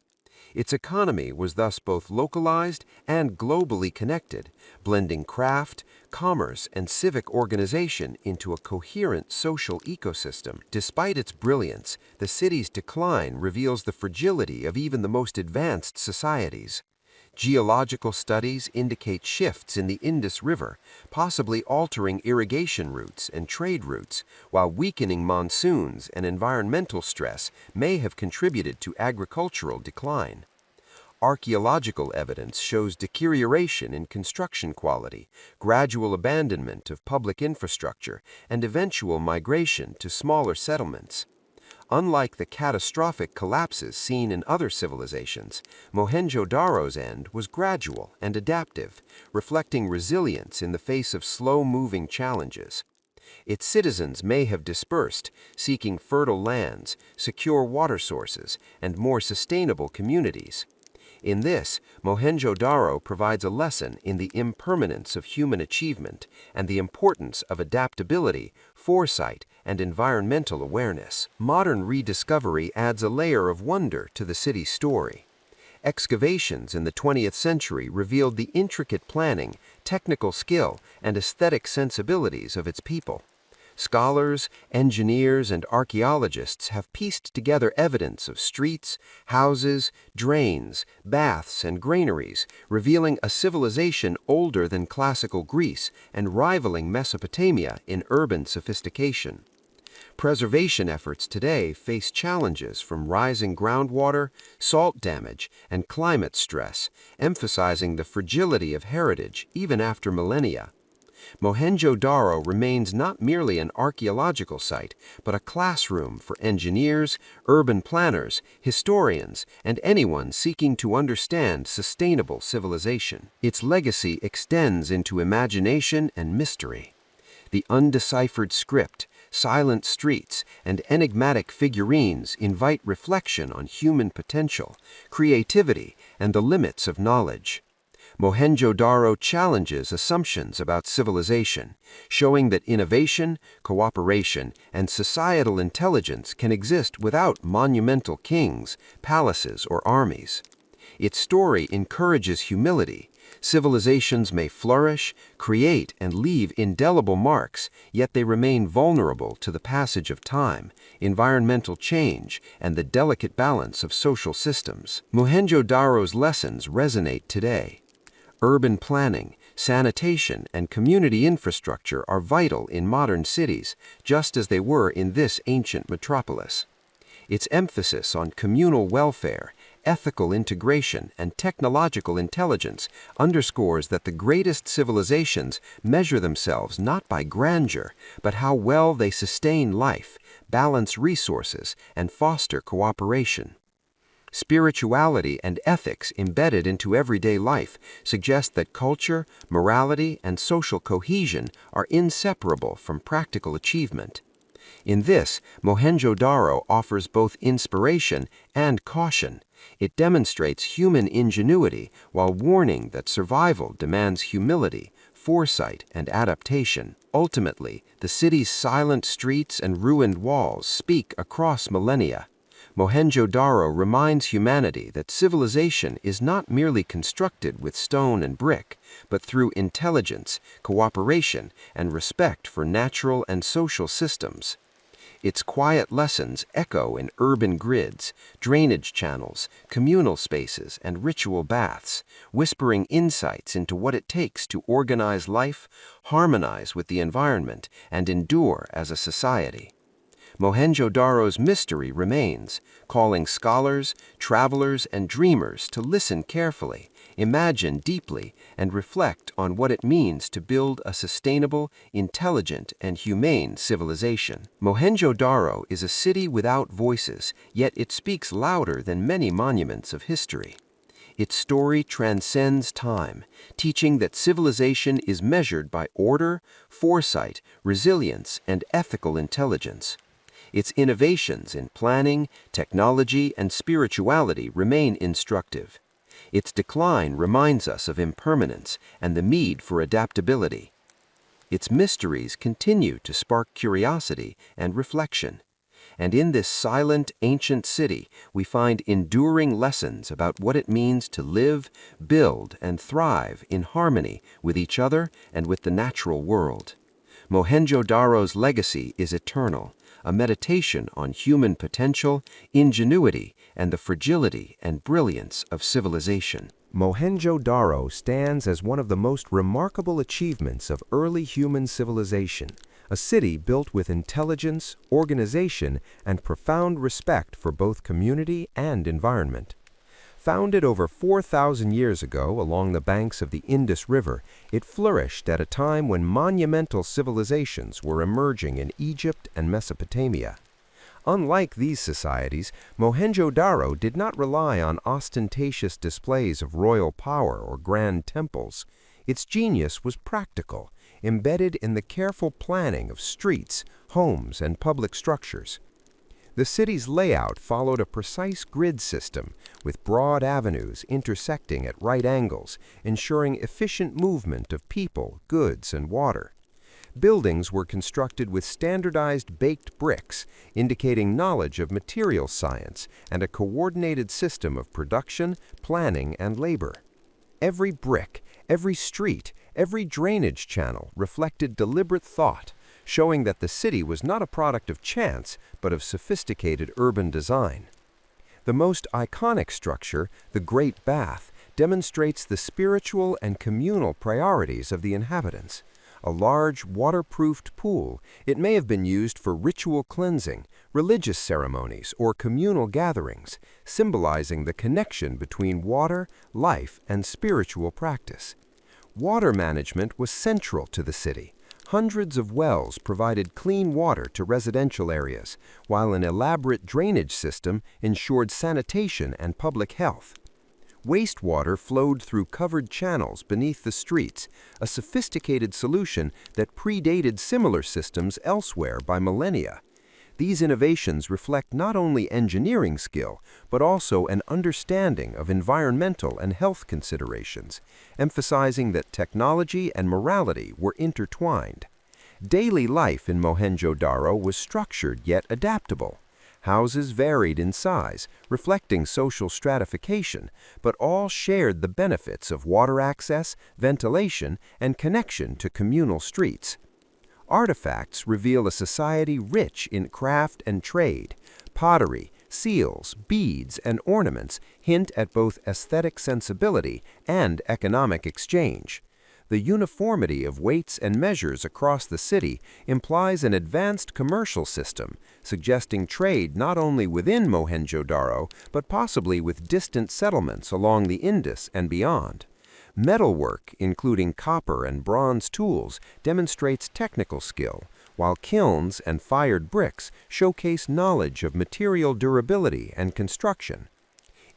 Its economy was thus both localized and globally connected, blending craft, commerce, and civic organization into a coherent social ecosystem. Despite its brilliance, the city's decline reveals the fragility of even the most advanced societies. Geological studies indicate shifts in the Indus River, possibly altering irrigation routes and trade routes, while weakening monsoons and environmental stress may have contributed to agricultural decline. Archaeological evidence shows deterioration in construction quality, gradual abandonment of public infrastructure, and eventual migration to smaller settlements. Unlike the catastrophic collapses seen in other civilizations, Mohenjo-Daro's end was gradual and adaptive, reflecting resilience in the face of slow-moving challenges. Its citizens may have dispersed, seeking fertile lands, secure water sources, and more sustainable communities. In this, Mohenjo-Daro provides a lesson in the impermanence of human achievement and the importance of adaptability, foresight, and environmental awareness. Modern rediscovery adds a layer of wonder to the city's story. Excavations in the 20th century revealed the intricate planning, technical skill, and aesthetic sensibilities of its people. Scholars, engineers, and archaeologists have pieced together evidence of streets, houses, drains, baths, and granaries, revealing a civilization older than classical Greece and rivaling Mesopotamia in urban sophistication. Preservation efforts today face challenges from rising groundwater, salt damage, and climate stress, emphasizing the fragility of heritage even after millennia. Mohenjo-Daro remains not merely an archaeological site, but a classroom for engineers, urban planners, historians, and anyone seeking to understand sustainable civilization. Its legacy extends into imagination and mystery. The undeciphered script, silent streets, and enigmatic figurines invite reflection on human potential, creativity, and the limits of knowledge. Mohenjo-Daro challenges assumptions about civilization, showing that innovation, cooperation, and societal intelligence can exist without monumental kings, palaces, or armies. Its story encourages humility, Civilizations may flourish, create, and leave indelible marks, yet they remain vulnerable to the passage of time, environmental change, and the delicate balance of social systems. Mohenjo-Daro's lessons resonate today. Urban planning, sanitation, and community infrastructure are vital in modern cities, just as they were in this ancient metropolis. Its emphasis on communal welfare, ethical integration, and technological intelligence underscores that the greatest civilizations measure themselves not by grandeur, but how well they sustain life, balance resources, and foster cooperation. Spirituality and ethics embedded into everyday life suggest that culture, morality, and social cohesion are inseparable from practical achievement. In this, Mohenjo-Daro offers both inspiration and caution. It demonstrates human ingenuity while warning that survival demands humility, foresight, and adaptation. Ultimately, the city's silent streets and ruined walls speak across millennia. Mohenjo-Daro reminds humanity that civilization is not merely constructed with stone and brick, but through intelligence, cooperation, and respect for natural and social systems. Its quiet lessons echo in urban grids, drainage channels, communal spaces, and ritual baths, whispering insights into what it takes to organize life, harmonize with the environment, and endure as a society. Mohenjo-Daro's mystery remains, calling scholars, travelers, and dreamers to listen carefully, imagine deeply, and reflect on what it means to build a sustainable, intelligent, and humane civilization. Mohenjo-Daro is a city without voices, yet it speaks louder than many monuments of history. Its story transcends time, teaching that civilization is measured by order, foresight, resilience, and ethical intelligence. Its innovations in planning, technology, and spirituality remain instructive. Its decline reminds us of impermanence and the need for adaptability. Its mysteries continue to spark curiosity and reflection. And in this silent, ancient city, we find enduring lessons about what it means to live, build, and thrive in harmony with each other and with the natural world. Mohenjo-Daro's legacy is eternal, a meditation on human potential, ingenuity, and the fragility and brilliance of civilization. Mohenjo-Daro stands as one of the most remarkable achievements of early human civilization, a city built with intelligence, organization, and profound respect for both community and environment. Founded over 4,000 years ago along the banks of the Indus River, it flourished at a time when monumental civilizations were emerging in Egypt and Mesopotamia. Unlike these societies, Mohenjo-Daro did not rely on ostentatious displays of royal power or grand temples. Its genius was practical, embedded in the careful planning of streets, homes, and public structures. The city's layout followed a precise grid system, with broad avenues intersecting at right angles, ensuring efficient movement of people, goods, and water. Buildings were constructed with standardized baked bricks, indicating knowledge of material science and a coordinated system of production, planning, and labor. Every brick, every street, every drainage channel reflected deliberate thought, showing that the city was not a product of chance, but of sophisticated urban design. The most iconic structure, the Great Bath, demonstrates the spiritual and communal priorities of the inhabitants. A large, waterproofed pool, it may have been used for ritual cleansing, religious ceremonies, or communal gatherings, symbolizing the connection between water, life, and spiritual practice. Water management was central to the city. Hundreds of wells provided clean water to residential areas, while an elaborate drainage system ensured sanitation and public health. Wastewater flowed through covered channels beneath the streets, a sophisticated solution that predated similar systems elsewhere by millennia. These innovations reflect not only engineering skill, but also an understanding of environmental and health considerations, emphasizing that technology and morality were intertwined. Daily life in Mohenjo-Daro was structured yet adaptable. Houses varied in size, reflecting social stratification, but all shared the benefits of water access, ventilation, and connection to communal streets. Artifacts reveal a society rich in craft and trade. Pottery, seals, beads, and ornaments hint at both aesthetic sensibility and economic exchange. The uniformity of weights and measures across the city implies an advanced commercial system, suggesting trade not only within Mohenjo-Daro, but possibly with distant settlements along the Indus and beyond. Metalwork, including copper and bronze tools, demonstrates technical skill, while kilns and fired bricks showcase knowledge of material durability and construction.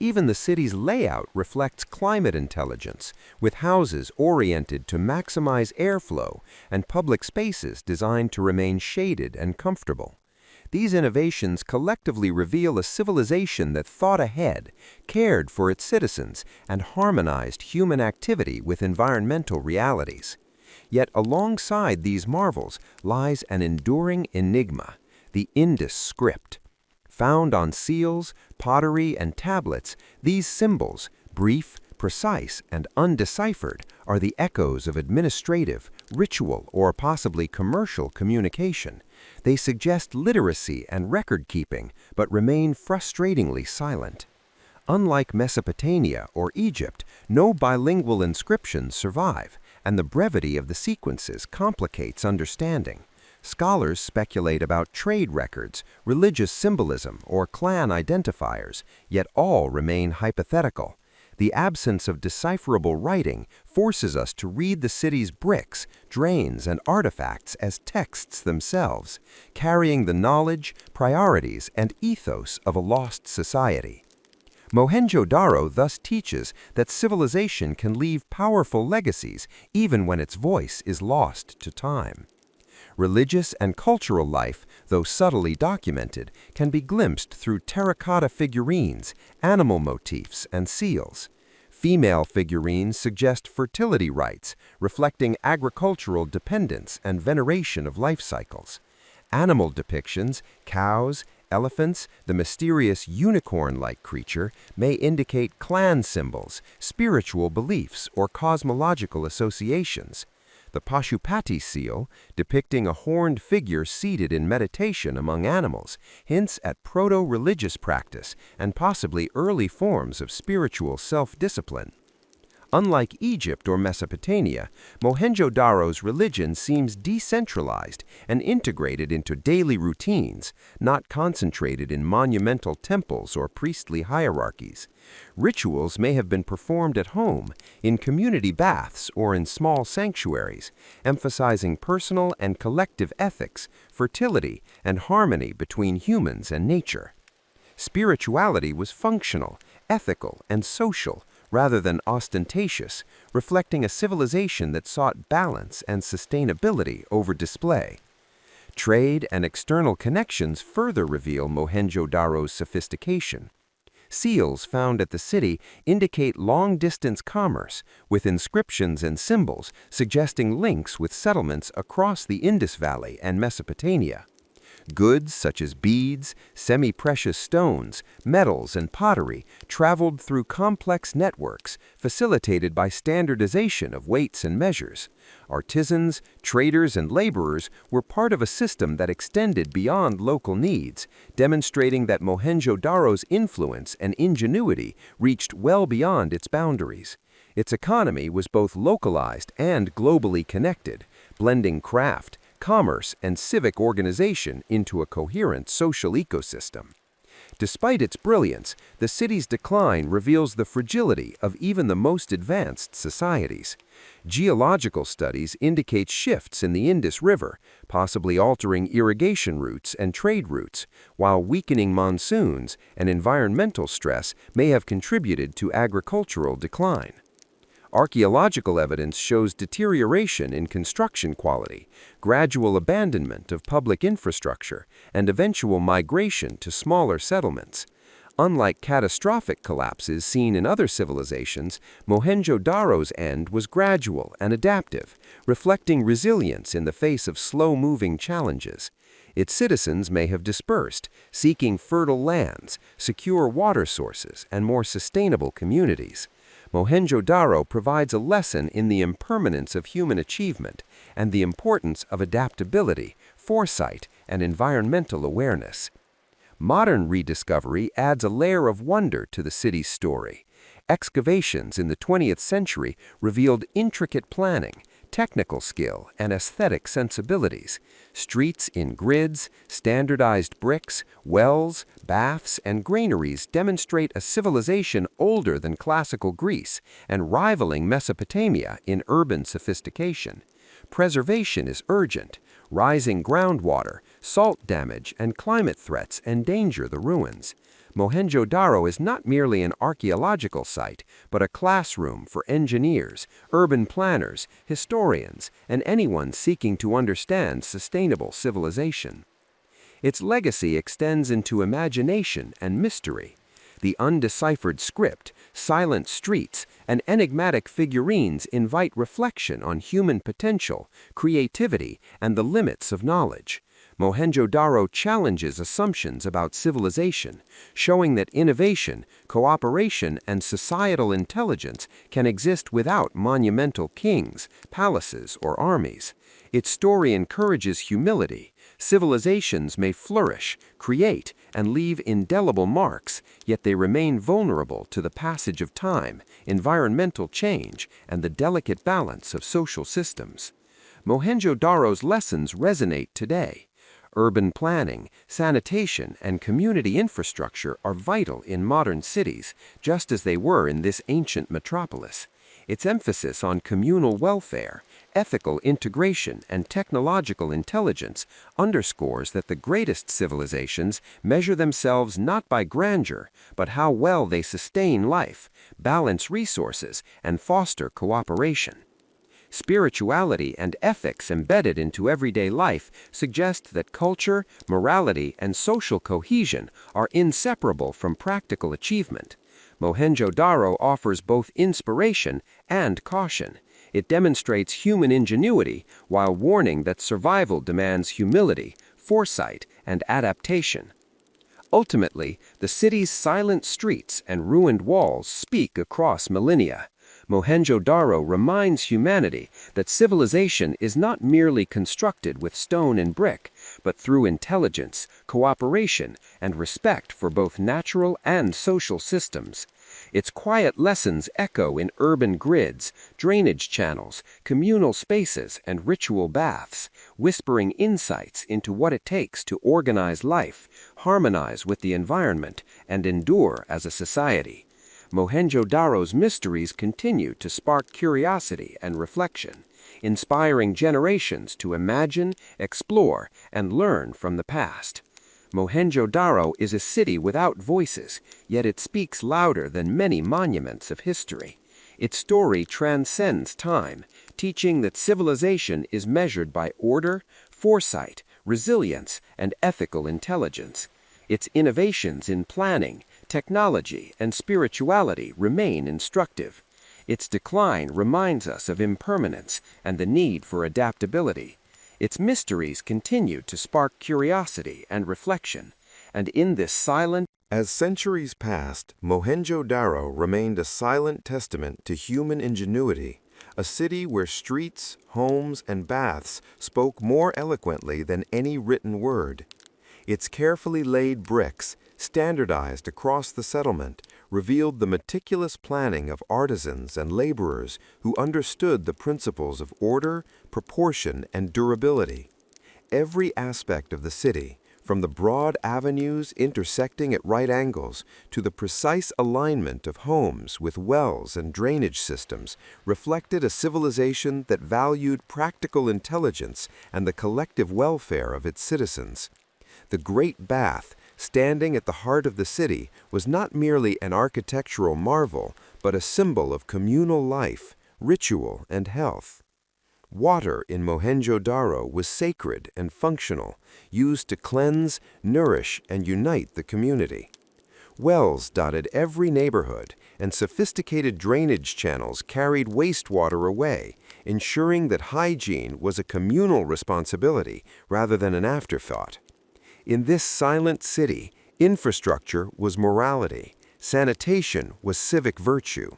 Even the city's layout reflects climate intelligence, with houses oriented to maximize airflow and public spaces designed to remain shaded and comfortable. These innovations collectively reveal a civilization that thought ahead, cared for its citizens, and harmonized human activity with environmental realities. Yet alongside these marvels lies an enduring enigma, the Indus script. Found on seals, pottery, and tablets, these symbols, brief, precise, and undeciphered, are the echoes of administrative, ritual, or possibly commercial communication. They suggest literacy and record-keeping, but remain frustratingly silent. Unlike Mesopotamia or Egypt, no bilingual inscriptions survive, and the brevity of the sequences complicates understanding. Scholars speculate about trade records, religious symbolism, or clan identifiers, yet all remain hypothetical. The absence of decipherable writing forces us to read the city's bricks, drains, and artifacts as texts themselves, carrying the knowledge, priorities, and ethos of a lost society. Mohenjo-Daro thus teaches that civilization can leave powerful legacies even when its voice is lost to time. Religious and cultural life, though subtly documented, can be glimpsed through terracotta figurines, animal motifs, and seals. Female figurines suggest fertility rites, reflecting agricultural dependence and veneration of life cycles. Animal depictions, cows, elephants, the mysterious unicorn-like creature, may indicate clan symbols, spiritual beliefs, or cosmological associations. The Pashupati seal, depicting a horned figure seated in meditation among animals, hints at proto-religious practice and possibly early forms of spiritual self-discipline. Unlike Egypt or Mesopotamia, Mohenjo-Daro's religion seems decentralized and integrated into daily routines, not concentrated in monumental temples or priestly hierarchies. Rituals may have been performed at home, in community baths, or in small sanctuaries, emphasizing personal and collective ethics, fertility, and harmony between humans and nature. Spirituality was functional, ethical, and social, rather than ostentatious, reflecting a civilization that sought balance and sustainability over display. Trade and external connections further reveal Mohenjo-Daro's sophistication. Seals found at the city indicate long-distance commerce, with inscriptions and symbols suggesting links with settlements across the Indus Valley and Mesopotamia. Goods such as beads, semi-precious stones, metals, and pottery traveled through complex networks facilitated by standardization of weights and measures. Artisans, traders, and laborers were part of a system that extended beyond local needs, demonstrating that Mohenjo-Daro's influence and ingenuity reached well beyond its boundaries. Its economy was both localized and globally connected, blending craft, commerce, and civic organization into a coherent social ecosystem. Despite its brilliance, the city's decline reveals the fragility of even the most advanced societies. Geological studies indicate shifts in the Indus River, possibly altering irrigation routes and trade routes, while weakening monsoons and environmental stress may have contributed to agricultural decline. Archaeological evidence shows deterioration in construction quality, gradual abandonment of public infrastructure, and eventual migration to smaller settlements. Unlike catastrophic collapses seen in other civilizations, Mohenjo-Daro's end was gradual and adaptive, reflecting resilience in the face of slow-moving challenges. Its citizens may have dispersed, seeking fertile lands, secure water sources, and more sustainable communities. Mohenjo-Daro provides a lesson in the impermanence of human achievement and the importance of adaptability, foresight, and environmental awareness. Modern rediscovery adds a layer of wonder to the city's story. Excavations in the 20th century revealed intricate planning, technical skill, and aesthetic sensibilities. Streets in grids, standardized bricks, wells, baths, and granaries demonstrate a civilization older than classical Greece and rivaling Mesopotamia in urban sophistication. Preservation is urgent. Rising groundwater, salt damage, and climate threats endanger the ruins. Mohenjo-Daro is not merely an archaeological site, but a classroom for engineers, urban planners, historians, and anyone seeking to understand sustainable civilization. Its legacy extends into imagination and mystery. The undeciphered script, silent streets, and enigmatic figurines invite reflection on human potential, creativity, and the limits of knowledge. Mohenjo-Daro challenges assumptions about civilization, showing that innovation, cooperation, and societal intelligence can exist without monumental kings, palaces, or armies. Its story encourages humility. Civilizations may flourish, create, and leave indelible marks, yet they remain vulnerable to the passage of time, environmental change, and the delicate balance of social systems. Mohenjo-Daro's lessons resonate today. Urban planning, sanitation, and community infrastructure are vital in modern cities, just as they were in this ancient metropolis. Its emphasis on communal welfare, ethical integration, and technological intelligence underscores that the greatest civilizations measure themselves not by grandeur, but how well they sustain life, balance resources, and foster cooperation. Spirituality and ethics embedded into everyday life suggest that culture, morality, and social cohesion are inseparable from practical achievement. Mohenjo-Daro offers both inspiration and caution. It demonstrates human ingenuity while warning that survival demands humility, foresight, and adaptation. Ultimately, the city's silent streets and ruined walls speak across millennia. Mohenjo-Daro reminds humanity that civilization is not merely constructed with stone and brick, but through intelligence, cooperation, and respect for both natural and social systems. Its quiet lessons echo in urban grids, drainage channels, communal spaces, and ritual baths, whispering insights into what it takes to organize life, harmonize with the environment, and endure as a society. Mohenjo-Daro's mysteries continue to spark curiosity and reflection, inspiring generations to imagine, explore, and learn from the past. Mohenjo-Daro is a city without voices, yet it speaks louder than many monuments of history. Its story transcends time, teaching that civilization is measured by order, foresight, resilience, and ethical intelligence. Its innovations in planning, technology, and spirituality remain instructive. Its decline reminds us of impermanence and the need for adaptability. Its mysteries continue to spark curiosity and reflection, and in this silent. As centuries passed, Mohenjo-Daro remained a silent testament to human ingenuity, a city where streets, homes, and baths spoke more eloquently than any written word. Its carefully laid bricks, standardized across the settlement, revealed the meticulous planning of artisans and laborers who understood the principles of order, proportion, and durability. Every aspect of the city, from the broad avenues intersecting at right angles to the precise alignment of homes with wells and drainage systems, reflected a civilization that valued practical intelligence and the collective welfare of its citizens. The Great Bath, standing at the heart of the city, was not merely an architectural marvel, but a symbol of communal life, ritual, and health. Water in Mohenjo-Daro was sacred and functional, used to cleanse, nourish, and unite the community. Wells dotted every neighborhood, and sophisticated drainage channels carried wastewater away, ensuring that hygiene was a communal responsibility rather than an afterthought. In this silent city, infrastructure was morality, sanitation was civic virtue.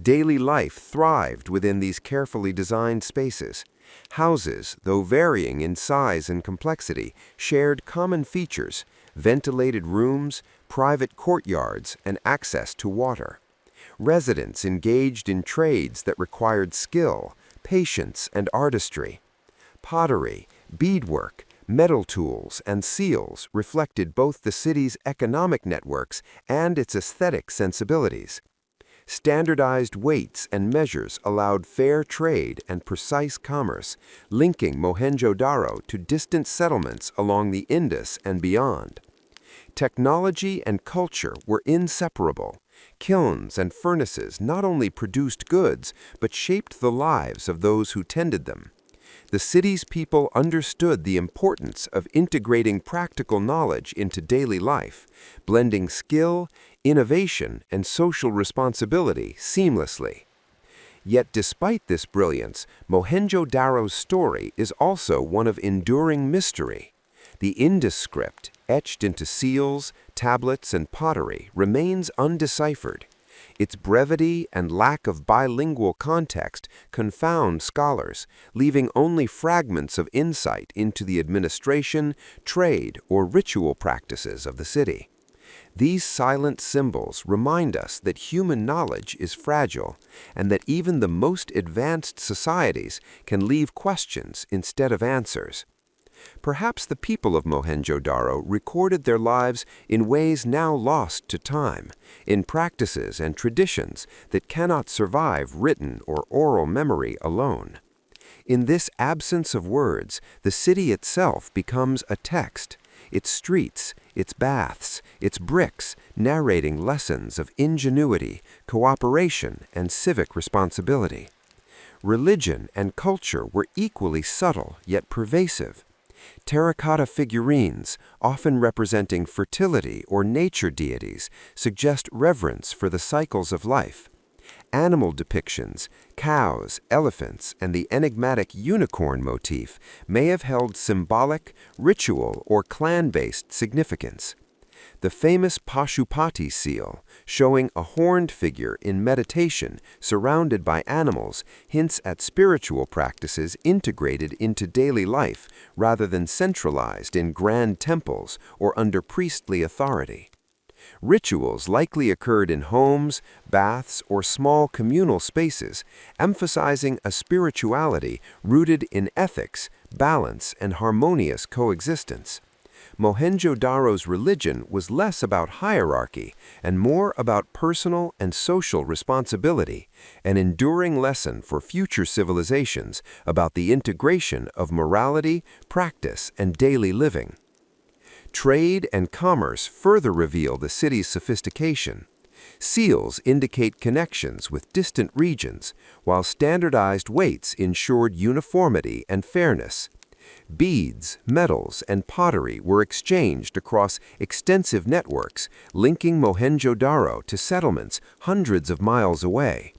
Daily life thrived within these carefully designed spaces. Houses, though varying in size and complexity, shared common features: ventilated rooms, private courtyards, and access to water. Residents engaged in trades that required skill, patience, and artistry. Pottery, beadwork, metal tools, and seals reflected both the city's economic networks and its aesthetic sensibilities. Standardized weights and measures allowed fair trade and precise commerce, linking Mohenjo-Daro to distant settlements along the Indus and beyond. Technology and culture were inseparable. Kilns and furnaces not only produced goods, but shaped the lives of those who tended them. The city's people understood the importance of integrating practical knowledge into daily life, blending skill, innovation, and social responsibility seamlessly. Yet despite this brilliance, Mohenjo-Daro's story is also one of enduring mystery. The Indus script, etched into seals, tablets, and pottery, remains undeciphered. Its brevity and lack of bilingual context confound scholars, leaving only fragments of insight into the administration, trade, or ritual practices of the city. These silent symbols remind us that human knowledge is fragile, and that even the most advanced societies can leave questions instead of answers. Perhaps the people of Mohenjo-Daro recorded their lives in ways now lost to time, in practices and traditions that cannot survive written or oral memory alone. In this absence of words, the city itself becomes a text, its streets, its baths, its bricks, narrating lessons of ingenuity, cooperation, and civic responsibility. Religion and culture were equally subtle yet pervasive. Terracotta figurines, often representing fertility or nature deities, suggest reverence for the cycles of life. Animal depictions, cows, elephants, and the enigmatic unicorn motif may have held symbolic, ritual, or clan-based significance. The famous Pashupati seal, showing a horned figure in meditation surrounded by animals, hints at spiritual practices integrated into daily life rather than centralized in grand temples or under priestly authority. Rituals likely occurred in homes, baths, or small communal spaces, emphasizing a spirituality rooted in ethics, balance, and harmonious coexistence. Mohenjo-Daro's religion was less about hierarchy and more about personal and social responsibility, an enduring lesson for future civilizations about the integration of morality, practice, and daily living. Trade and commerce further reveal the city's sophistication. Seals indicate connections with distant regions, while standardized weights ensured uniformity and fairness. Beads, metals, and pottery were exchanged across extensive networks, linking Mohenjo-Daro to settlements hundreds of miles away.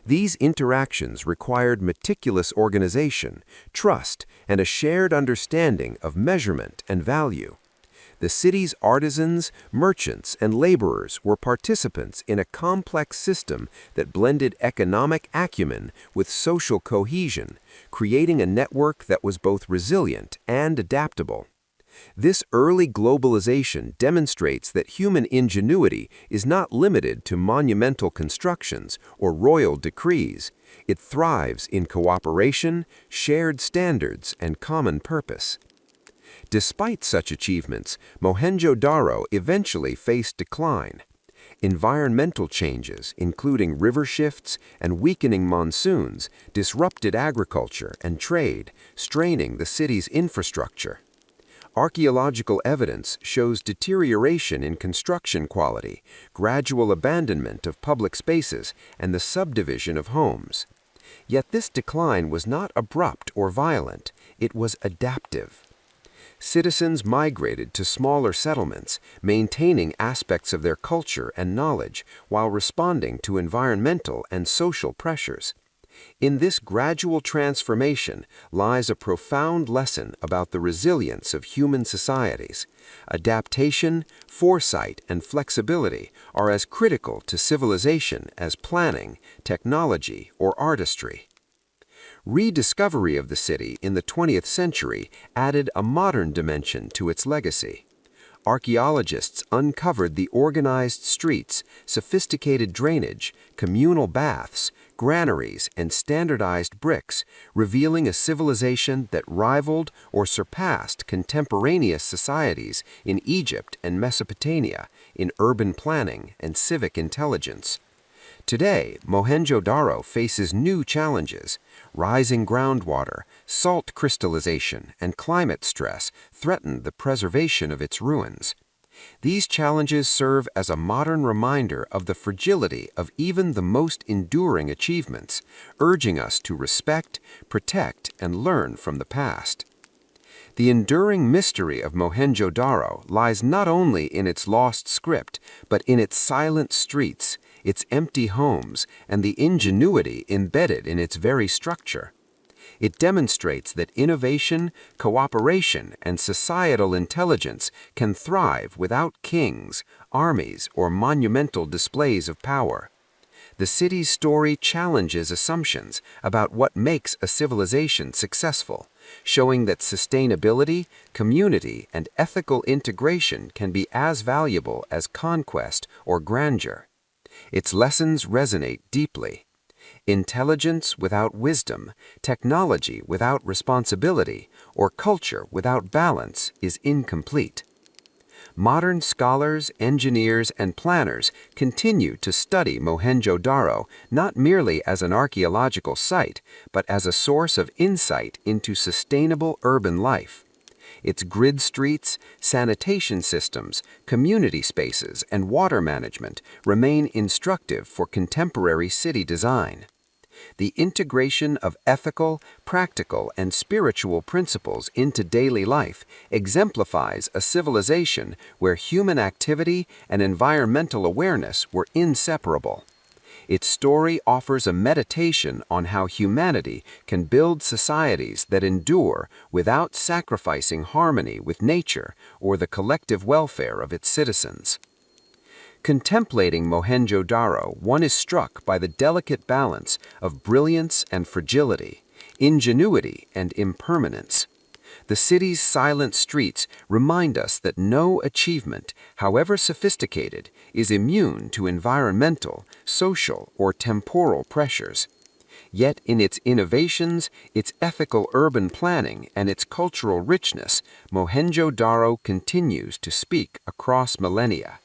These interactions required meticulous organization, trust, and a shared understanding of measurement and value. The city's artisans, merchants, and laborers were participants in a complex system that blended economic acumen with social cohesion, creating a network that was both resilient and adaptable. This early globalization demonstrates that human ingenuity is not limited to monumental constructions or royal decrees. It thrives in cooperation, shared standards, and common purpose. Despite such achievements, Mohenjo-Daro eventually faced decline. Environmental changes, including river shifts and weakening monsoons, disrupted agriculture and trade, straining the city's infrastructure. Archaeological evidence shows deterioration in construction quality, gradual abandonment of public spaces, and the subdivision of homes. Yet this decline was not abrupt or violent, it was adaptive. Citizens migrated to smaller settlements, maintaining aspects of their culture and knowledge while responding to environmental and social pressures. In this gradual transformation lies a profound lesson about the resilience of human societies. Adaptation, foresight, and flexibility are as critical to civilization as planning, technology, or artistry. Rediscovery of the city in the 20th century added a modern dimension to its legacy. Archaeologists uncovered the organized streets, sophisticated drainage, communal baths, granaries, and standardized bricks, revealing a civilization that rivaled or surpassed contemporaneous societies in Egypt and Mesopotamia in urban planning and civic intelligence. Today, Mohenjo-Daro faces new challenges. Rising groundwater, salt crystallization, and climate stress threaten the preservation of its ruins. These challenges serve as a modern reminder of the fragility of even the most enduring achievements, urging us to respect, protect, and learn from the past. The enduring mystery of Mohenjo-Daro lies not only in its lost script, but in its silent streets, its empty homes, and the ingenuity embedded in its very structure. It demonstrates that innovation, cooperation, and societal intelligence can thrive without kings, armies, or monumental displays of power. The city's story challenges assumptions about what makes a civilization successful, showing that sustainability, community, and ethical integration can be as valuable as conquest or grandeur. Its lessons resonate deeply. Intelligence without wisdom, technology without responsibility, or culture without balance is incomplete. Modern scholars, engineers, and planners continue to study Mohenjo-Daro not merely as an archaeological site, but as a source of insight into sustainable urban life. Its grid streets, sanitation systems, community spaces, and water management remain instructive for contemporary city design. The integration of ethical, practical, and spiritual principles into daily life exemplifies a civilization where human activity and environmental awareness were inseparable. Its story offers a meditation on how humanity can build societies that endure without sacrificing harmony with nature or the collective welfare of its citizens. Contemplating Mohenjo-Daro, one is struck by the delicate balance of brilliance and fragility, ingenuity and impermanence. The city's silent streets remind us that no achievement, however sophisticated, is immune to environmental, social, or temporal pressures. Yet in its innovations, its ethical urban planning, and its cultural richness, Mohenjo-Daro continues to speak across millennia.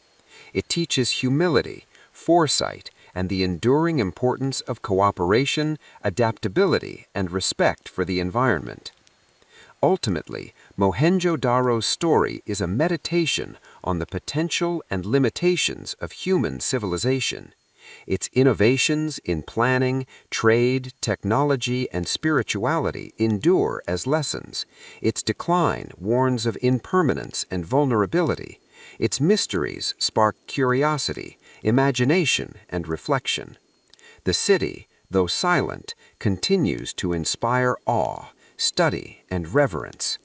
It teaches humility, foresight, and the enduring importance of cooperation, adaptability, and respect for the environment. Ultimately, Mohenjo-Daro's story is a meditation on the potential and limitations of human civilization. Its innovations in planning, trade, technology, and spirituality endure as lessons. Its decline warns of impermanence and vulnerability. Its mysteries spark curiosity, imagination, and reflection. The city, though silent, continues to inspire awe, study, and reverence.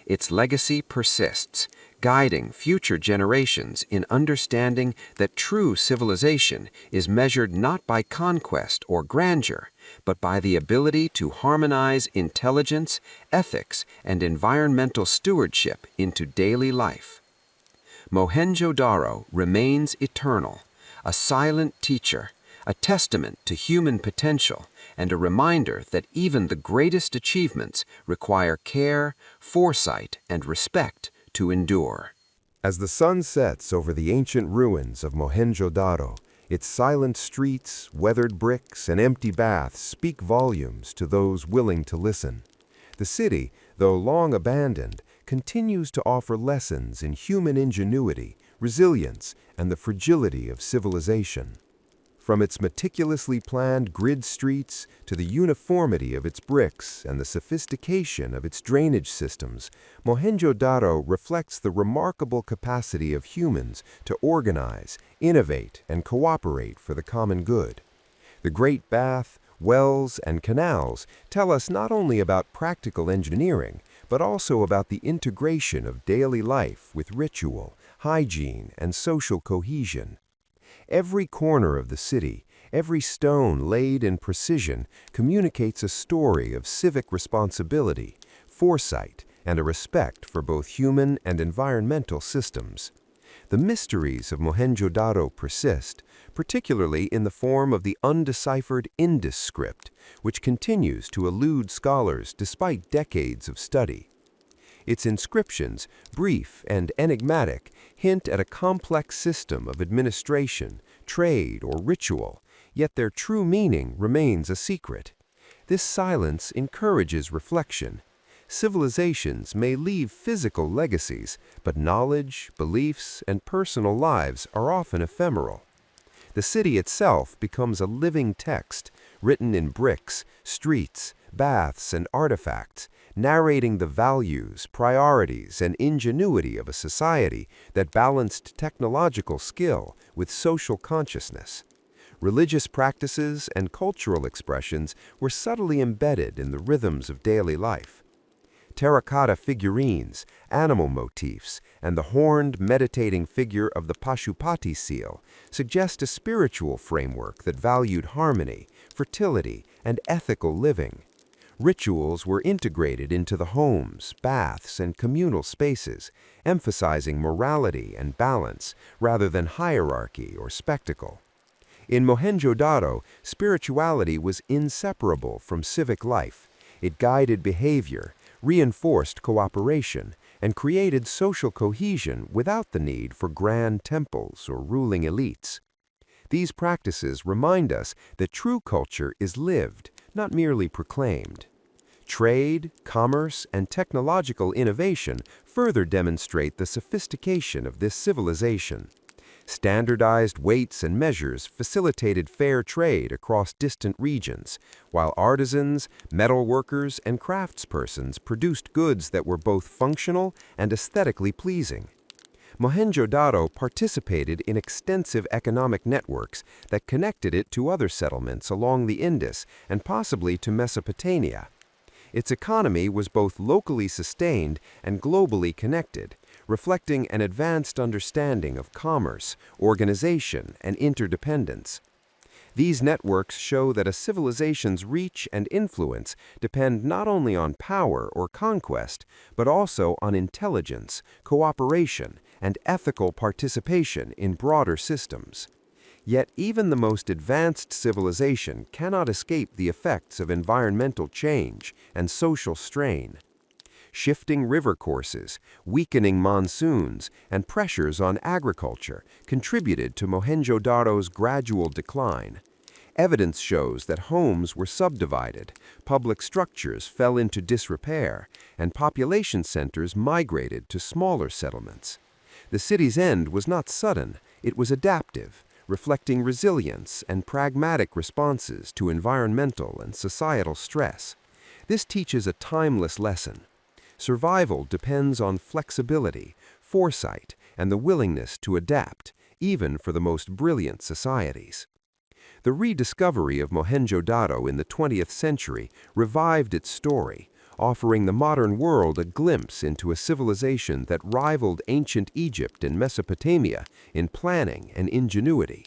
Its legacy persists, guiding future generations in understanding that true civilization is measured not by conquest or grandeur, but by the ability to harmonize intelligence, ethics, and environmental stewardship into daily life. Mohenjo-Daro remains eternal, a silent teacher, a testament to human potential, and a reminder that even the greatest achievements require care, foresight, and respect to endure. As the sun sets over the ancient ruins of Mohenjo-Daro, its silent streets, weathered bricks, and empty baths speak volumes to those willing to listen. The city, though long abandoned, continues to offer lessons in human ingenuity, resilience, and the fragility of civilization. From its meticulously planned grid streets to the uniformity of its bricks and the sophistication of its drainage systems, Mohenjo-Daro reflects the remarkable capacity of humans to organize, innovate, and cooperate for the common good. The Great Bath, wells, and canals tell us not only about practical engineering, but also about the integration of daily life with ritual, hygiene, and social cohesion. Every corner of the city, every stone laid in precision, communicates a story of civic responsibility, foresight, and a respect for both human and environmental systems. The mysteries of Mohenjo-Daro persist, particularly in the form of the undeciphered Indus script, which continues to elude scholars despite decades of study. Its inscriptions, brief and enigmatic, hint at a complex system of administration, trade, or ritual, yet their true meaning remains a secret. This silence encourages reflection. Civilizations may leave physical legacies, but knowledge, beliefs, and personal lives are often ephemeral. The city itself becomes a living text, written in bricks, streets, baths, and artifacts, narrating the values, priorities, and ingenuity of a society that balanced technological skill with social consciousness. Religious practices and cultural expressions were subtly embedded in the rhythms of daily life. Terracotta figurines, animal motifs, and the horned, meditating figure of the Pashupati seal suggest a spiritual framework that valued harmony, fertility, and ethical living. Rituals were integrated into the homes, baths, and communal spaces, emphasizing morality and balance rather than hierarchy or spectacle. In Mohenjo-Daro, spirituality was inseparable from civic life. It guided behavior, reinforced cooperation, and created social cohesion without the need for grand temples or ruling elites. These practices remind us that true culture is lived, not merely proclaimed. Trade, commerce, and technological innovation further demonstrate the sophistication of this civilization. Standardized weights and measures facilitated fair trade across distant regions, while artisans, metal workers, and craftspersons produced goods that were both functional and aesthetically pleasing. Mohenjo-Daro participated in extensive economic networks that connected it to other settlements along the Indus and possibly to Mesopotamia. Its economy was both locally sustained and globally connected, reflecting an advanced understanding of commerce, organization, and interdependence. These networks show that a civilization's reach and influence depend not only on power or conquest, but also on intelligence, cooperation, and ethical participation in broader systems. Yet even the most advanced civilization cannot escape the effects of environmental change and social strain. Shifting river courses, weakening monsoons, and pressures on agriculture contributed to Mohenjo-Daro's gradual decline. Evidence shows that homes were subdivided, public structures fell into disrepair, and population centers migrated to smaller settlements. The city's end was not sudden, it was adaptive, reflecting resilience and pragmatic responses to environmental and societal stress. This teaches a timeless lesson. Survival depends on flexibility, foresight, and the willingness to adapt, even for the most brilliant societies. The rediscovery of Mohenjo-Daro in the 20th century revived its story, offering the modern world a glimpse into a civilization that rivaled ancient Egypt and Mesopotamia in planning and ingenuity.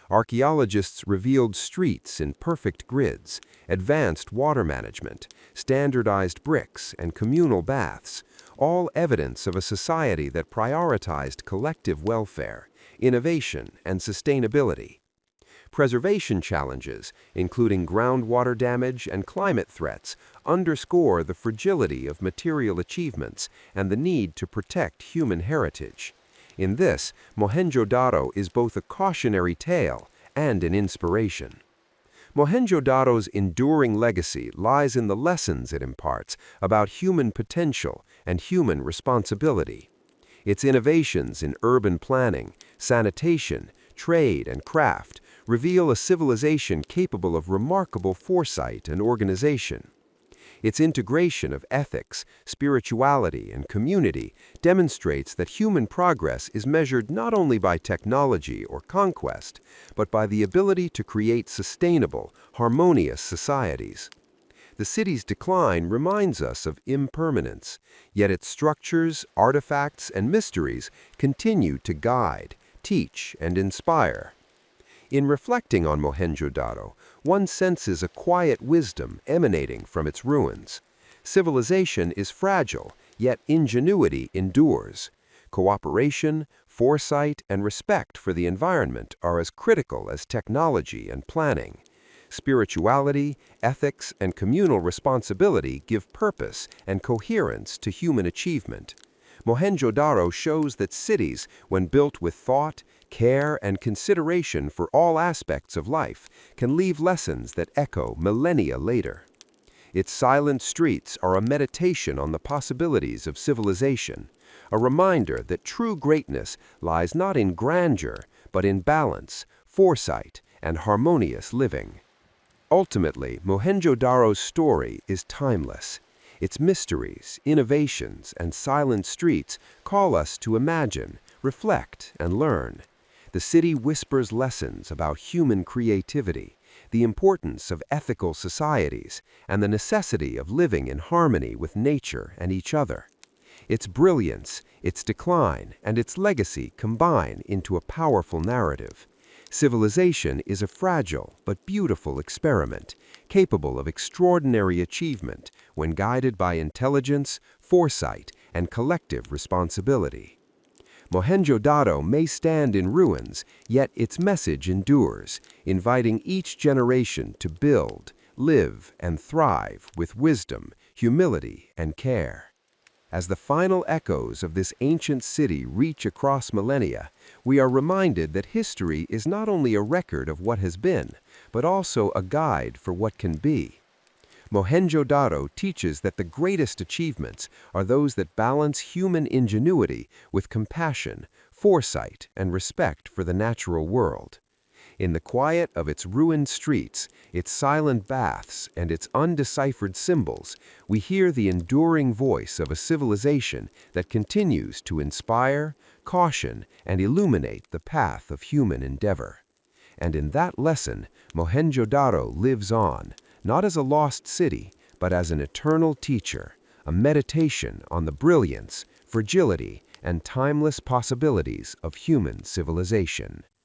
Archaeologists revealed streets in perfect grids, advanced water management, standardized bricks, and communal baths, all evidence of a society that prioritized collective welfare, innovation, and sustainability. Preservation challenges, including groundwater damage and climate threats, underscore the fragility of material achievements and the need to protect human heritage. In this, Mohenjo-Daro is both a cautionary tale and an inspiration. Mohenjo-Daro's enduring legacy lies in the lessons it imparts about human potential and human responsibility. Its innovations in urban planning, sanitation, trade, and craft reveal a civilization capable of remarkable foresight and organization. Its integration of ethics, spirituality, and community demonstrates that human progress is measured not only by technology or conquest, but by the ability to create sustainable, harmonious societies. The city's decline reminds us of impermanence, yet its structures, artifacts, and mysteries continue to guide, teach, and inspire. In reflecting on Mohenjo-Daro, one senses a quiet wisdom emanating from its ruins. Civilization is fragile, yet ingenuity endures. Cooperation, foresight, and respect for the environment are as critical as technology and planning. Spirituality, ethics, and communal responsibility give purpose and coherence to human achievement. Mohenjo-Daro shows that cities, when built with thought, care, and consideration for all aspects of life, can leave lessons that echo millennia later. Its silent streets are a meditation on the possibilities of civilization, a reminder that true greatness lies not in grandeur, but in balance, foresight, and harmonious living. Ultimately, Mohenjo-Daro's story is timeless. Its mysteries, innovations, and silent streets call us to imagine, reflect, and learn. The city whispers lessons about human creativity, the importance of ethical societies, and the necessity of living in harmony with nature and each other. Its brilliance, its decline, and its legacy combine into a powerful narrative. Civilization is a fragile but beautiful experiment, capable of extraordinary achievement when guided by intelligence, foresight, and collective responsibility. Mohenjo-Daro may stand in ruins, yet its message endures, inviting each generation to build, live, and thrive with wisdom, humility, and care. As the final echoes of this ancient city reach across millennia, we are reminded that history is not only a record of what has been, but also a guide for what can be. Mohenjo-Daro teaches that the greatest achievements are those that balance human ingenuity with compassion, foresight, and respect for the natural world. In the quiet of its ruined streets, its silent baths, and its undeciphered symbols, we hear the enduring voice of a civilization that continues to inspire, caution, and illuminate the path of human endeavor. And in that lesson, Mohenjo-Daro lives on, not as a lost city, but as an eternal teacher, a meditation on the brilliance, fragility, and timeless possibilities of human civilization.